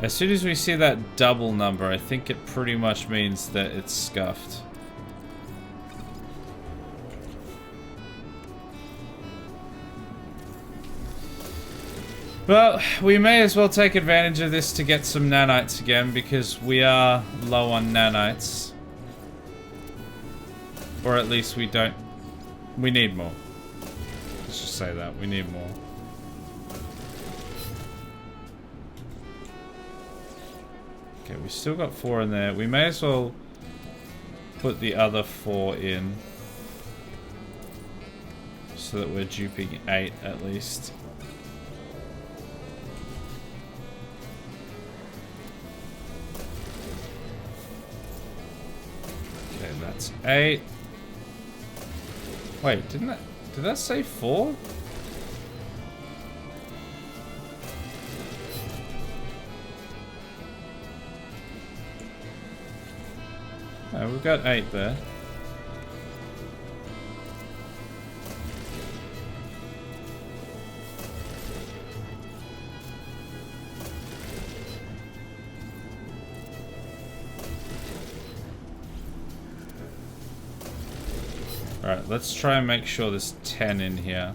As soon as we see that double number, I think it pretty much means that it's scuffed. Well, we may as well take advantage of this to get some nanites again, because we are low on nanites. Or at least we don't... We need more. Let's just say that. We need more. Okay, we still got 4 in there. We may as well put the other 4 in. So that we're duping 8 at least. Okay, that's 8. Wait, did that say 4? No, we've got 8 there. Alright, let's try and make sure there's 10 in here.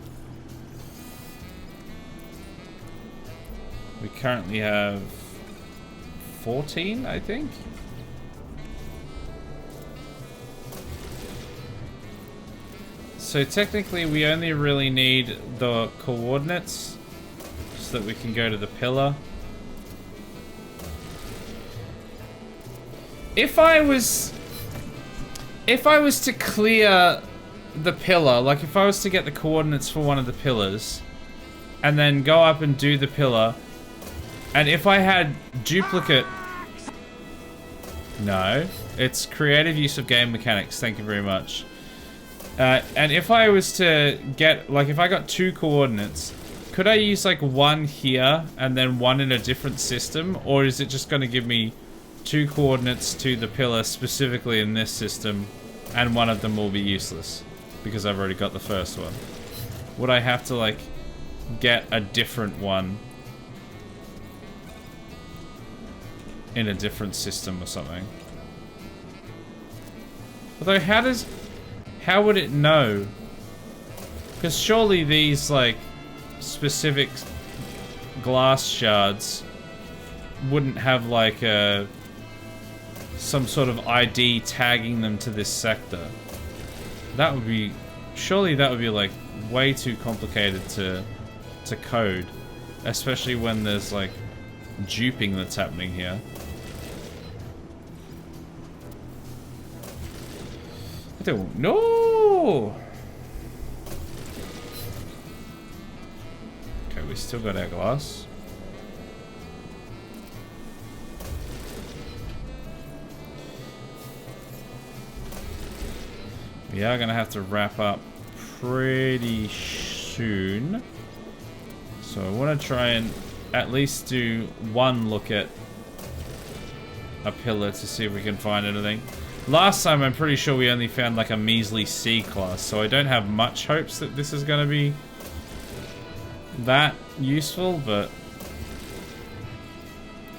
We currently have 14, I think. So technically we only really need the coordinates so that we can go to the pillar. If I was to clear the pillar, like if I was to get the coordinates for one of the pillars and then go up and do the pillar, and if I had duplicate... No, it's creative use of game mechanics, thank you very much. And if I was to get, like if I got 2 coordinates, could I use like 1 here and then 1 in a different system? Or is it just going to give me 2 coordinates to the pillar specifically in this system, and one of them will be useless because I've already got the first one? Would I have to like get a different one in a different system or something? Although how would it know? Because surely these like specific glass shards wouldn't have like some sort of ID tagging them to this sector. That would be... Surely that would be like way too complicated to code. Especially when there's like duping that's happening here. I don't know. Okay, we still got our glass. We are gonna have to wrap up pretty soon. So I want to try and at least do one look at a pillar to see if we can find anything. Last time I'm pretty sure we only found like a measly C class, so I don't have much hopes that this is gonna be that useful, but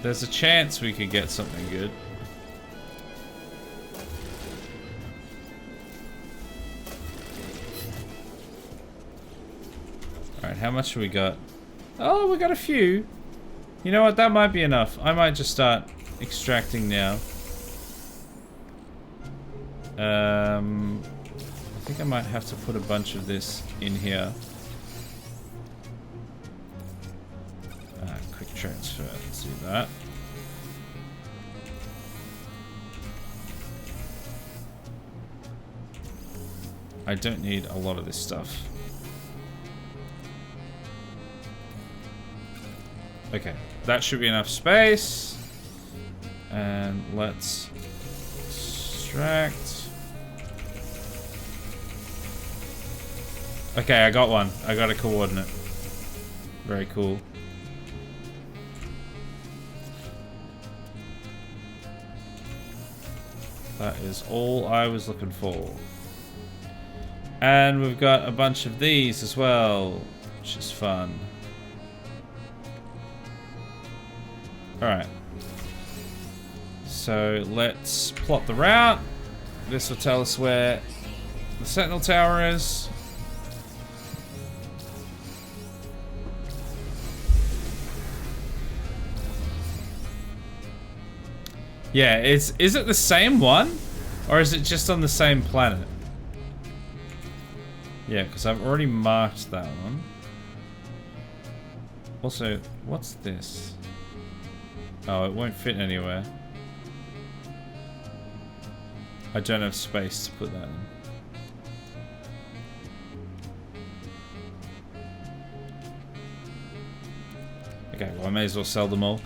there's a chance we could get something good. Alright, how much have we got? Oh, we got a few. You know what, that might be enough. I might just start extracting now. I think I might have to put a bunch of this in here. Quick transfer, let's do that. I don't need a lot of this stuff. Okay, that should be enough space. And let's extract. Okay, I got one. I got a coordinate. Very cool. That is all I was looking for. And we've got a bunch of these as well, which is fun. Alright. So let's plot the route. This will tell us where the Sentinel Tower is. Yeah, is it the same one? Or is it just on the same planet? Yeah, because I've already marked that one. Also, what's this? Oh, it won't fit anywhere. I don't have space to put that in. Okay, well I may as well sell them all.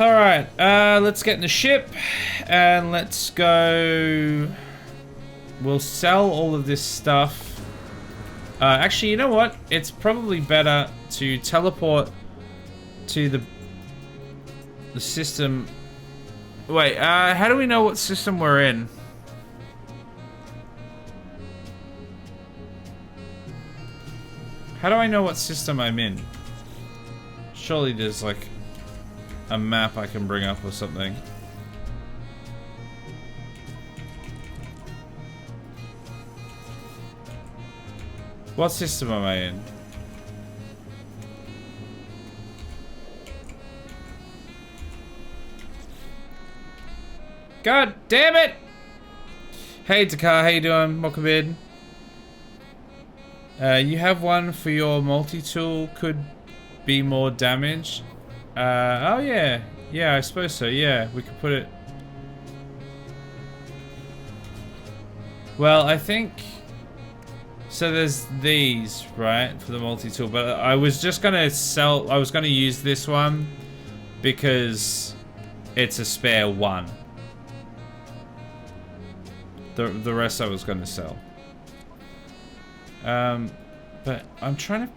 Alright, let's get in the ship and let's go. We'll sell all of this stuff. Actually, you know what? It's probably better to teleport to the system. Wait, how do we know what system we're in? How do I know what system I'm in? Surely there's like a map I can bring up or something. What system am I in? God damn it! Hey Dakar, how you doing? Welcome in. You have one for your multi-tool, could be more damage. Oh yeah. Yeah, I suppose so, yeah. We could put it... Well, I think... So there's these, right? For the multi-tool, but I was just gonna sell... I was gonna use this one because it's a spare one. The rest I was gonna sell. But I'm trying to...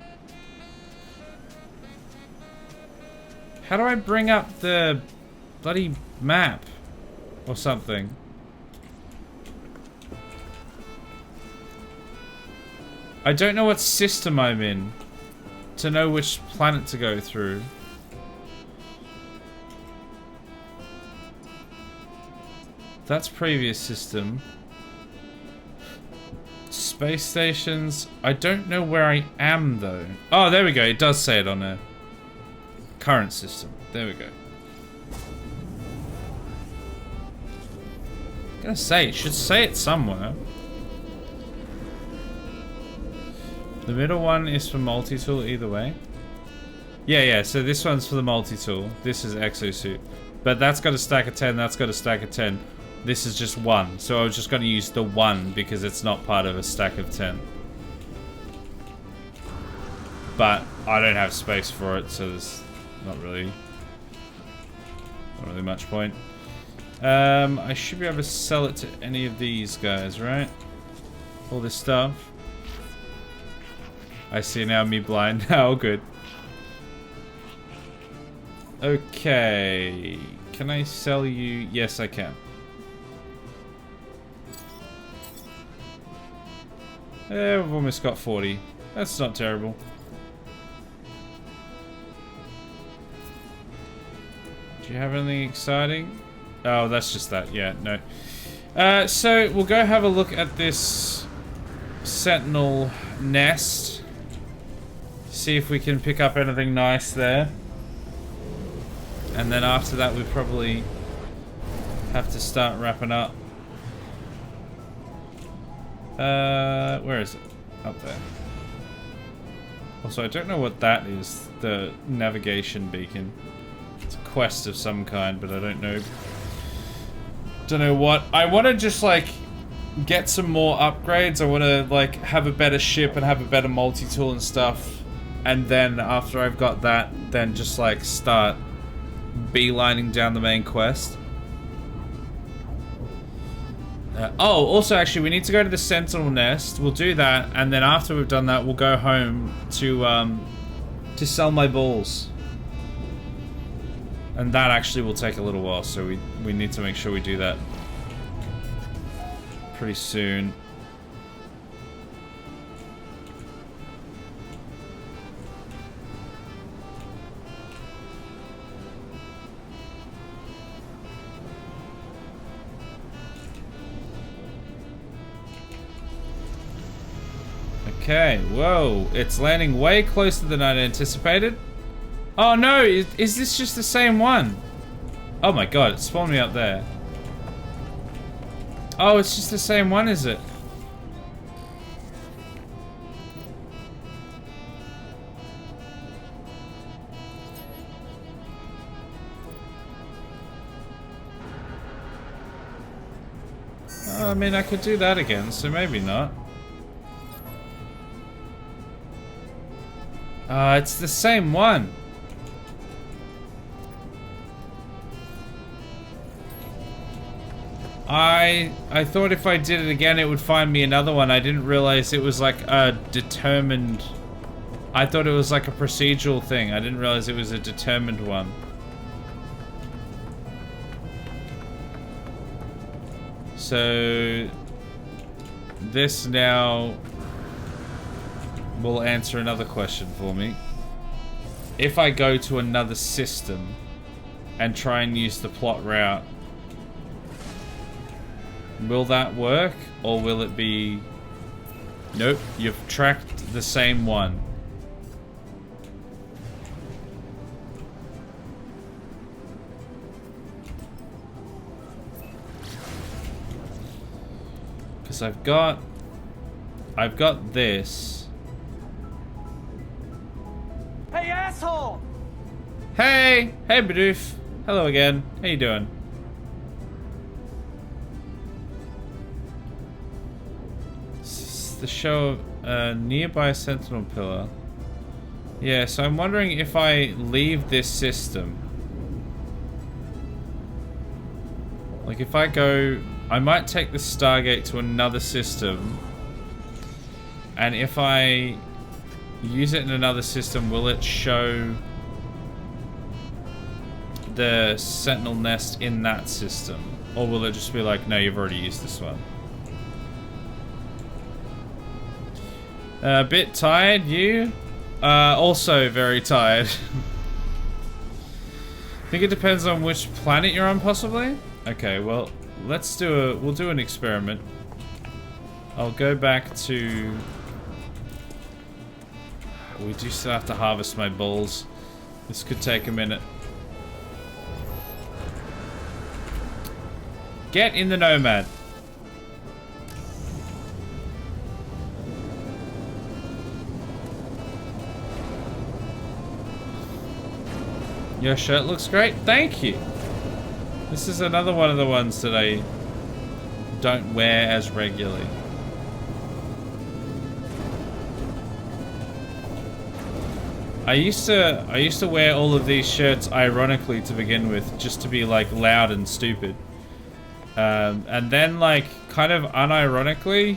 How do I bring up the bloody map or something? I don't know what system I'm in to know which planet to go through. That's previous system. Space stations. I don't know where I am though. Oh, there we go. It does say it on there. Current system. There we go. I'm gonna say, it should say it somewhere. The middle one is for multi-tool either way. Yeah, so this one's for the multi-tool. This is exosuit. But that's got a stack of 10, that's got a stack of 10. This is just one. So I was just gonna use the one because it's not part of a stack of 10. But I don't have space for it, so there's not really much point. I should be able to sell it to any of these guys, right? All this stuff. I see now, me blind now. Good. Okay. Can I sell you? Yes, I can. We've almost got 40. That's not terrible. Do you have anything exciting? Oh, that's just that. Yeah, no. So we'll go have a look at this Sentinel nest. See if we can pick up anything nice there. And then after that we probably have to start wrapping up. Where is it? Up there. Also, I don't know what that is. The navigation beacon. It's a quest of some kind, but I don't know. Don't know what. I want to just like get some more upgrades. I want to like have a better ship and have a better multi-tool and stuff. And then after I've got that, then just like start beelining down the main quest. Oh, also actually we need to go to the Sentinel nest. We'll do that, and then after we've done that, we'll go home to sell my balls. And that actually will take a little while, so we need to make sure we do that pretty soon. Okay, whoa. It's landing way closer than I'd anticipated. Oh no, is this just the same one? Oh my god, it spawned me up there. Oh, it's just the same one, is it? I mean, I could do that again, so maybe not. It's the same one. I thought if I did it again, it would find me another one. I didn't realize it was like a determined... I thought it was like a procedural thing. I didn't realize it was a determined one. So... this now will answer another question for me. If I go to another system and try and use the plot route, will that work, or will it be... Nope, you've tracked the same one. Because I've got this. Hey, asshole! Hey! Hey, Bidoof. Hello again. How you doing? The show of a nearby sentinel pillar. Yeah, so I'm wondering if I leave this system. Like if I go... I might take the Stargate to another system. And if I use it in another system, will it show the sentinel nest in that system? Or will it just be like, no, you've already used this one? A bit tired, you? Also very tired. I think it depends on which planet you're on, possibly? Okay, well, we'll do an experiment. I'll go back to... We do still have to harvest my bulls. This could take a minute. Get in the Nomad. Your shirt looks great. Thank you. This is another one of the ones that I don't wear as regularly. I used to wear all of these shirts ironically to begin with, just to be like loud and stupid. And then like kind of unironically,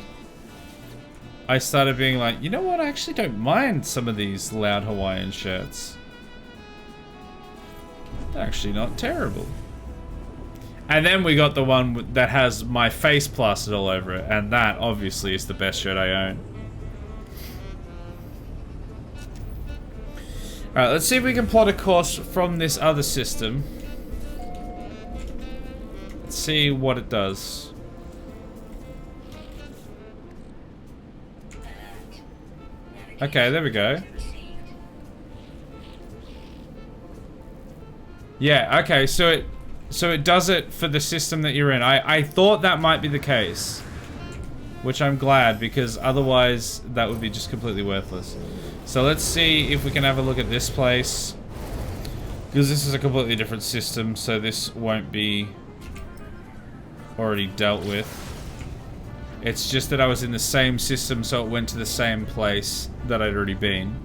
I started being like, you know what? I actually don't mind some of these loud Hawaiian shirts. They're actually not terrible. And then we got the one that has my face plastered all over it, and that obviously is the best shirt I own. Alright, let's see if we can plot a course from this other system. Let's see what it does. Okay, there we go. Yeah, okay, so it does it for the system that you're in. I thought that might be the case. Which I'm glad, because otherwise that would be just completely worthless. So let's see if we can have a look at this place. Because this is a completely different system, so this won't be already dealt with. It's just that I was in the same system, so it went to the same place that I'd already been.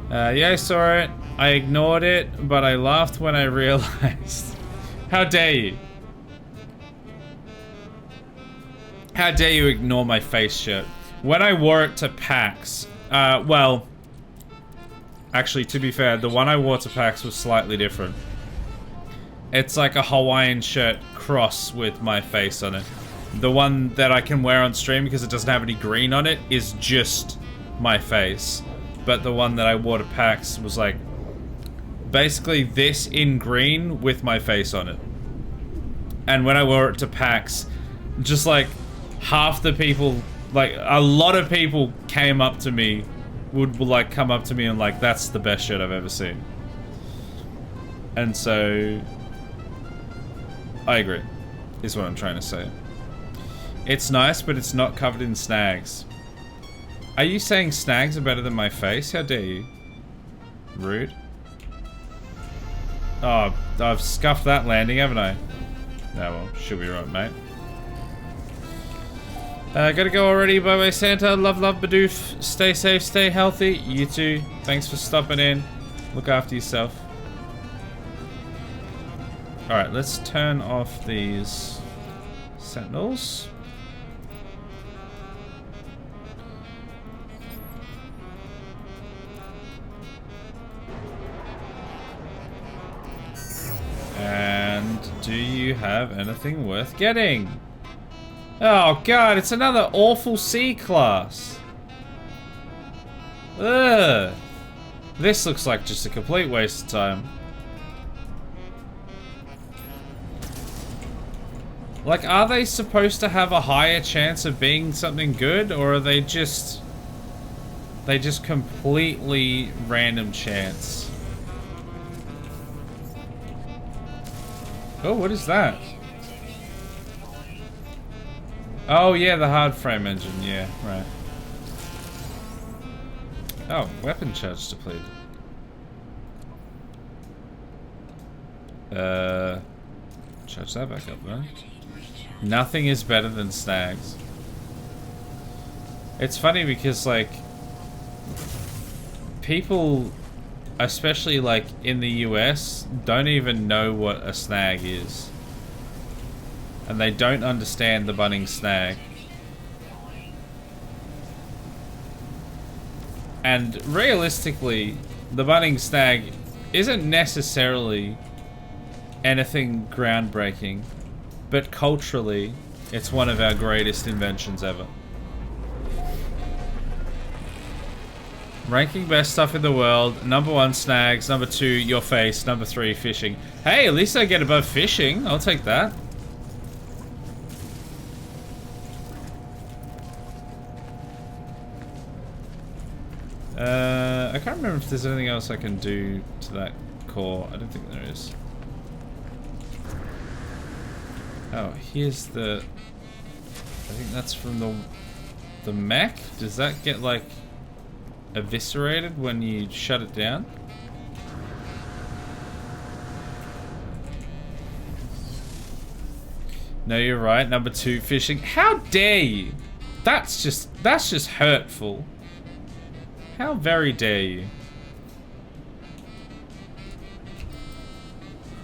Yeah, I saw it. I ignored it, but I laughed when I realized. How dare you? How dare you ignore my face shirt? When I wore it to PAX, well, actually, to be fair, the one I wore to PAX was slightly different. It's like a Hawaiian shirt cross with my face on it. The one that I can wear on stream because it doesn't have any green on it is just my face. But the one that I wore to PAX was like basically this in green with my face on it. And when I wore it to PAX, just like half the people, like a lot of people came up to me, would like come up to me and like, that's the best shit I've ever seen. And so, I agree, is what I'm trying to say. It's nice, but it's not covered in snags. Are you saying snags are better than my face? How dare you? Rude. Oh, I've scuffed that landing, haven't I? No, well, should be right, mate. Gotta go already. Bye-bye, Santa. Love, love, Badoof. Stay safe, stay healthy. You too. Thanks for stopping in. Look after yourself. Alright, let's turn off these sentinels. And do you have anything worth getting? Oh god, it's another awful C class. Ugh. This looks like just a complete waste of time. Like, are they supposed to have a higher chance of being something good, or are they just completely random chance? Oh, what is that? Oh yeah, the hard frame engine, yeah, right. Oh, weapon charge depleted. Charge that back up then. Nothing is better than snags. It's funny because like people, especially like in the US, don't even know what a snag is. And they don't understand the Bunnings snag. And realistically, the Bunnings snag isn't necessarily anything groundbreaking, but culturally, it's one of our greatest inventions ever. Ranking best stuff in the world. Number 1, snags. Number 2, your face. Number 3, fishing. Hey, at least I get above fishing. I'll take that. I can't remember if there's anything else I can do to that core. I don't think there is. Oh, here's the... I think that's from the mech? Does that get, like, eviscerated when you shut it down? No, you're right. Number 2, fishing. How dare you? That's just hurtful. How very dare you?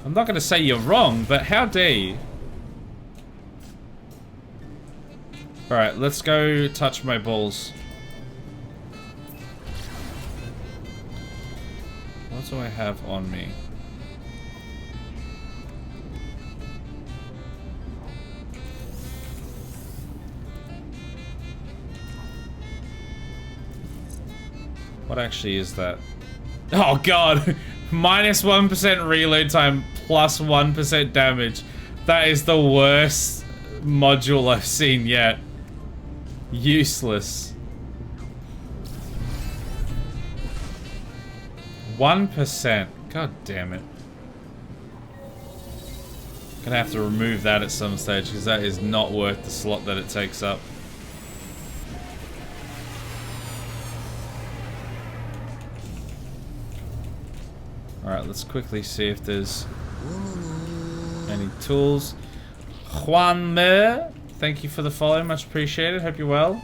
I'm not going to say you're wrong, but how dare you? Alright, let's go touch my balls. What do I have on me? What actually is that? Oh god! Minus 1% reload time, plus 1% damage. That is the worst module I've seen yet. Useless. 1%. God damn it. Gonna have to remove that at some stage because that is not worth the slot that it takes up. Alright, let's quickly see if there's any tools. Juan Mer, thank you for the follow, much appreciated. Hope you're well.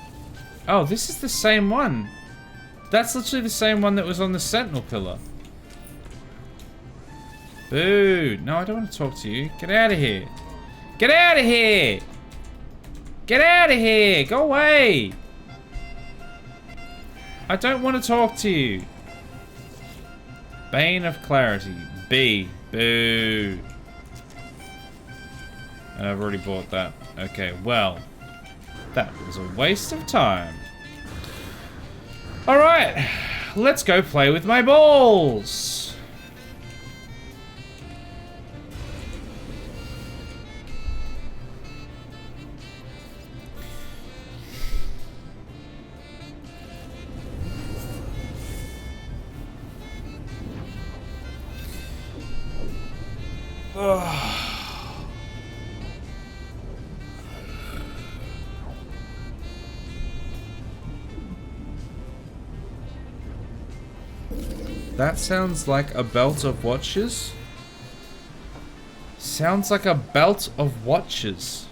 Oh, this is the same one. That's literally the same one that was on the Sentinel pillar. Boo! No, I don't want to talk to you. Get out of here. Get out of here! Get out of here! Go away! I don't want to talk to you. Bane of Clarity. B. Boo. And I've already bought that. Okay, well. That was a waste of time. Alright. Let's go play with my balls. That sounds like a belt of watches. Sounds like a belt of watches.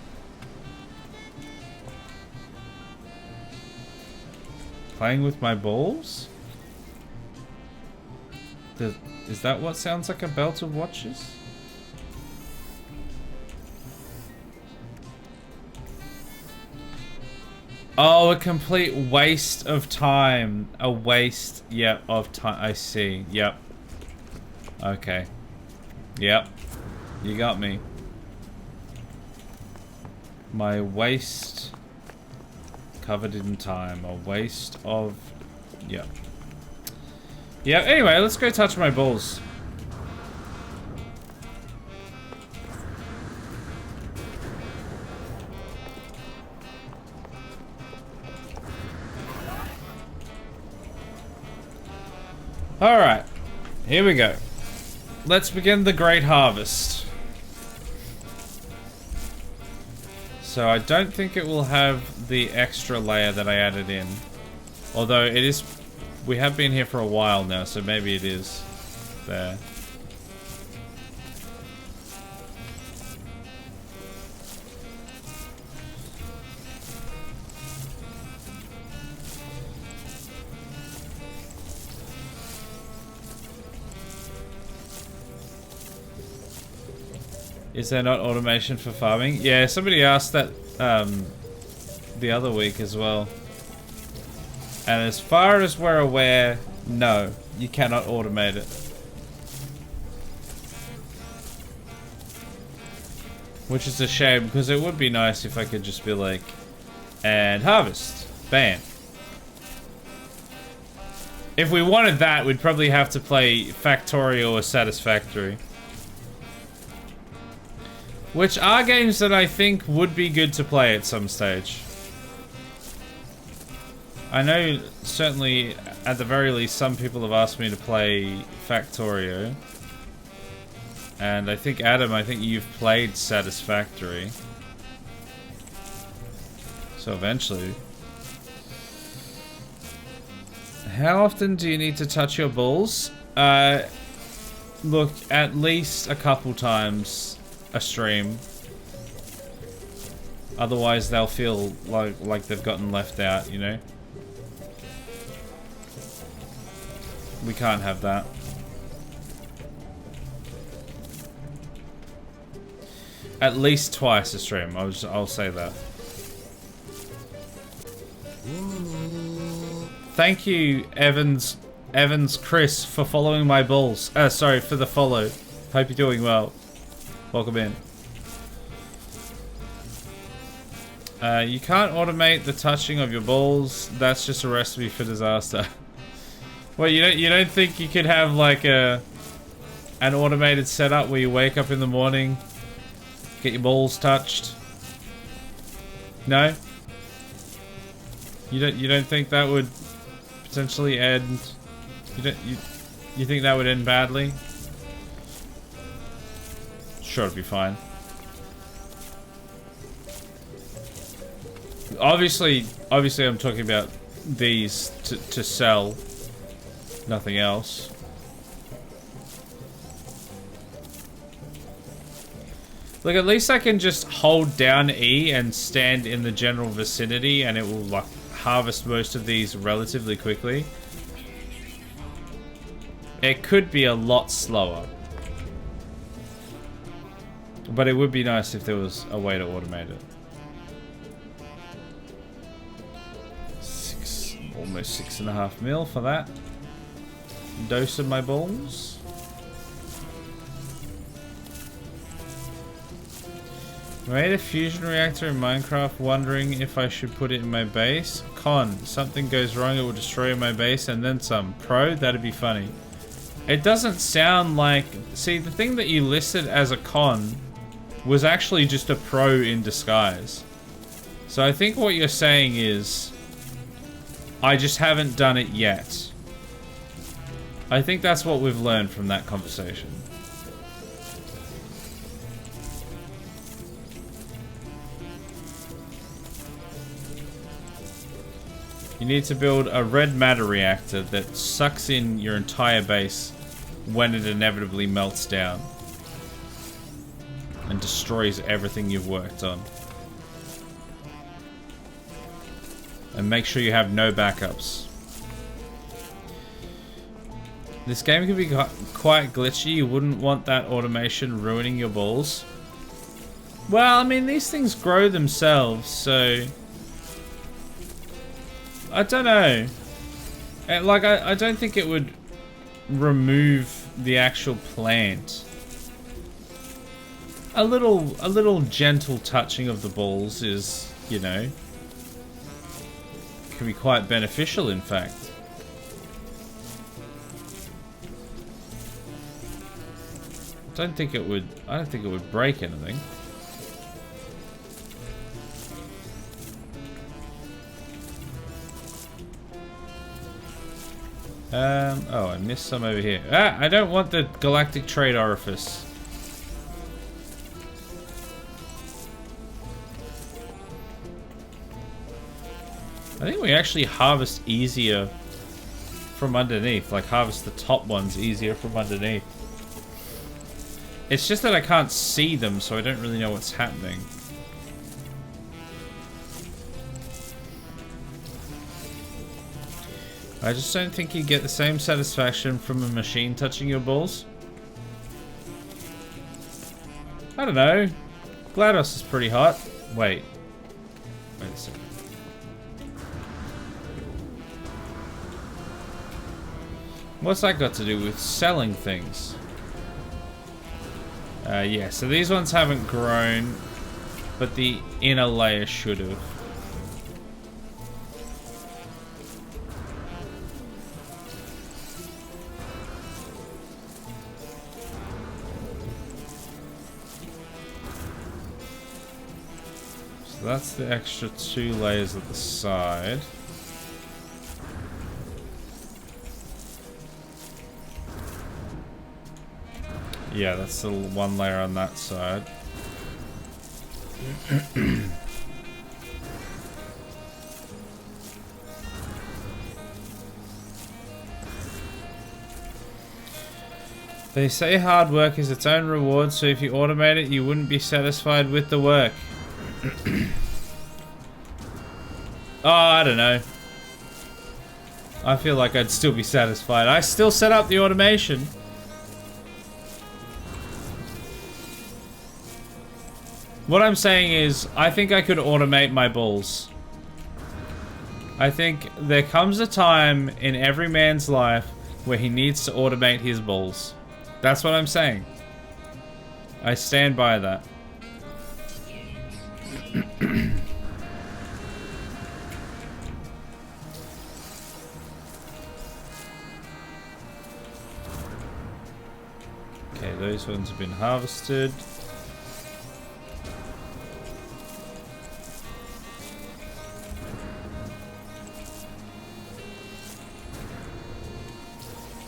Playing with my balls? Is that what sounds like a belt of watches? Oh, a complete waste of time. A waste, yep, of time. I see, yep. Okay. Yep. You got me. My waste covered in time. A waste of... Yep. Yep, anyway, let's go touch my balls. Alright, here we go. Let's begin the Great Harvest. So I don't think it will have the extra layer that I added in. Although it is... We have been here for a while now, so maybe it is there. Is there not automation for farming? Yeah, somebody asked that the other week as well. And as far as we're aware, no, you cannot automate it. Which is a shame, because it would be nice if I could just be like, and harvest. Bam. If we wanted that, we'd probably have to play Factorial or Satisfactory. Which are games that I think would be good to play at some stage. I know, certainly, at the very least, some people have asked me to play Factorio. And I think, Adam, I think you've played Satisfactory. So eventually. How often do you need to touch your balls? Look, at least a couple times a stream. Otherwise they'll feel like they've gotten left out, you know? We can't have that. At least twice a stream, I'll say that. Thank you, Evans Chris, for following my balls. Sorry, for the follow. Hope you're doing well. Welcome in. You can't automate the touching of your balls. That's just a recipe for disaster. Well, you don't think you could have like an automated setup where you wake up in the morning, get your balls touched? No? You don't think that would potentially end? You think that would end badly? Sure, it'll be fine. Obviously I'm talking about these to sell, nothing else. Look, at least I can just hold down E and stand in the general vicinity and it will like harvest most of these relatively quickly. It could be a lot slower. But it would be nice if there was a way to automate it. Almost 6.5 mil for that. Dose of my balls. Made a fusion reactor in Minecraft, wondering if I should put it in my base. Con, something goes wrong, it will destroy my base and then some. Pro, that'd be funny. It doesn't sound like... See, the thing that you listed as a con was actually just a pro in disguise. So I think what you're saying is, I just haven't done it yet. I think that's what we've learned from that conversation. You need to build a red matter reactor that sucks in your entire base when it inevitably melts down and destroys everything you've worked on. And make sure you have no backups. This game can be quite glitchy. You wouldn't want that automation ruining your balls. Well, I mean, these things grow themselves, so... I don't know. Like, I don't think it would remove the actual plant. A little gentle touching of the balls is, you know, can be quite beneficial, in fact. I don't think it would break anything. Oh, I missed some over here. Ah, I don't want the galactic trade orifice. I think we actually harvest easier from underneath. Like, harvest the top ones easier from underneath. It's just that I can't see them, so I don't really know what's happening. I just don't think you get the same satisfaction from a machine touching your balls. I don't know. GLaDOS is pretty hot. Wait a second. What's that got to do with selling things? Yeah, so these ones haven't grown, but the inner layer should have. So that's the extra 2 layers at the side. Yeah, that's the 1 layer on that side. They say hard work is its own reward, so if you automate it, you wouldn't be satisfied with the work. Oh, I don't know. I feel like I'd still be satisfied. I still set up the automation. What I'm saying is, I think I could automate my balls. I think there comes a time in every man's life where he needs to automate his balls. That's what I'm saying. I stand by that. Okay, those ones have been harvested.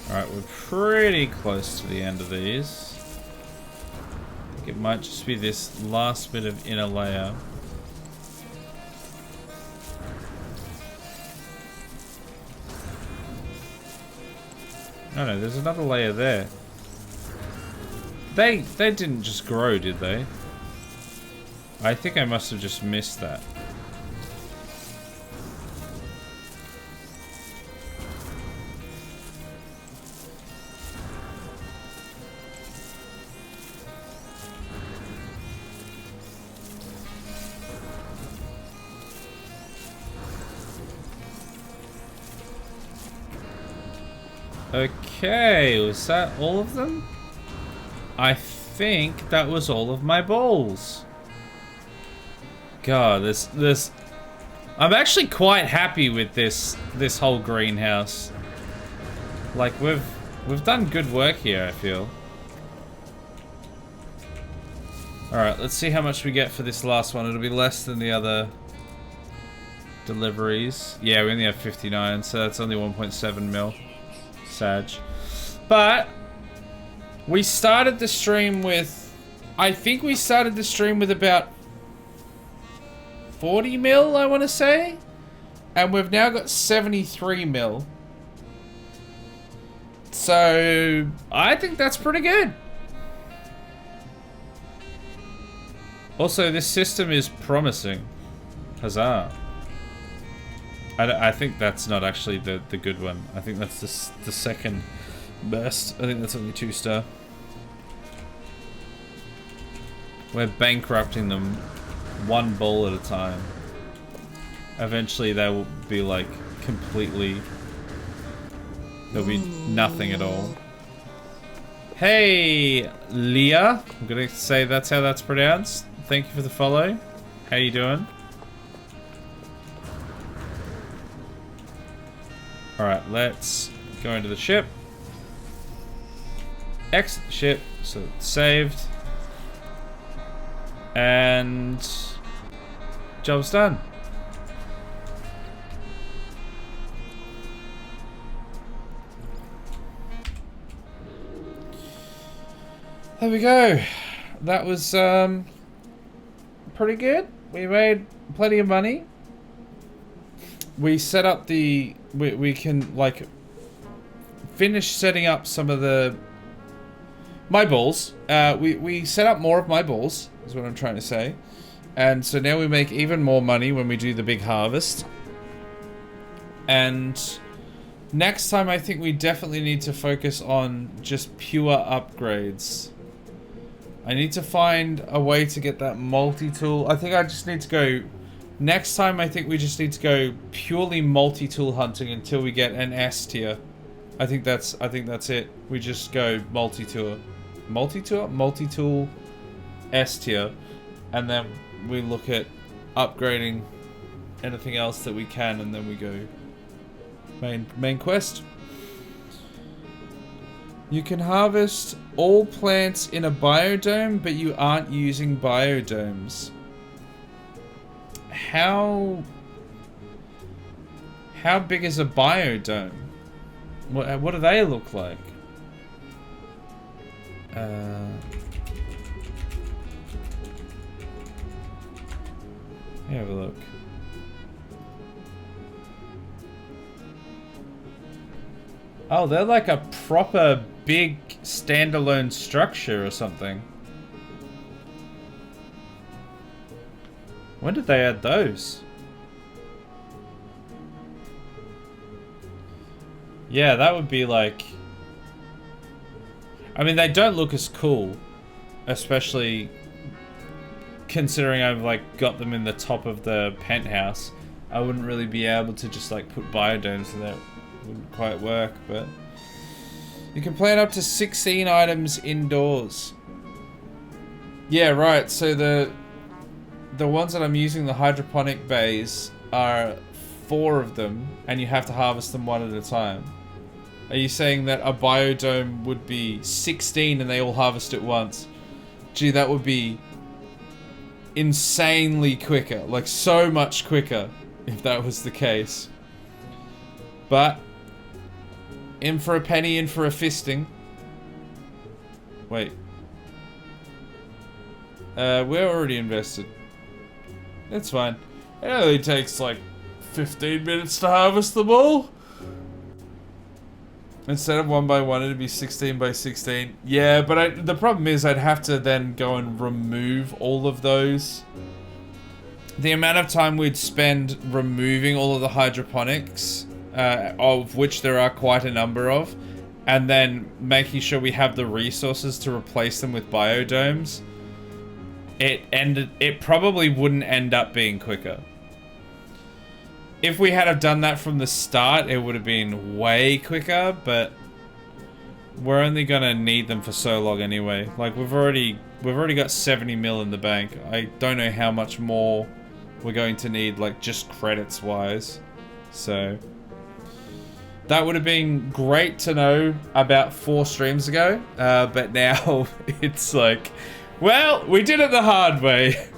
Alright, we're pretty close to the end of these. I think it might just be this last bit of inner layer. Oh no, there's another layer there. They didn't just grow, did they? I think I must have just missed that. Okay, was that all of them? I think that was all of my balls. God, this I'm actually quite happy with this whole greenhouse. Like we've done good work here, I feel. Alright, let's see how much we get for this last one. It'll be less than the other deliveries. Yeah, we only have 59, so that's only 1.7 mil. Sag. But we started the stream with, I think we started the stream with about 40 mil, I want to say. And we've now got 73 mil. So, I think that's pretty good. Also, this system is promising. Huzzah. I think that's not actually the good one. I think that's the second best. I think that's only 2-star. We're bankrupting them one ball at a time. Eventually they will be like completely... There'll be nothing at all. Hey, Leah. I'm gonna say that's how that's pronounced. Thank you for the follow. How you doing? Alright, let's go into the ship. Exit the ship, so it's saved. And job's done. There we go. That was pretty good. We made plenty of money. We set up the... We can, like, finish setting up some of the... My balls. We set up more of my balls, is what I'm trying to say. And so now we make even more money when we do the big harvest. And next time I think we definitely need to focus on just pure upgrades. I need to find a way to get that multi-tool. I think I just need to go... Next time, I think we just need to go purely multi-tool hunting until we get an S tier. I think that's it. We just go multi-tool, multi-tool, S tier, and then we look at upgrading anything else that we can, and then we go main quest. You can harvest all plants in a biodome, but you aren't using biodomes. How big is a biodome? What do they look like? Have a look. Oh, they're like a proper big standalone structure or something. When did they add those? Yeah, that would be like... I mean, they don't look as cool. Especially considering I've like got them in the top of the penthouse. I wouldn't really be able to just like put biodomes in there. Wouldn't quite work, but... You can plant up to 16 items indoors. Yeah, right, so the ones that I'm using, the hydroponic bays, are 4 of them, and you have to harvest them one at a time. Are you saying that a biodome would be 16 and they all harvest at once? Gee, that would be insanely quicker. Like, so much quicker, if that was the case. But, in for a penny, in for a fisting. Wait. We're already invested. It's fine. It only takes like 15 minutes to harvest them all. Instead of 1 by 1, it'd be 16 by 16. Yeah, but the problem is I'd have to then go and remove all of those. The amount of time we'd spend removing all of the hydroponics, of which there are quite a number of, and then making sure we have the resources to replace them with biodomes, it probably wouldn't end up being quicker. If we had have done that from the start, it would have been way quicker, but we're only gonna need them for so long anyway. Like, we've already got 70 mil in the bank. I don't know how much more we're going to need, like, just credits wise. So that would have been great to know about 4 streams ago, but now it's like, well, we did it the hard way.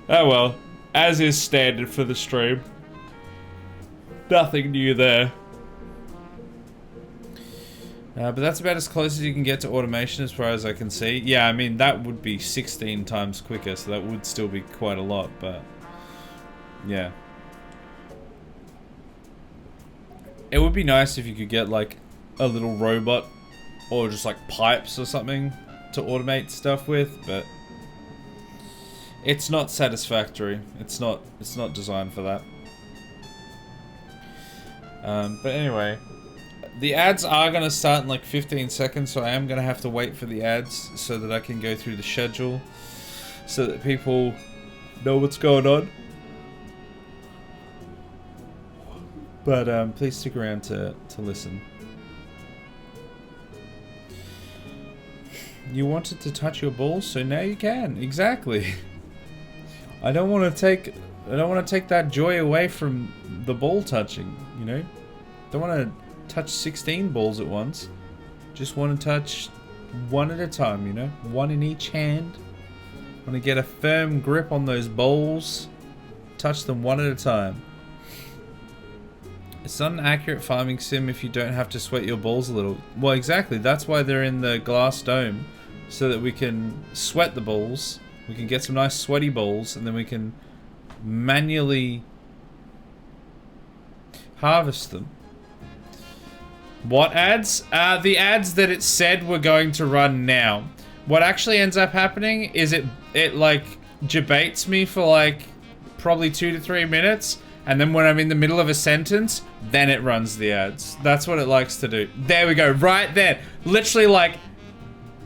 Oh well, as is standard for the stream. Nothing new there. But that's about as close as you can get to automation as far as I can see. Yeah, I mean, that would be 16 times quicker, so that would still be quite a lot, but yeah. It would be nice if you could get like a little robot or just like pipes or something to automate stuff with, but it's not satisfactory. It's not designed for that. But anyway, the ads are going to start in like 15 seconds, so I am going to have to wait for the ads so that I can go through the schedule so that people know what's going on. But please stick around to listen. You wanted to touch your balls, so now you can. Exactly. I don't want to take that joy away from the ball touching, you know? Don't want to touch 16 balls at once. Just want to touch one at a time, you know? One in each hand. Want to get a firm grip on those balls. Touch them one at a time. It's not an accurate farming sim if you don't have to sweat your balls a little. Well, exactly. That's why they're in the glass dome. So that we can sweat the balls. We can get some nice sweaty balls. And then we can manually harvest them. What ads? The ads that it said were going to run now. What actually ends up happening is it like debates me for like probably 2 to 3 minutes. And then when I'm in the middle of a sentence, then it runs the ads. That's what it likes to do. There we go, right there. Literally like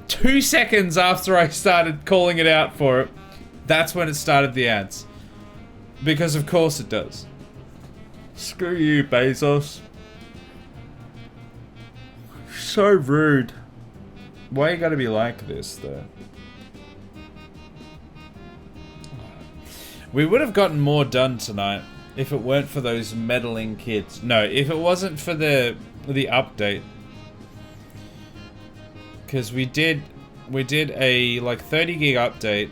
2 seconds after I started calling it out for it, that's when it started the ads. Because of course it does. Screw you, Bezos. So rude. Why you gotta be like this, though? We would have gotten more done tonight if it weren't for those meddling kids. No, if it wasn't for the update. Because we did a like 30 gig update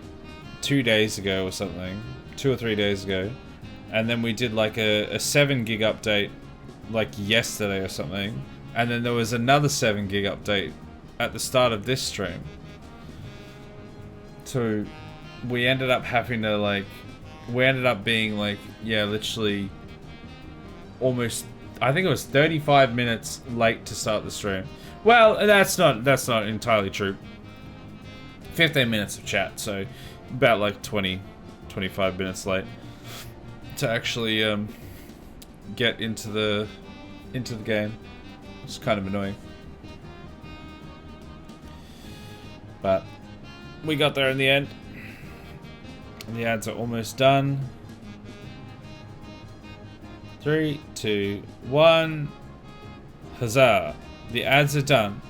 2 days ago or something. 2 or 3 days ago. And then we did like a 7 gig update like yesterday or something. And then there was another 7 gig update at the start of this stream. So we ended up having to like, we ended up being like, yeah, literally almost, I think it was 35 minutes late to start the stream. Well, that's not entirely true. 15 minutes of chat, so about like 25 minutes late to actually get into the game. It's kind of annoying. But we got there in the end. The ads are almost done. 3, 2, 1. Huzzah. The ads are done.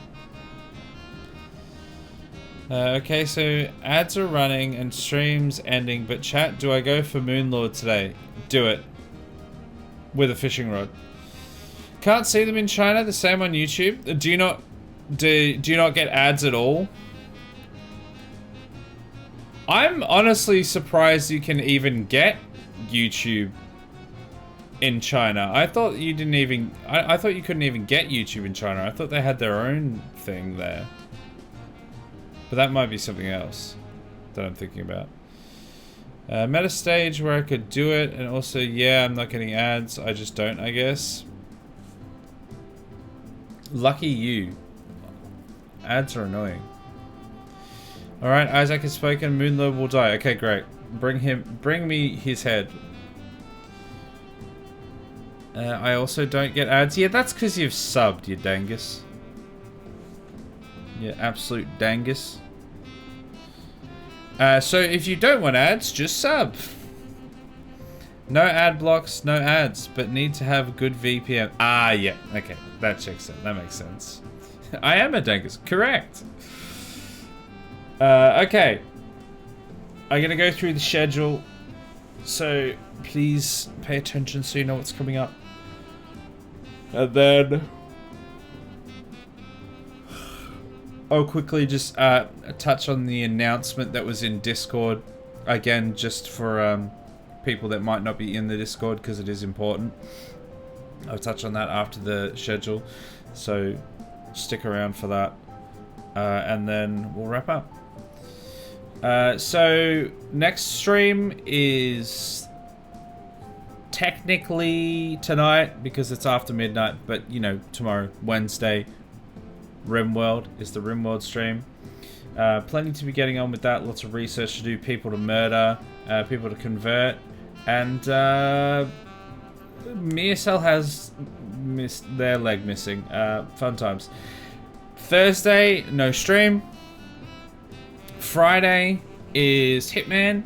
Okay, so ads are running and streams ending, but chat, do I go for Moonlord today? Do it. With a fishing rod. Can't see them in China, the same on YouTube. Do you not get ads at all? I'm honestly surprised you can even get YouTube in China. I thought you didn't even... I thought you couldn't even get YouTube in China. I thought they had their own thing there. But that might be something else that I'm thinking about. Meta stage where I could do it, and also, yeah, I'm not getting ads. I just don't, I guess. Lucky you. Ads are annoying. Alright, Isaac has spoken. Moonlord will die. Okay, great. Bring me his head. I also don't get ads. Yeah, that's because you've subbed, you dangus. You absolute dangus. So if you don't want ads, just sub. No ad blocks, no ads, but need to have good VPN. Ah, yeah. Okay, that checks out. That makes sense. I am a dangus. Correct. Okay. I'm gonna go through the schedule, so please pay attention so you know what's coming up. And then I'll quickly just touch on the announcement that was in Discord. Again, just for people that might not be in the Discord, because it is important. I'll touch on that after the schedule, so stick around for that. And then we'll wrap up. So next stream is technically tonight because it's after midnight, but you know, tomorrow, Wednesday, RimWorld is the RimWorld stream. Plenty to be getting on with that. Lots of research to do, people to murder, people to convert, and MeaCell has missed their leg missing. Fun times. Thursday, no stream. Friday is Hitman.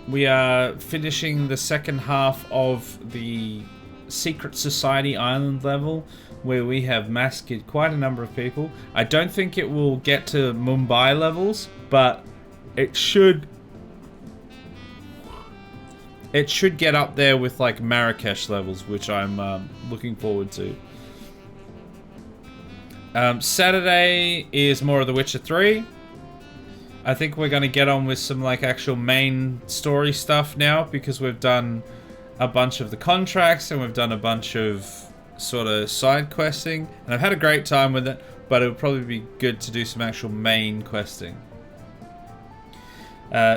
We are finishing the second half of the Secret Society Island level, where we have massacred quite a number of people. I don't think it will get to Mumbai levels, but it should get up there with like Marrakesh levels, which I'm looking forward to. Saturday is more of The Witcher 3. I think we're going to get on with some like actual main story stuff now, because we've done a bunch of the contracts and we've done a bunch of sort of side questing, and I've had a great time with it, but it would probably be good to do some actual main questing.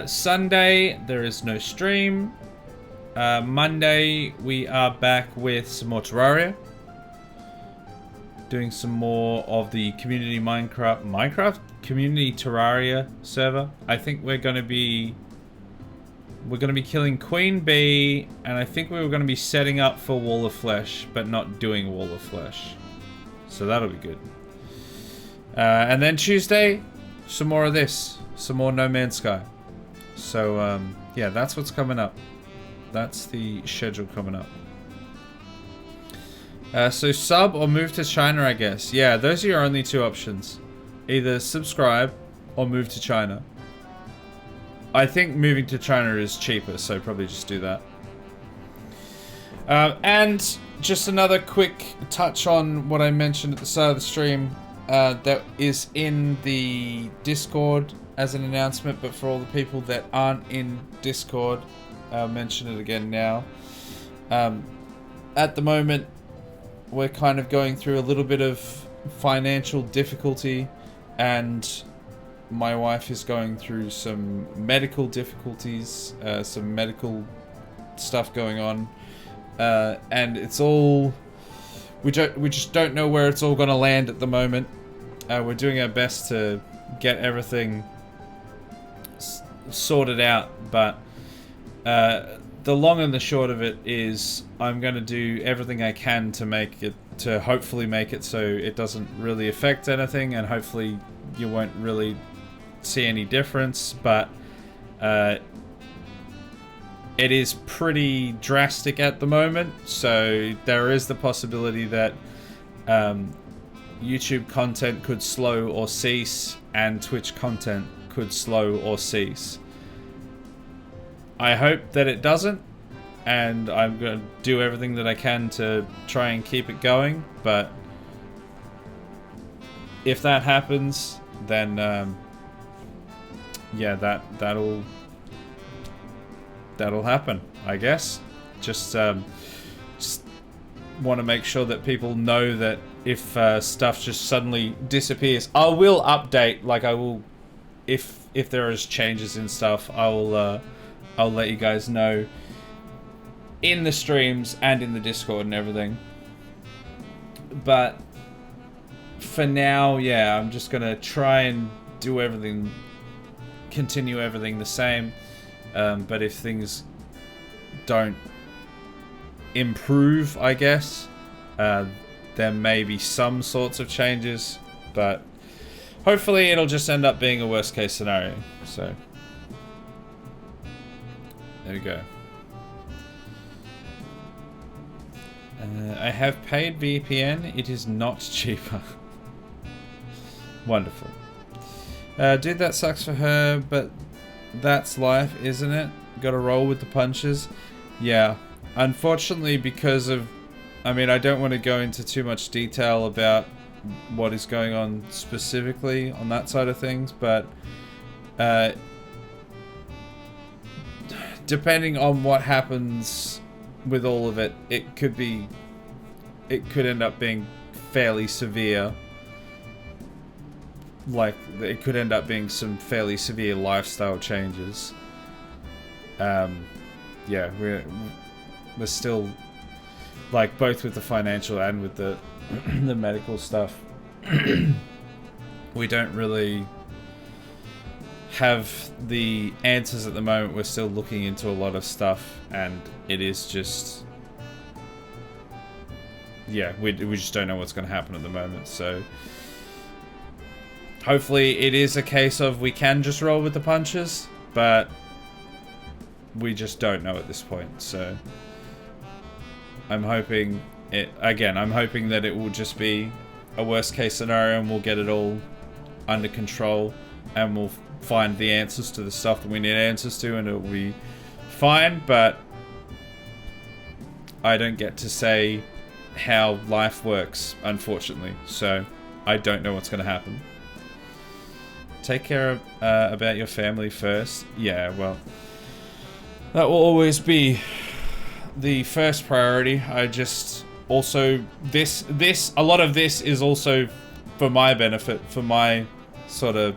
Sunday, there is no stream. Monday, we are back with some more Terraria. Doing some more of the community Minecraft community Terraria server. I think we're gonna be killing Queen Bee, and I think we were gonna be setting up for Wall of Flesh, but not doing Wall of Flesh. So that'll be good. And then Tuesday, some more of this, some more No Man's Sky. So yeah, that's what's coming up. That's the schedule coming up. So sub or move to China, I guess. Yeah, those are your only two options. Either subscribe or move to China. I think moving to China is cheaper, so probably just do that. And just another quick touch on what I mentioned at the start of the stream. That is in the Discord as an announcement, but for all the people that aren't in Discord, I'll mention it again now. At the moment, we're kind of going through a little bit of financial difficulty, and my wife is going through some medical difficulties, some medical stuff going on, and it's all we just don't know where it's all going to land at the moment. We're doing our best to get everything sorted out, but the long and the short of it is I'm going to do everything I can to hopefully make it so it doesn't really affect anything, and hopefully you won't really see any difference, but it is pretty drastic at the moment, so there is the possibility that YouTube content could slow or cease, and Twitch content could slow or cease. I hope that it doesn't, and I'm going to do everything that I can to try and keep it going, but if that happens, then yeah, that'll happen, I guess. Just want to make sure that people know that if stuff just suddenly disappears, I will update, like I will, if there is changes in stuff, I'll let you guys know in the streams and in the Discord and everything. But for now, yeah, I'm just gonna try and do everything, continue everything the same. But if things don't improve, I guess, there may be some sorts of changes, but hopefully it'll just end up being a worst case scenario. So there we go. I have paid VPN. It is not cheaper. Wonderful. Dude, that sucks for her, but that's life, isn't it? Gotta roll with the punches. Yeah. Unfortunately, because of... I mean, I don't want to go into too much detail about what is going on specifically on that side of things, but... depending on what happens with all of it, it could end up being fairly severe. Like, it could end up being some fairly severe lifestyle changes. Yeah, we're still, like, both with the financial and with the the medical stuff, we don't really have the answers at the moment. We're still looking into a lot of stuff, and it is just, yeah, we just don't know what's going to happen at the moment. So hopefully it is a case of we can just roll with the punches, but we just don't know at this point. So I'm hoping I'm hoping that it will just be a worst case scenario and we'll get it all under control and we'll find the answers to the stuff that we need answers to and it'll be fine. But I don't get to say how life works, unfortunately, so I don't know what's going to happen. Take care about your family first. Yeah, well, that will always be the first priority. I just also a lot of this is also for my benefit, for my sort of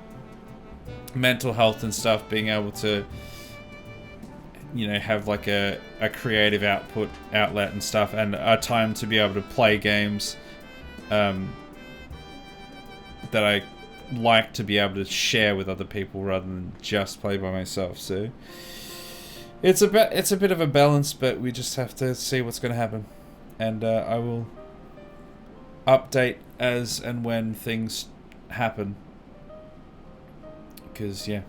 mental health and stuff, being able to, you know, have like a creative outlet and stuff, and a time to be able to play games that I like to be able to share with other people rather than just play by myself. So it's a bit of a balance, but we just have to see what's going to happen, and I will update as and when things happen, because yeah,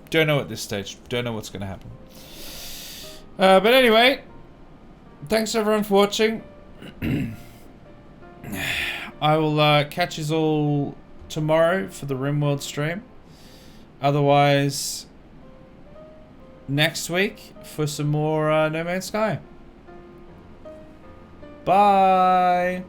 don't know at this stage, don't know what's going to happen. But anyway, thanks everyone for watching. I will catch you all tomorrow for the RimWorld stream. Otherwise, next week for some more No Man's Sky. Bye!